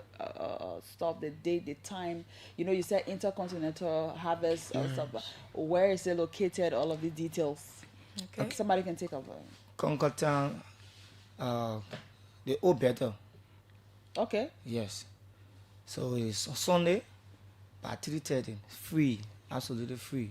stuff, the date, the time? You know, you said Intercontinental Harvest stuff. Where is it located? All of the details. Okay. Somebody can take over. Concord Town, the old better. Okay. Yes. So it's on Sunday by 3:30. Free, absolutely free.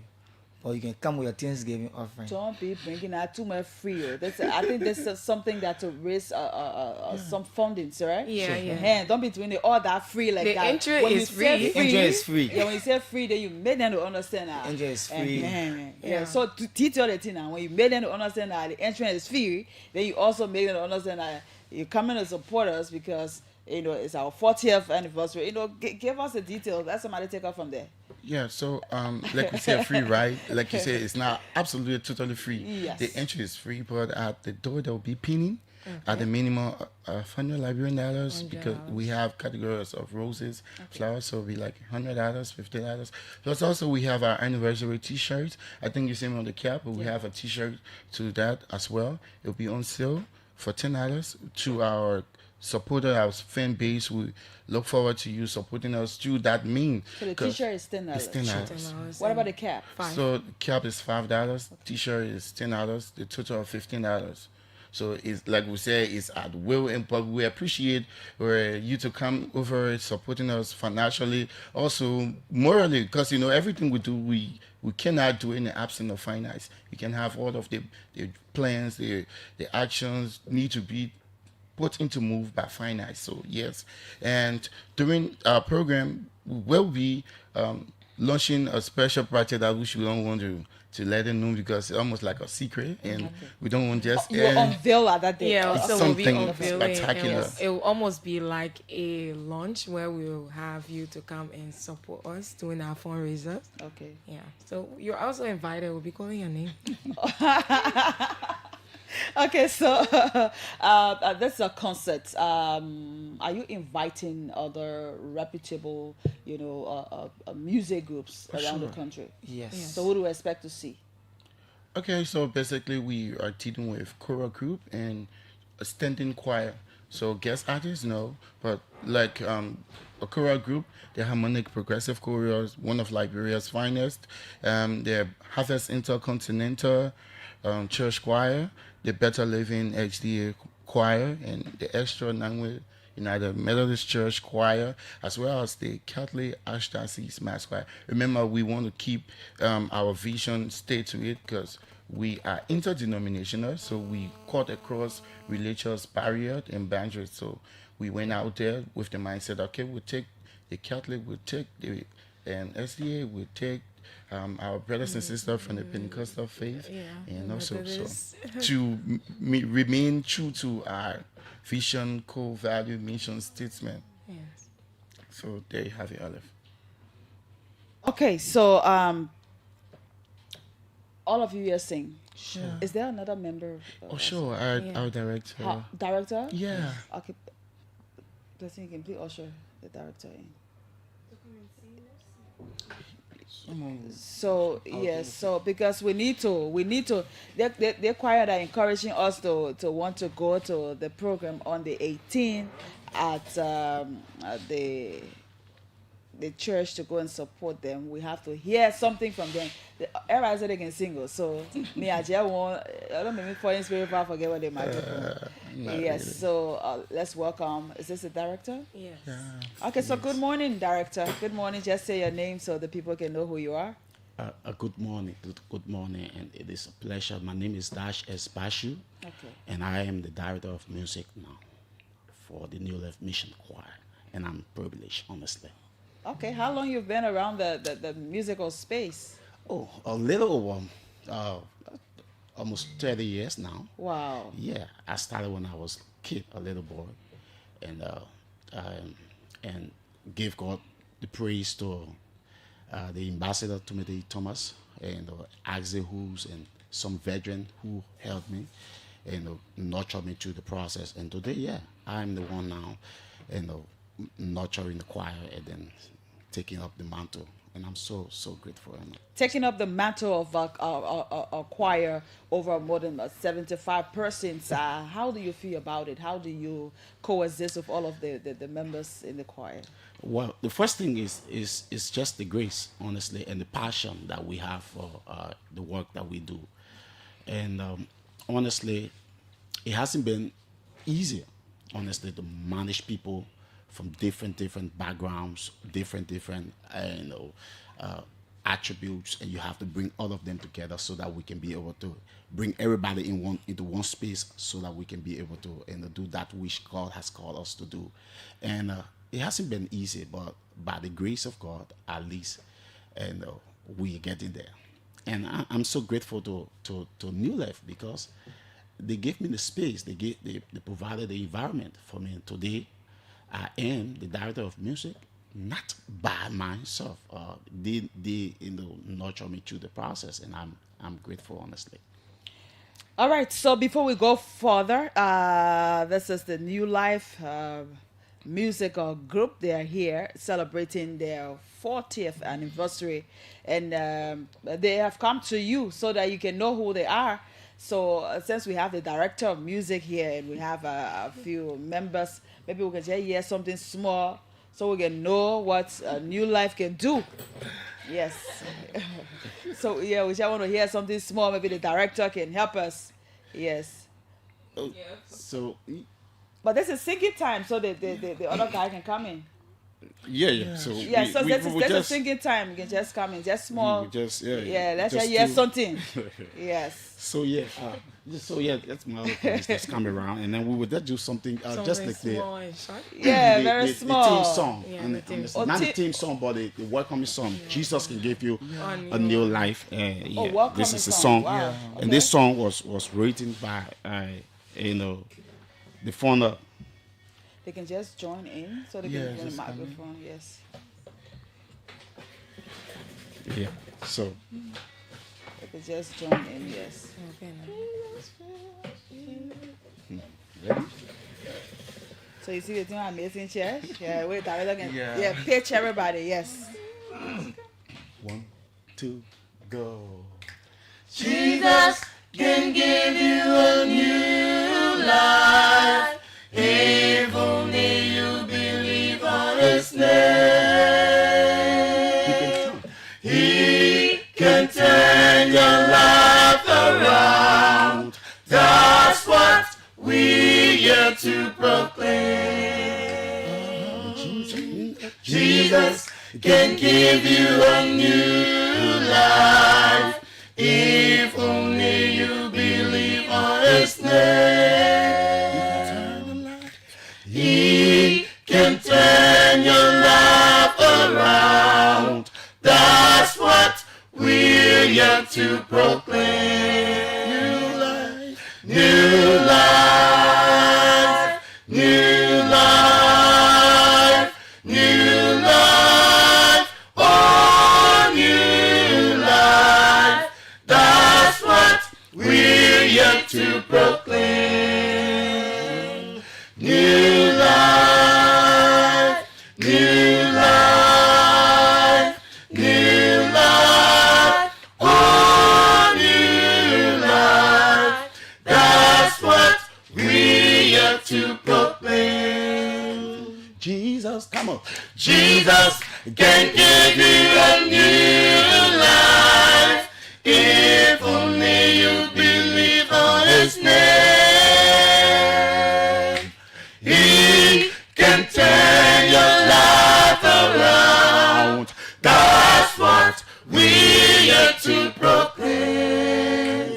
Or you can come with your Thanksgiving offering. Don't be bringing out too much free. I think this is something that to raise some funding, right? Yeah, sure. yeah. Don't be doing all that free like the that. Entry when is you free. Say the entry is free. Yeah, when you say free, then you made them to understand that. Entry is free. Yeah. So to teach you the thing now, when you made them to understand that the entry is free, then you also made them to understand that you're coming to support us because you know it's our 40th anniversary. You know, give us the details. Let somebody take off from there. Yeah, so like we said, free, right? Like you said, it's not absolutely totally free. Yes. The entry is free, but at the door there will be pinning at the minimum $100 Liberian dollars because we have categories of roses, flowers, so it'll be like $100, $50. Plus also we have our anniversary T-shirts. I think you see me on the cap, but we have a T-shirt to that as well. It'll be on sale for $10 to our supporter, our fan base. We look forward to you supporting us through that mean. So the T-shirt is $10. It's $10. What about the cap? So the cap is $5. T-shirt is $10. The total of $15. So it's like we say, it's at will, and but we appreciate you to come over supporting us financially, also morally, because you know everything we do, we cannot do in the absence of finance. You can have all of the plans, the actions need to be put into move by finance. So yes, and during our program we will be launching a special project that we don't want to let them know because it's almost like a secret, and we don't want just you will unveil at that day. Yeah, so we'll be something unveiling. spectacular. It will almost be like a launch where we'll have you to come and support us doing our fundraisers. Okay. Yeah. So you're also invited. We'll be calling your name. Okay, so that's a concert. Are you inviting other reputable, music groups around the country? Yes. So what do we expect to see? Okay, so basically we are dealing with choral group and a standing choir. So guest artists, no, but like a choral group, the Harmonic Progressive Chorus, one of Liberia's finest. The Harvest Intercontinental Church Choir, the Better Living HDA Choir, and the Extra Nangwe United Methodist Church Choir, as well as the Catholic Archdiocese Mass Choir. Remember, we want to keep our vision, stay to it, because we are interdenominational, so we cut across religious barriers and boundaries. So we went out there with the mindset, okay, we'll take the Catholic, we'll take the SDA, we'll take our brothers and sisters from the Pentecostal faith, and also to remain true to our vision, core value, mission statement. Yes. So there you have it, Olive. Okay, so all of you are sing. Sure. Is there another member? Sure. Our director. Director? Yeah. Okay. Blessing, you can please usher the director in. So yes, so because we need to they're choir are encouraging us to want to go to the program on the 18th at the church to go and support them. We have to hear something from them. Everybody said they can sing, so me I just want I don't make me fall in spirit if I forget what they microphone. Yes, really. So let's welcome. Is this the director? Yes. Yeah. Okay, so good morning, director. Good morning. Just say your name so the people can know who you are. Good morning. Good morning, and it is a pleasure. My name is Dash S. Bashu, and I am the director of music now for the New Life Mission Choir, and I'm privileged, honestly. Okay, how long you've been around the musical space? Oh, a little almost 30 years now. Wow. Yeah, I started when I was a kid, a little boy, and gave God the praise to the ambassador Timothy Thomas and Abigail and some veteran who helped me and nurtured me through the process. And today, I'm the one now, nurturing the choir and then taking up the mantle and I'm so grateful. And Taking up the mantle of a choir over more than 75 persons, how do you feel about it? How do you coexist with all of the members in the choir? well, the first thing is just the grace, honestly, and the passion that we have for the work that we do. And honestly, it hasn't been easier, honestly, to manage people from different backgrounds, different attributes, and you have to bring all of them together so that we can be able to bring everybody into one space, so that we can be able to do that which God has called us to do. And it hasn't been easy, but by the grace of God, at least, and we are getting there. And I'm so grateful to New Life, because they gave me the space. They provided the environment for me. Today, I am the director of music, not by myself. They nurture me through the process, and I'm grateful, honestly. All right, so before we go further, this is the New Life musical group. They are here celebrating their 40th anniversary, and they have come to you so that you can know who they are. So since we have the director of music here and we have a few members, maybe we can just hear something small so we can know what New Life can do. Yes. So yeah, we just want to hear something small. Maybe the director can help us. Yes. So, but this is singing time, so the other guy can come in. Yeah. So so this is a singing time. You can just come in, just small. Let's just hear something. Yes. So that's my other place that's coming around, and then we would just do something just like small and short. Very small. The theme song, not the theme song, but the welcoming song. Jesus can give you a new life. This is a song, and this song was written by the founder. They can just join in, so they can join the microphone. Yes. Yeah. So. They can just join in. Yes. Okay. Ready? So you see the thing amazing church? Yeah. Wait, director can pitch everybody. Yes. 1, 2, go. Jesus can give you a new life if only you believe on His name. He can turn your life around. That's what we here to proclaim. Jesus can give you a new life if only you believe on His name. He can turn your life around. That's what we're here to proclaim. New life, new life, new life, new life, oh, new life. That's what we're here to proclaim. New life, new life, new life, oh, new life. That's what we're here to proclaim. Jesus, come on. Jesus can give you a new life if only you believe on His name. He can turn your life around. That's what we're here to proclaim.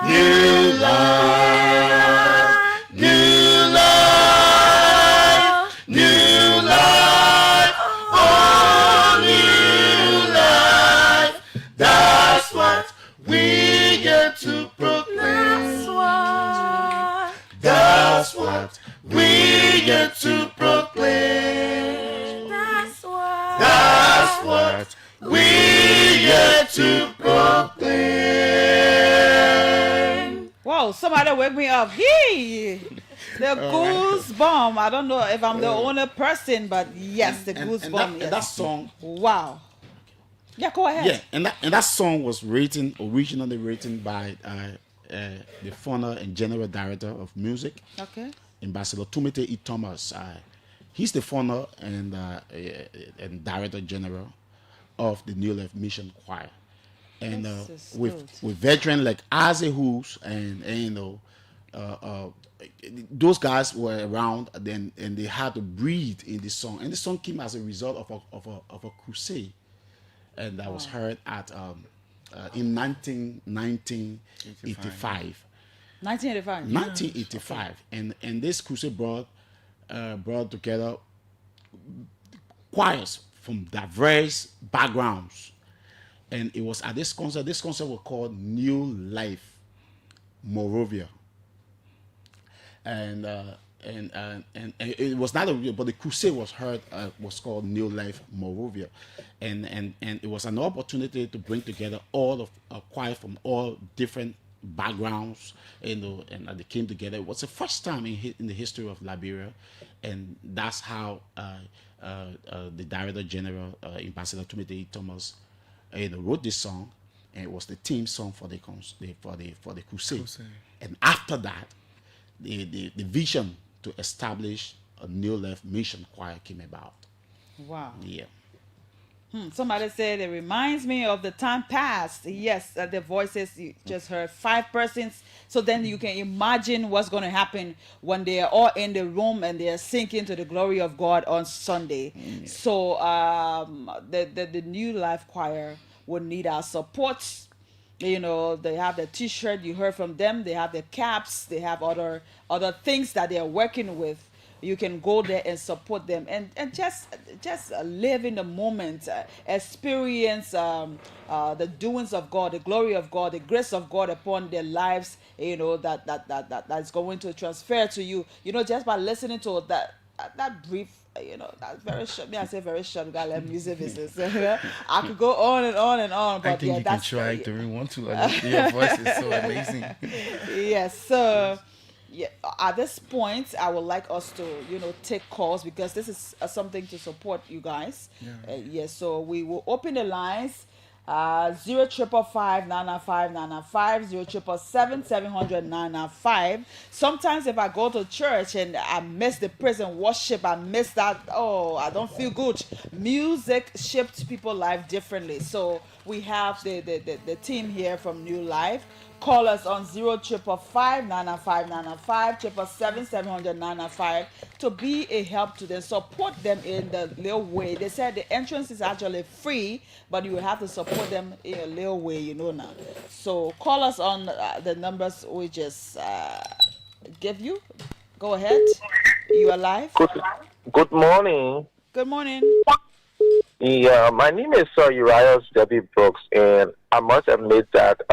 New life, new life, new life, oh, new life. That's what we're here to proclaim. That's what we're here to proclaim. That's what we're here to proclaim. Wow, somebody wake me up. Hey! The goosebump. I don't know if I'm the only person, but yes, the goosebump. And that song, wow. Yeah, go ahead. Yeah, and that song was originally written by the founder and general director of music. Okay. Ambassador Tumete E. Thomas. He's the founder and director general of the New Life Mission Choir. And with veteran like Isaac Hughes and those guys were around then, and they had to breathe in the song. And the song came as a result of a crusade, and that was heard at in 1985. 1985. 1985, and this crusade brought together choirs from diverse backgrounds, and it was at this concert. This concert was called New Life Morovia, and it was not but the crusade was heard was called New Life Morovia, and it was an opportunity to bring together all of choir from all different backgrounds, and they came together. It was the first time in the history of Liberia, and that's how the Director General, Ambassador Tumete Thomas, wrote this song, and it was the theme song for the crusade. And after that, the vision to establish a New Life Mission Choir came about. Wow. Yeah. Somebody said it reminds me of the time past. Yes, the voices you just heard, 5 persons. So then you can imagine what's going to happen when they are all in the room and they are singing to the glory of God on Sunday. So the New Life Choir will need our support. You know, they have the T-shirt you heard from them. They have the caps. They have other things that they are working with. You can go there and support them and just live in the moment, experience the doings of God, the glory of God, the grace of God upon their lives. You know that's going to transfer to you. You know, just by listening to that brief. You know, that's very short. Me, I say very short. We gotta let music business. I could go on and on and on, but I think yeah, you that's can try if you want to. Your voice is so amazing. Yes, so. Yeah, at this point, I would like us to, take calls because this is something to support you guys. Yes, so we will open the lines. 055-995-995, 0777-700-995. Sometimes if I go to church and I miss the praise and worship, I miss that, I don't feel good. Music shapes people's life differently. So we have the team here from New Life. Call us on 055-995-995, 777-700-995 to be a help to them, support them in the little way. They said the entrance is actually free, but you will have to support them in a little way, now. So call us on the numbers we just give you. Go ahead. You are live. Good morning. Good morning. Yeah, my name is Urias Debbie Brooks, and I must admit that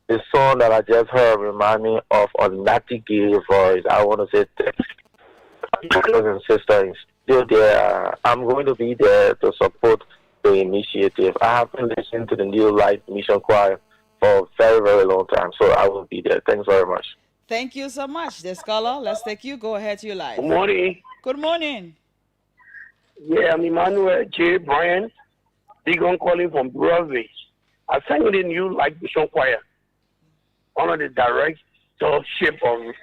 the song that I just heard remind me of a Abigail voice. I want to say thanks, brothers and sisters. Still there. I'm going to be there to support the initiative. I have been listening to the New Life Mission Choir for a very, very long time, so I will be there. Thanks very much. Thank you so much. The scholar, let's take you. Go ahead, you live. Good morning. Good morning. Yeah, I'm Emmanuel J. Bryan. Big on calling from Broadway. I sang in the New Life Mission Choir under the directorship of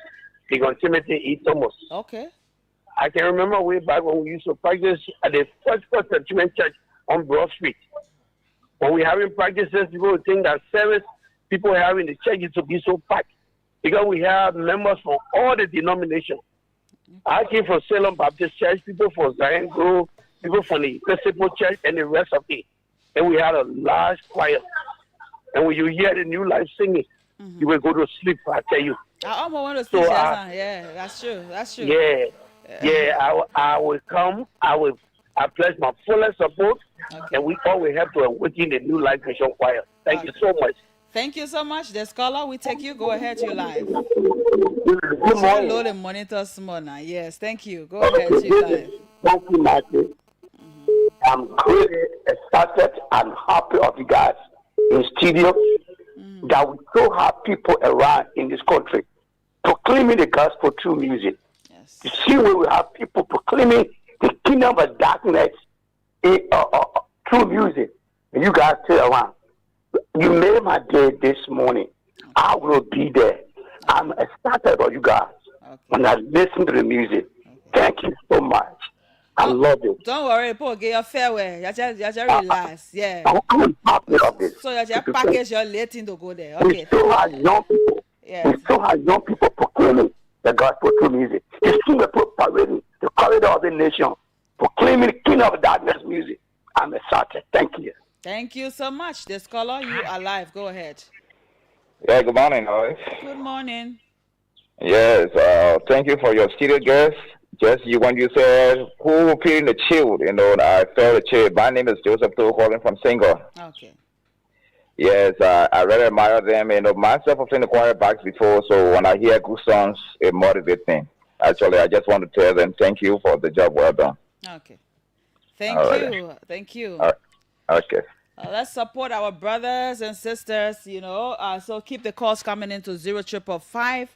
the Timothy E. Thomas. Okay. I can remember way back when we used to practice at the First Testament Church on Broad Street. When we having practices, people would think that service people have in the church is to be so packed because we have members from all the denominations. I came from Salem Baptist Church, people from Zion Grove, people from the Episcopal Church, and the rest of it. And we had a large choir. And when you hear the New Life singing, you will go to sleep, I tell you. I almost want to sleep. Yeah, that's true. That's true. Yeah. I will come. I pledge my fullest support, and we always have to awaken the New Life Mission Choir. Thank you so much. Thank you so much. The scholar, we take you. Go ahead, you live. Good morning. Load the monitor small now. Yes, thank you. Go ahead, you live. Thank you, Matthew. I'm really excited and happy of you guys in studio that we still have people around in this country proclaiming the gospel through music. Yes. You see where we have people proclaiming the kingdom of darkness through music. You guys stay around. You made my day this morning. I will be there. I'm excited about you guys when I listen to the music. Thank you so much. I love it. Don't worry, Paul, get your farewell. You just relax. Yeah. I'm happy of this. So you just package your letting to go there. We Okay. still have young people. Yes. We still have young people proclaiming the gospel through music. You see the people parading the corridor of the nation, proclaiming the king of darkness music. I'm excited. Thank you. Thank you so much. The scholar, you are live. Go ahead. Yeah, good morning, guys. Good morning. Yes, thank you for your studio guest. Just you when you said who feeling the chill, I felt the chill. My name is Joseph Tho, calling from Single. Okay. Yes, I really admire them. Myself I've seen the choir backs before, so when I hear good songs, it motivates me. Actually, I just want to tell them thank you for the job well done. Okay. Thank All you. right. Thank you. Okay. Let's support our brothers and sisters, so keep the calls coming into 0555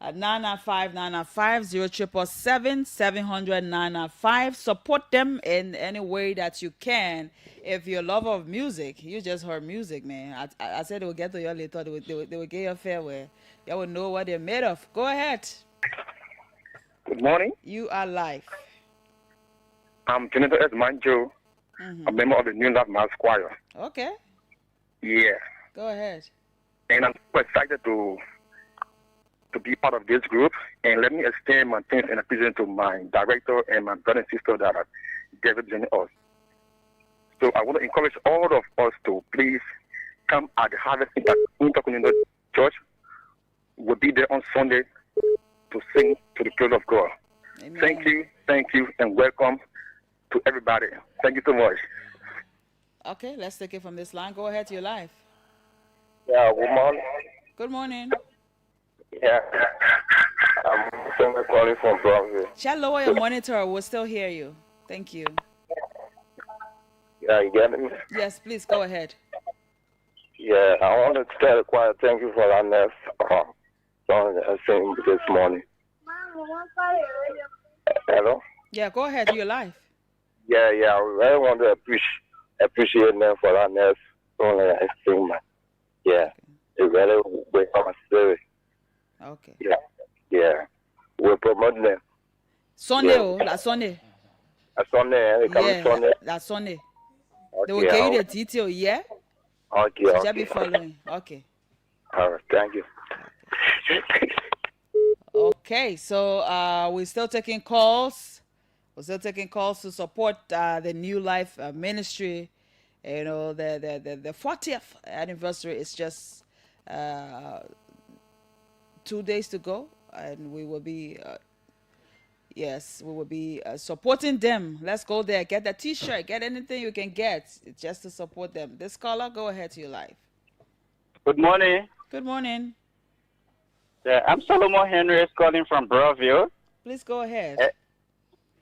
995 995 0777 700 995. Support them in any way that you can. If you're a lover of music, you just heard music, man. I said they will get to you later. They will get you farewell. You will know what they're made of. Go ahead. Good morning. You are live. I'm Jonathan S. Manjo, a member of the New Life Mass Choir. Okay. Yeah. Go ahead. And I'm so excited to be part of this group. And let me extend my thanks and appreciation to my director and my brother and sister that have given us. So I want to encourage all of us to please come at the Harvest Intercontinental Church. We'll be there on Sunday to sing to the praise of God. Amen. Thank you, and welcome to everybody. Thank you so much. Okay, let's take it from this line. Go ahead to your live. Yeah, good morning. Good morning. Yeah, I'm calling from Brownsville. Shall lower your monitor. We'll still hear you. Thank you. Yeah, you get me? Yes, please go ahead. Yeah, I want to tell the choir thank you for that next song I sang this morning. Hello? Yeah, go ahead. You're live. Yeah, I really want to appreciate them for that next song that I sing, man. Yeah, it really wake up my spirit. Okay. Yeah. We're promoting them. Sunday, that's Sunday. A Sunday, they come Sunday. That's Sunday. Okay, They will give you the detail, yeah? Okay, So just be following. Okay. All right, thank you. Okay, so we're still taking calls. We're still taking calls to support the New Life ministry. The 40th anniversary is just 2 days to go, and we will be supporting them. Let's go there, get that t-shirt, get anything you can get just to support them. This caller, go ahead to your live. Good morning. Good morning. Yeah, I'm Solomon Henry calling from Broadview. Please go ahead.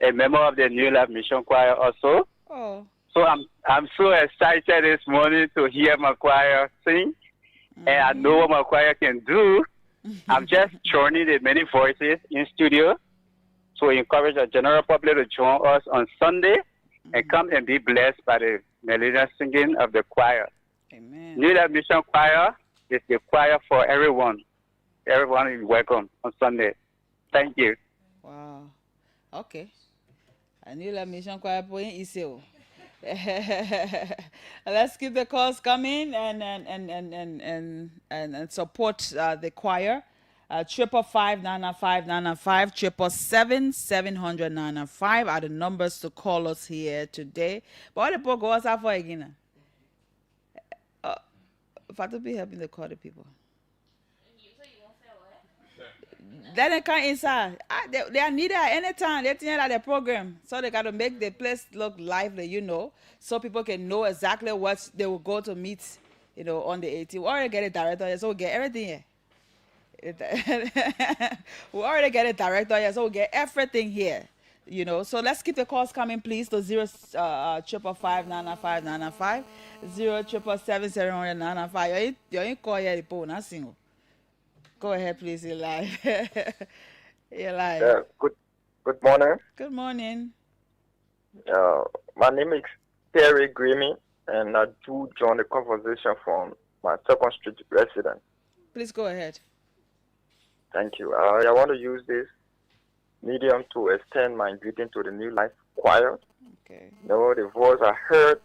A member of the New Life Mission Choir also. Oh. So I'm so excited this morning to hear my choir sing, and I know what my choir can do. I'm just joining the many voices in studio to encourage the general public to join us on Sunday and come and be blessed by the melodious singing of the choir. Amen. New Life Mission Choir is the choir for everyone. Everyone is welcome on Sunday. Thank you. Wow. Okay. I New Life Mission Choir point issue. Let's keep the calls coming and support the choir. 555 995 995 777 700 995 are the numbers to call us here today. But what the book goes out for again? Fatu be helping to call the people. Then they come inside. They are needed at any time. They think that the program. So they got to make the place look lively, so people can know exactly what they will go to meet, on the 18th. We already get a director, so we get everything here. We already get a director here, so we get everything here. So let's keep the calls coming, please, to 0555 995 995 0777 700 995. You ain't call here the phone, not single. Go ahead, please. You're live. You're live. Yeah, good morning. Good morning. My name is Terry Grimmy. and I do join the conversation from my Second Street resident. Please go ahead. Thank you. I want to use this medium to extend my greeting to the New Life Choir. Okay. The voice I heard,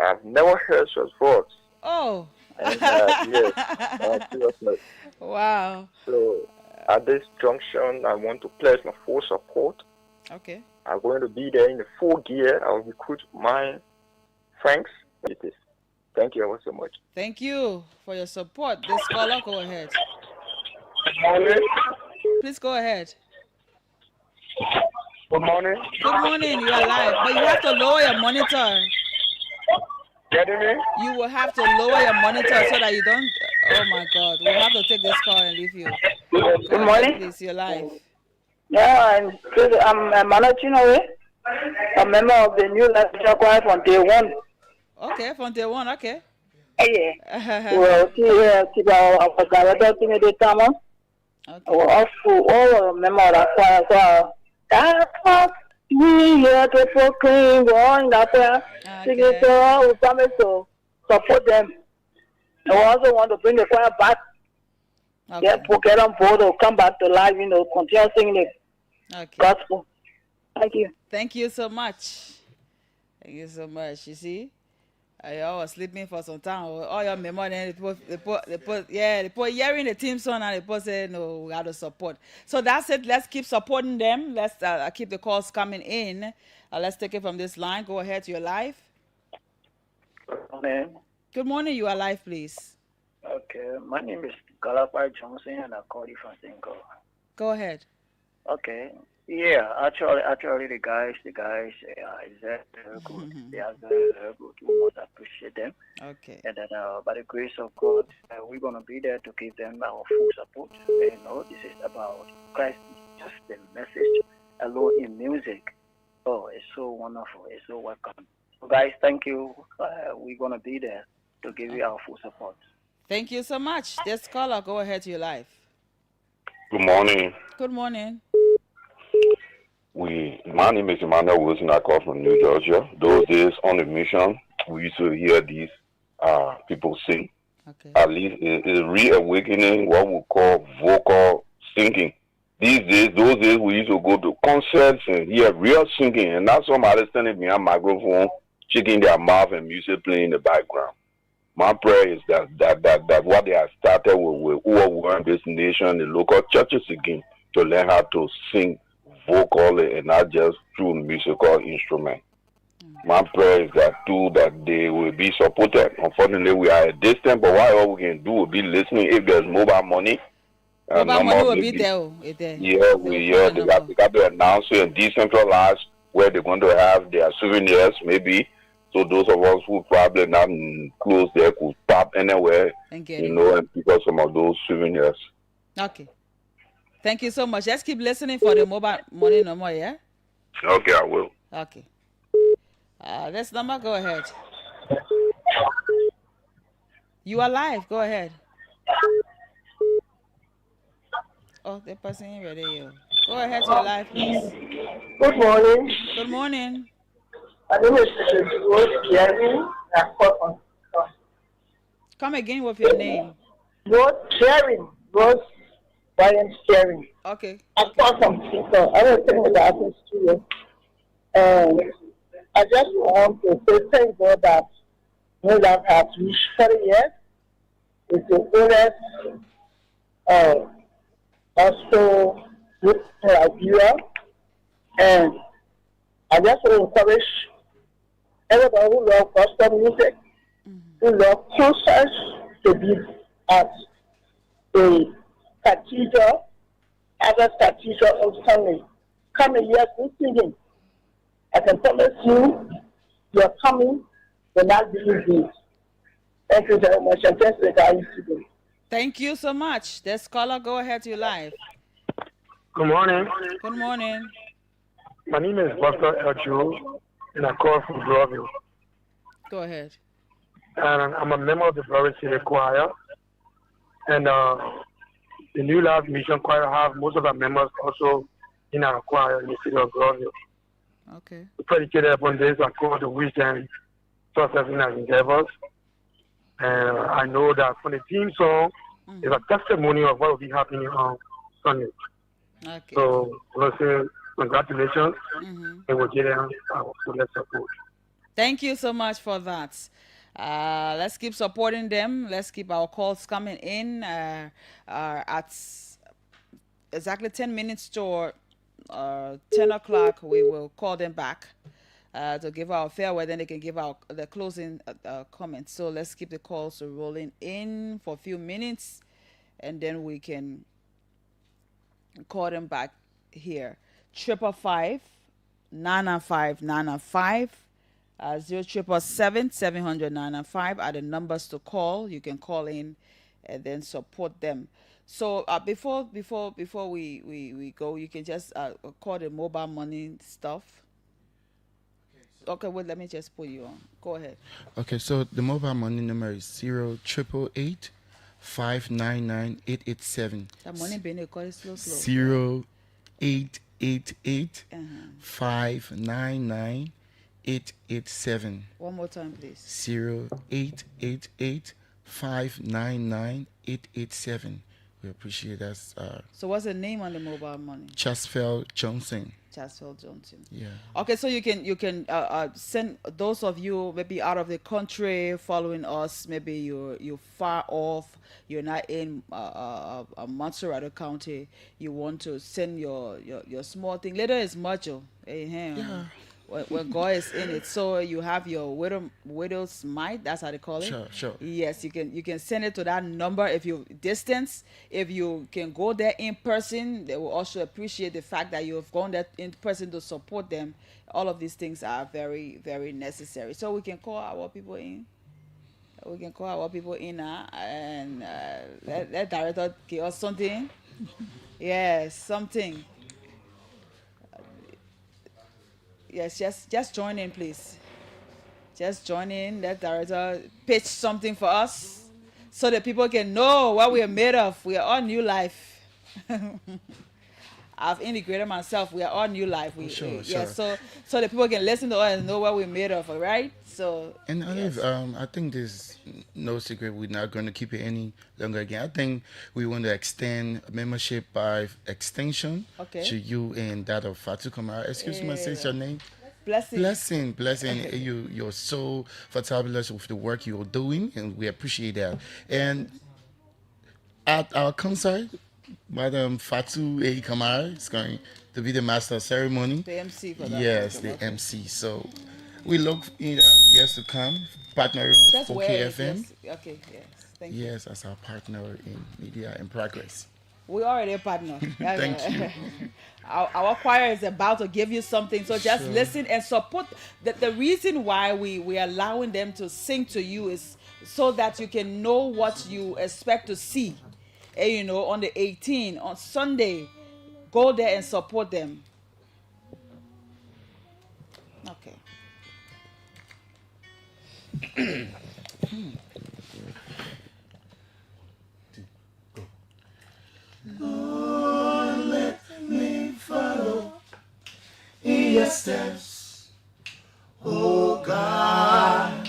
I've never heard such voice. Oh. And, yes, seriously. Wow. So at this junction, I want to place my full support. Okay. I'm going to be there in the full gear. I'll recruit my friends. Thank you ever so much. Thank you for your support. This caller, go ahead. Good morning. Please go ahead. Good morning. Good morning. You are live, but you have to lower your monitor. Getting me? You will have to lower your monitor so that you don't. Oh my God! We'll have to take this call and leave you. Good morning. Please, you're live. Yeah, I'm managing away. A member of the New Life Choir from day one. Okay, from day one. Okay. Yeah. Well, keep our director to me the time. All member of the choir. So, we here to proclaim going that we promise to support them. I also want to bring the choir back. Okay. Get on board or come back to life, continue singing the gospel. Thank you. Thank you so much. Thank you so much. You see, I was sleeping for some time. All your memory, they put hearing the team song and they put say no, we got to support. So that's it. Let's keep supporting them. Let's keep the calls coming in. Let's take it from this line. Go ahead. You're live. Good morning. Good morning. You are live, please. Okay, my name is Galapa Johnson and I call you from Single. Go ahead. Okay. Yeah, actually the guys is very good. They are very good. We must appreciate them. Okay. And then by the grace of God, we're gonna be there to give them our full support. This is about Christ, just the message alone in music. Oh, it's so wonderful. It's so welcome. So guys, thank you. We're gonna be there to give you our full support. Thank you so much. This caller, go ahead to your live. Good morning. Good morning. My name is Emmanuel Wilson. I call from New Georgia. Those days on the mission, we used to hear these people sing. Okay. At least it's reawakening what we call vocal singing. These days, those days we used to go to concerts and hear real singing, and not somebody standing behind a microphone, shaking their mouth and music playing in the background. My prayer is that what they have started with who are in this nation, the local churches again, to learn how to sing vocally and not just through musical instrument. My prayer is that too, that they will be supported. Unfortunately, we are at distance, but what all we can do will be listening. If there's mobile money, mobile money will be there. They got to announce it and decentralize where they're going to have their souvenirs, maybe. So those of us who probably not close there could stop anywhere, and pick up some of those souvenirs. Okay. Thank you so much. Let's keep listening for the mobile money no more, yeah? Okay, I will. Okay. This number, go ahead. You are live. Go ahead. Oh, the person ain't ready. You. Go ahead to your live, please. Good morning. Good morning. My name is Rose Jerry. Come again with your name. Rose Jerry. Rose Brian Jerry. Okay. I call from people. I was sitting with the artist studio. I just want to say thank God that New Life has reached 30 years. It's the oldest also with Nigeria. And I just want to encourage everybody who loves gospel music, who loves concerts, to be at the cathedral, other cathedral of Sunday. Come and hear me singing. I can promise you, your coming will not be easy. Thank you very much, and thanks for the guys today. Thank you so much. The scholar, go ahead to your live. Good morning. Good morning. My name is Buster Eljo, and I call from Groville. Go ahead. And I'm a member of the Glory City Choir. And the New Life Mission Choir have most of our members also in our choir in the city of Groville. Okay. We predicated upon this, I call the wisdom successful endeavors. And I know that for the team song, it's a testimony of what will be happening on Sunday. Okay. So, I want to say congratulations, and we'll get them full support. Thank you so much for that. Let's keep supporting them. Let's keep our calls coming in at exactly 10 minutes to 10 o'clock. We will call them back to give our farewell. Then they can give out the closing comments. So let's keep the calls rolling in for a few minutes, and then we can call them back here. 555-995-995. 0777-700-995 are the numbers to call. You can call in and then support them. So before we go, you can just call the mobile money stuff. Okay, wait, let me just put you on. Go ahead. Okay, so the mobile money number is 0-888-599-887. That money being a call slow. 0-888-599-887. One more time, please. 0-888-599-887. We appreciate that. So what's the name on the mobile money? Chasfeld Johnson. Chasfeld Johnson. Yeah. Okay, so you can send those of you maybe out of the country following us. Maybe you're far off. You're not in Montserrat County. You want to send your small thing. Little is much. Yeah. When God is in it, so you have your widow's mite. That's how they call it. Sure. Yes, you can send it to that number if you distance. If you can go there in person, they will also appreciate the fact that you have gone there in person to support them. All of these things are very, very necessary. So we can call our people in. Now and let director give us something. Yes, something. Yes, just join in, please. Just join in. Let director pitch something for us so that people can know what we are made of. We are all new life. I've integrated myself. We are all new life. Sure. So that people can listen to us and know what we're made of, all right? So. And yes. I think there's no secret. We're not going to keep it any longer again. I think we want to extend membership by extension to you and that of Fatu Kamara. Excuse me, say your name. Blessing. You're so fabulous with the work you're doing, and we appreciate that. And at our concert, Madam Fatu Kamara is going to be the master of ceremony. The MC for that. Yes, the MC. So we look in years to come, partnering with OKFM. Okay, yes. Thank you. Yes, as our partner in Media in Progress. We already a partner. Thank you. Our choir is about to give you something, so just listen and support. The reason why we are allowing them to sing to you is so that you can know what you expect to see. And, on the 18th, on Sunday, go there and support them. Okay. Lord, let me follow in your steps, oh God.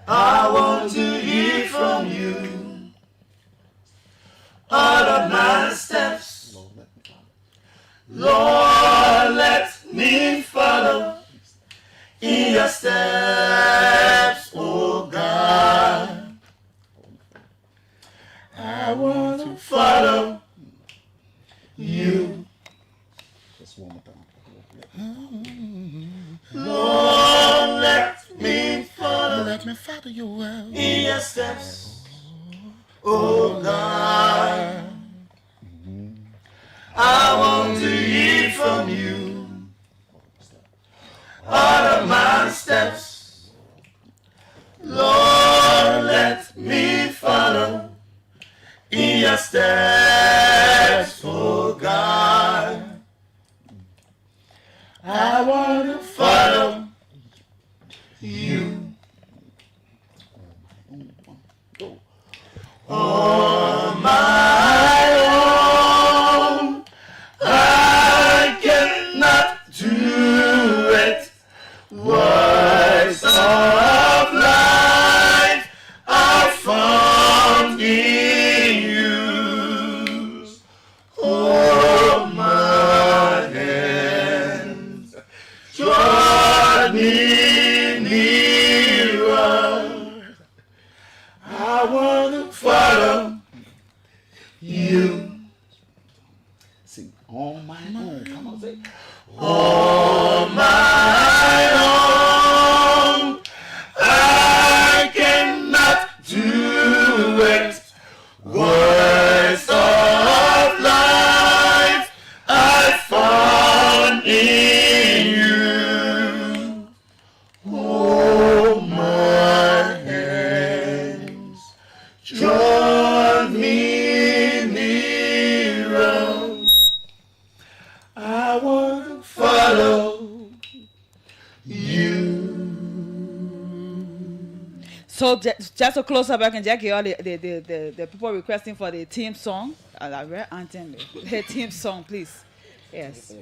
I want to hear from you. All of my steps, Lord, let me follow in your steps, oh God. I want to follow you. Just one more time. Lord, let me follow you well in your steps, oh God. I want to hear from you. All of my steps, Lord, let me follow in your steps, oh God. I want to follow you. On my own, I cannot do it. What On my own, I cannot do it. Words of life I found in you. Hold my hands, draw me nearer. I want to follow you. So just to close up, I can check all the people requesting for the team song. I read anthem, the team song, please. Yes.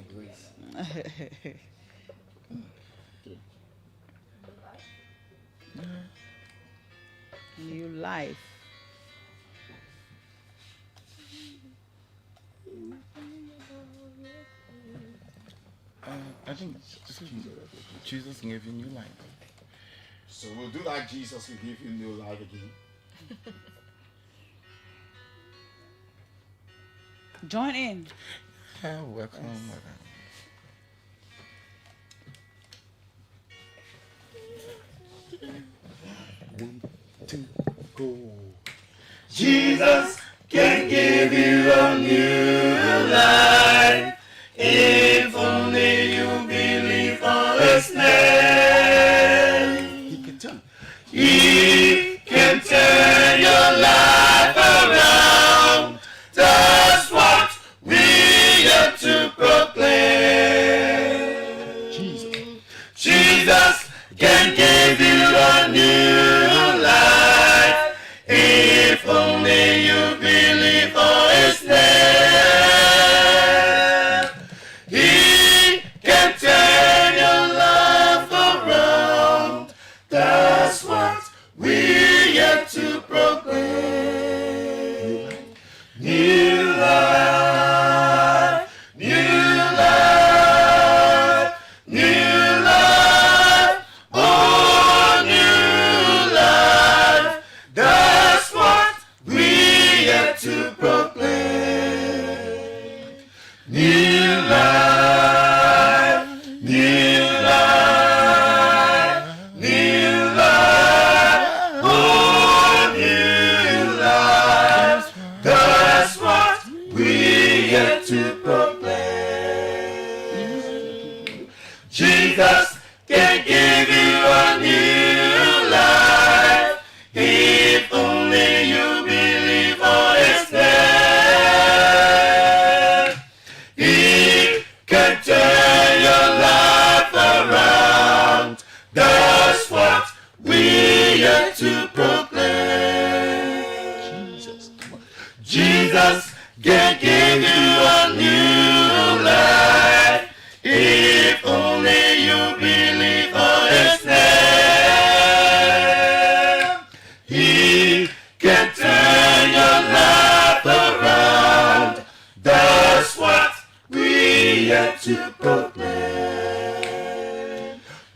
New life. I think Jesus gave you new life. So we'll do like Jesus will give you new life again. Join in. Welcome. One, two, go. Jesus can give you a new life if only you believe on His name. He can turn your life around. That's what we are to proclaim. Jesus can give you a new life if only you believe on His name. He can turn your life around. That's what we are to proclaim. New life, new life, new life, oh, new life. That's what we are to proclaim. New life, new life, new life, oh, new life. That's what we are to proclaim. Jesus can give you a new life if only you believe on His name. He can turn your life around. That's what we are to proclaim. Jesus can give you a new life if only you believe on His name. He can turn your life around. That's what we are to proclaim.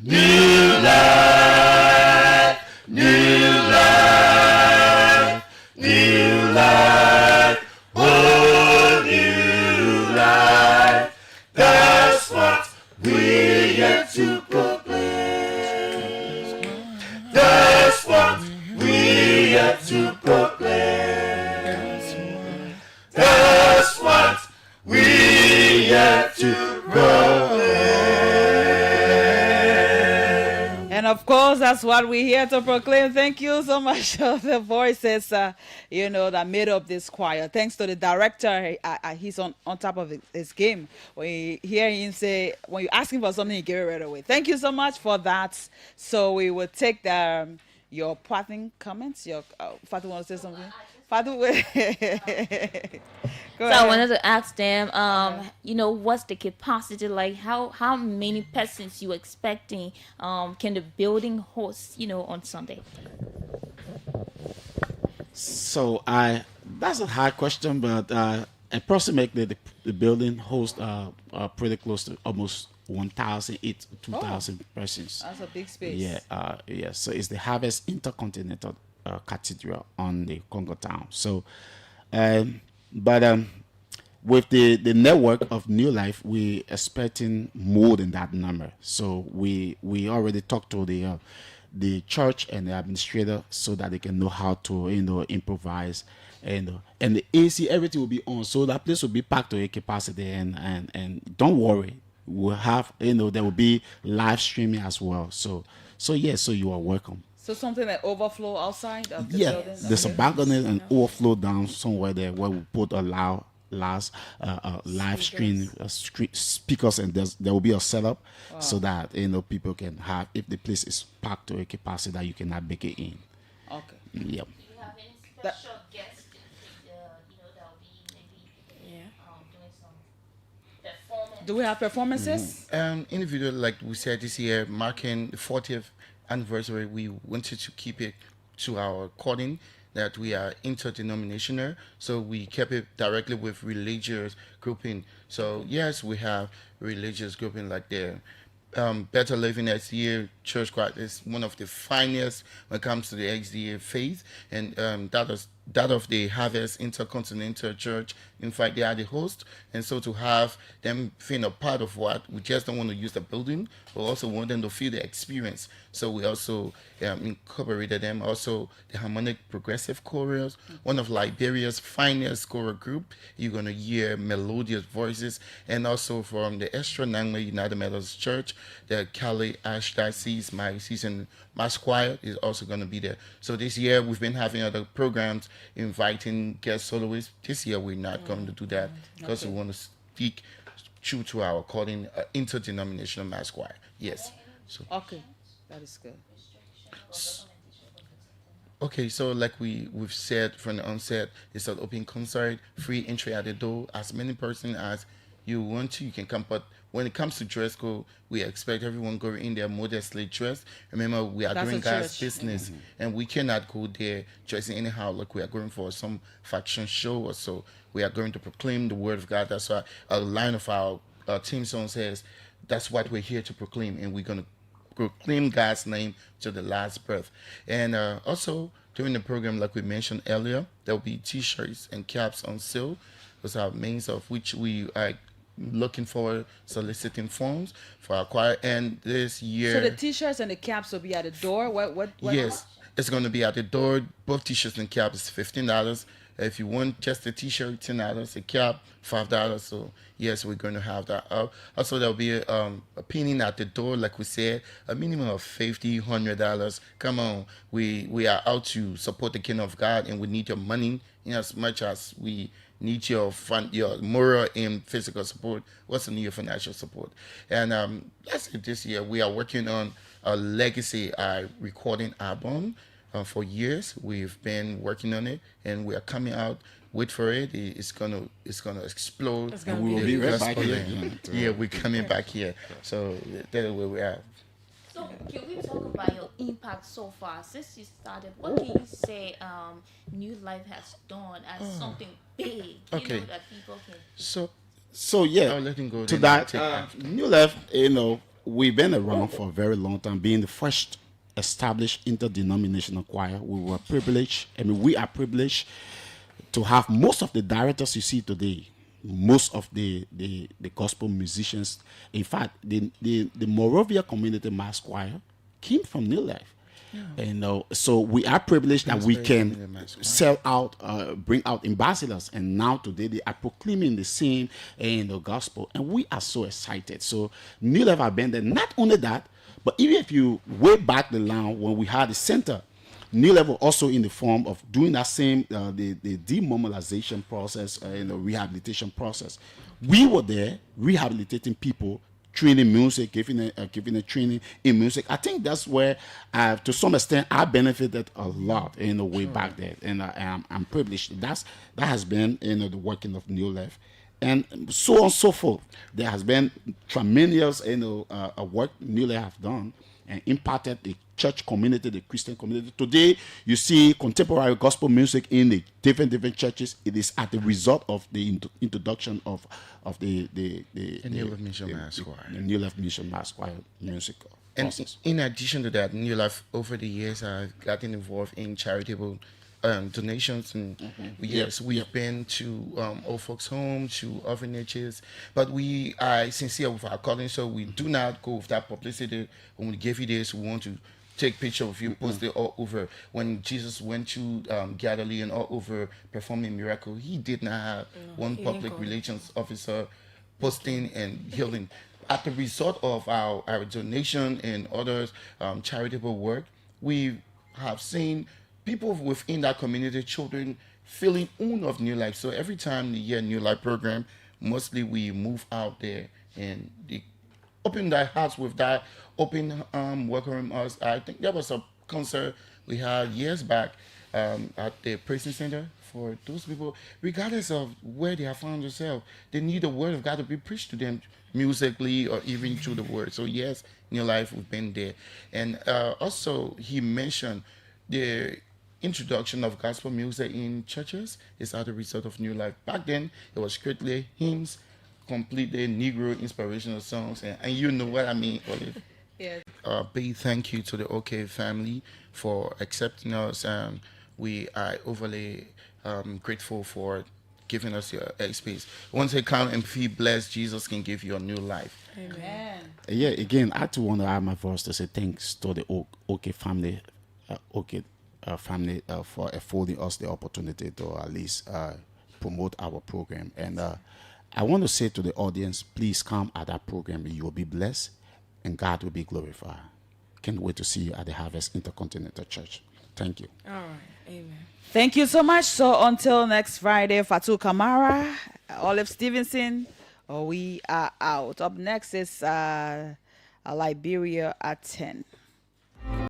New life, new life, new life, oh, new life. That's what we are to proclaim. That's what we are to proclaim. That's what we are to proclaim. And of course, that's what we're here to proclaim. Thank you so much for the voices, that made up this choir. Thanks to the director. He's on top of his game. When you hear him say, when you ask him for something, he give it right away. Thank you so much for that. So we will take your parting comments. Fatu want to say something? Fatu, go So ahead. I wanted to ask them, what's the capacity like? How many persons you expecting? Can the building host, on Sunday? So that's a hard question, but approximately the building hosts pretty close to almost 1,008 to 2,000 persons. That's a big space. Yeah. So it's the Harvest Intercontinental Cathedral on the Congo Town. So, but with the network of New Life, we expecting more than that number. So we already talked to the church and the administrator so that they can know how to improvise, and the AC, everything will be on, so that place will be packed to a capacity, and don't worry, we'll have, there will be live streaming as well. So yes, so you are welcome. So something like overflow outside of the Yeah, building? there's a Okay. balcony and overflow down somewhere there where we put a last live stream speakers, and there will be a setup so that people can have, if the place is packed to a capacity, that you cannot make it in. Okay. Yep. Do you have any special guests that will be maybe doing some performance? Do we have performances? Individual, like we said this year, marking the 40th anniversary, we wanted to keep it to our calling, that we are interdenominational, so we kept it directly with religious grouping. So yes, we have religious grouping like the Better Living XDA Church Choir is one of the finest when it comes to the XDA faith, and that of the Harvest Intercontinental Church. In fact, they are the host, and so to have them feel a part of what, we just don't want to use the building, but also want them to feel the experience. So we also incorporated them. Also, the Harmonic Progressive Chorus, one of Liberia's finest choral group. You're going to hear melodious voices. And also from the Extra Nangme United Methodist Church, the Cali Archdiocese Season Mass Choir is also going to be there. So this year, we've been having other programs, inviting guest soloists. This year, we're not going to do that because we want to stick true to our calling, interdenominational mass choir. Yes. So. Okay, that is good. Okay, so like we've said from the onset, it's an open concert, free entry at the door. As many persons as you want to, you can come. But when it comes to dress code, we expect everyone going in there modestly dressed. Remember, we are doing God's business, and we cannot go there dressing anyhow like we are going for some fashion show or so. We are going to proclaim the word of God. That's why a line of our team song says, that's what we're here to proclaim, and we're going to proclaim God's name to the last breath. And also during the program, like we mentioned earlier, there will be t-shirts and caps on sale. Those are means of which we are looking for, soliciting funds for our choir. And this year, So the t-shirts and the caps will be at the door. What? Yes, it's going to be at the door. Both t-shirts and caps is $15. If you want just a t-shirt, $10. A cap, $5. So yes, we're going to have that. Also, there'll be a pinning at the door, like we said, a minimum of $50, $100. Come on, we are out to support the kingdom of God, and we need your money in as much as we need your moral and physical support. What's in your financial support? And that's it. This year we are working on a legacy recording album. For years we've been working on it, and we are coming out. Wait for it. It's gonna explode. And we will be right back here. Yeah, we're coming back here. So that's where we are. So can we talk about your impact so far since you started? What can you say New Life has done as something big? Okay. That people can. So yeah. I'll let him go to then. that, New Life, we've been around for a very long time, being the first established interdenominational choir. We are privileged to have most of the directors you see today, most of the gospel musicians. In fact, the Moravia Community Mass Choir came from New Life. And so we are privileged that we can sell out, bring out ambassadors, and now today they are proclaiming the same gospel, and we are so excited. So New Life have been there. Not only that, but even if you way back the line when we had the center, New Level also in the form of doing that same the demobilization process and the rehabilitation process. We were there rehabilitating people, training music, giving a training in music. I think that's where, to some extent, I benefited a lot in the way back there, and I'm privileged. That has been the working of New Life. And so on and so forth. There has been tremendous work New Life have done and impacted the church community, the Christian community. Today, you see contemporary gospel music in the different churches. It is at the result of the introduction of the New Life Mission Mass Choir. The New Life Mission Mass Choir music process. And in addition to that, New Life over the years have gotten involved in charitable donations, and yes, we have been to old folks' homes, to orphanages, but we are sincere with our calling, so we do not go with that publicity. When we give you this, we want to take picture of you, post it all over. When Jesus went to Galilee and all over performing miracle, he did not have one public relations officer posting and healing. As a result of our donation and others charitable work, we have seen people within that community, children feeling own of New Life. So every time the year New Life program, mostly we move out there and they open their hearts with that open welcoming us. I think there was a concert we had years back at the prison center for those people, regardless of where they have found themselves, they need the word of God to be preached to them musically or even through the word. So yes, New Life, we've been there. And also he mentioned the introduction of gospel music in churches is as a result of New Life. Back then, it was strictly hymns, completely Negro inspirational songs, and you know what I mean, Olive. Yes. Big thank you to the OK family for accepting us. We are overly grateful for giving us your space. Once they come and feel blessed, Jesus can give you a new life. Amen. Yeah, again, I too want to add my voice to say thanks to the OK family, family for affording us the opportunity to at least promote our program. And I want to say to the audience, please come at that program. You will be blessed and God will be glorified. Can't wait to see you at the Harvest Intercontinental Church. Thank you. All right. Amen. Thank you so much. So until next Friday, Fatu Kamara, Olive Stevenson, we are out. Up next is Liberia at 10.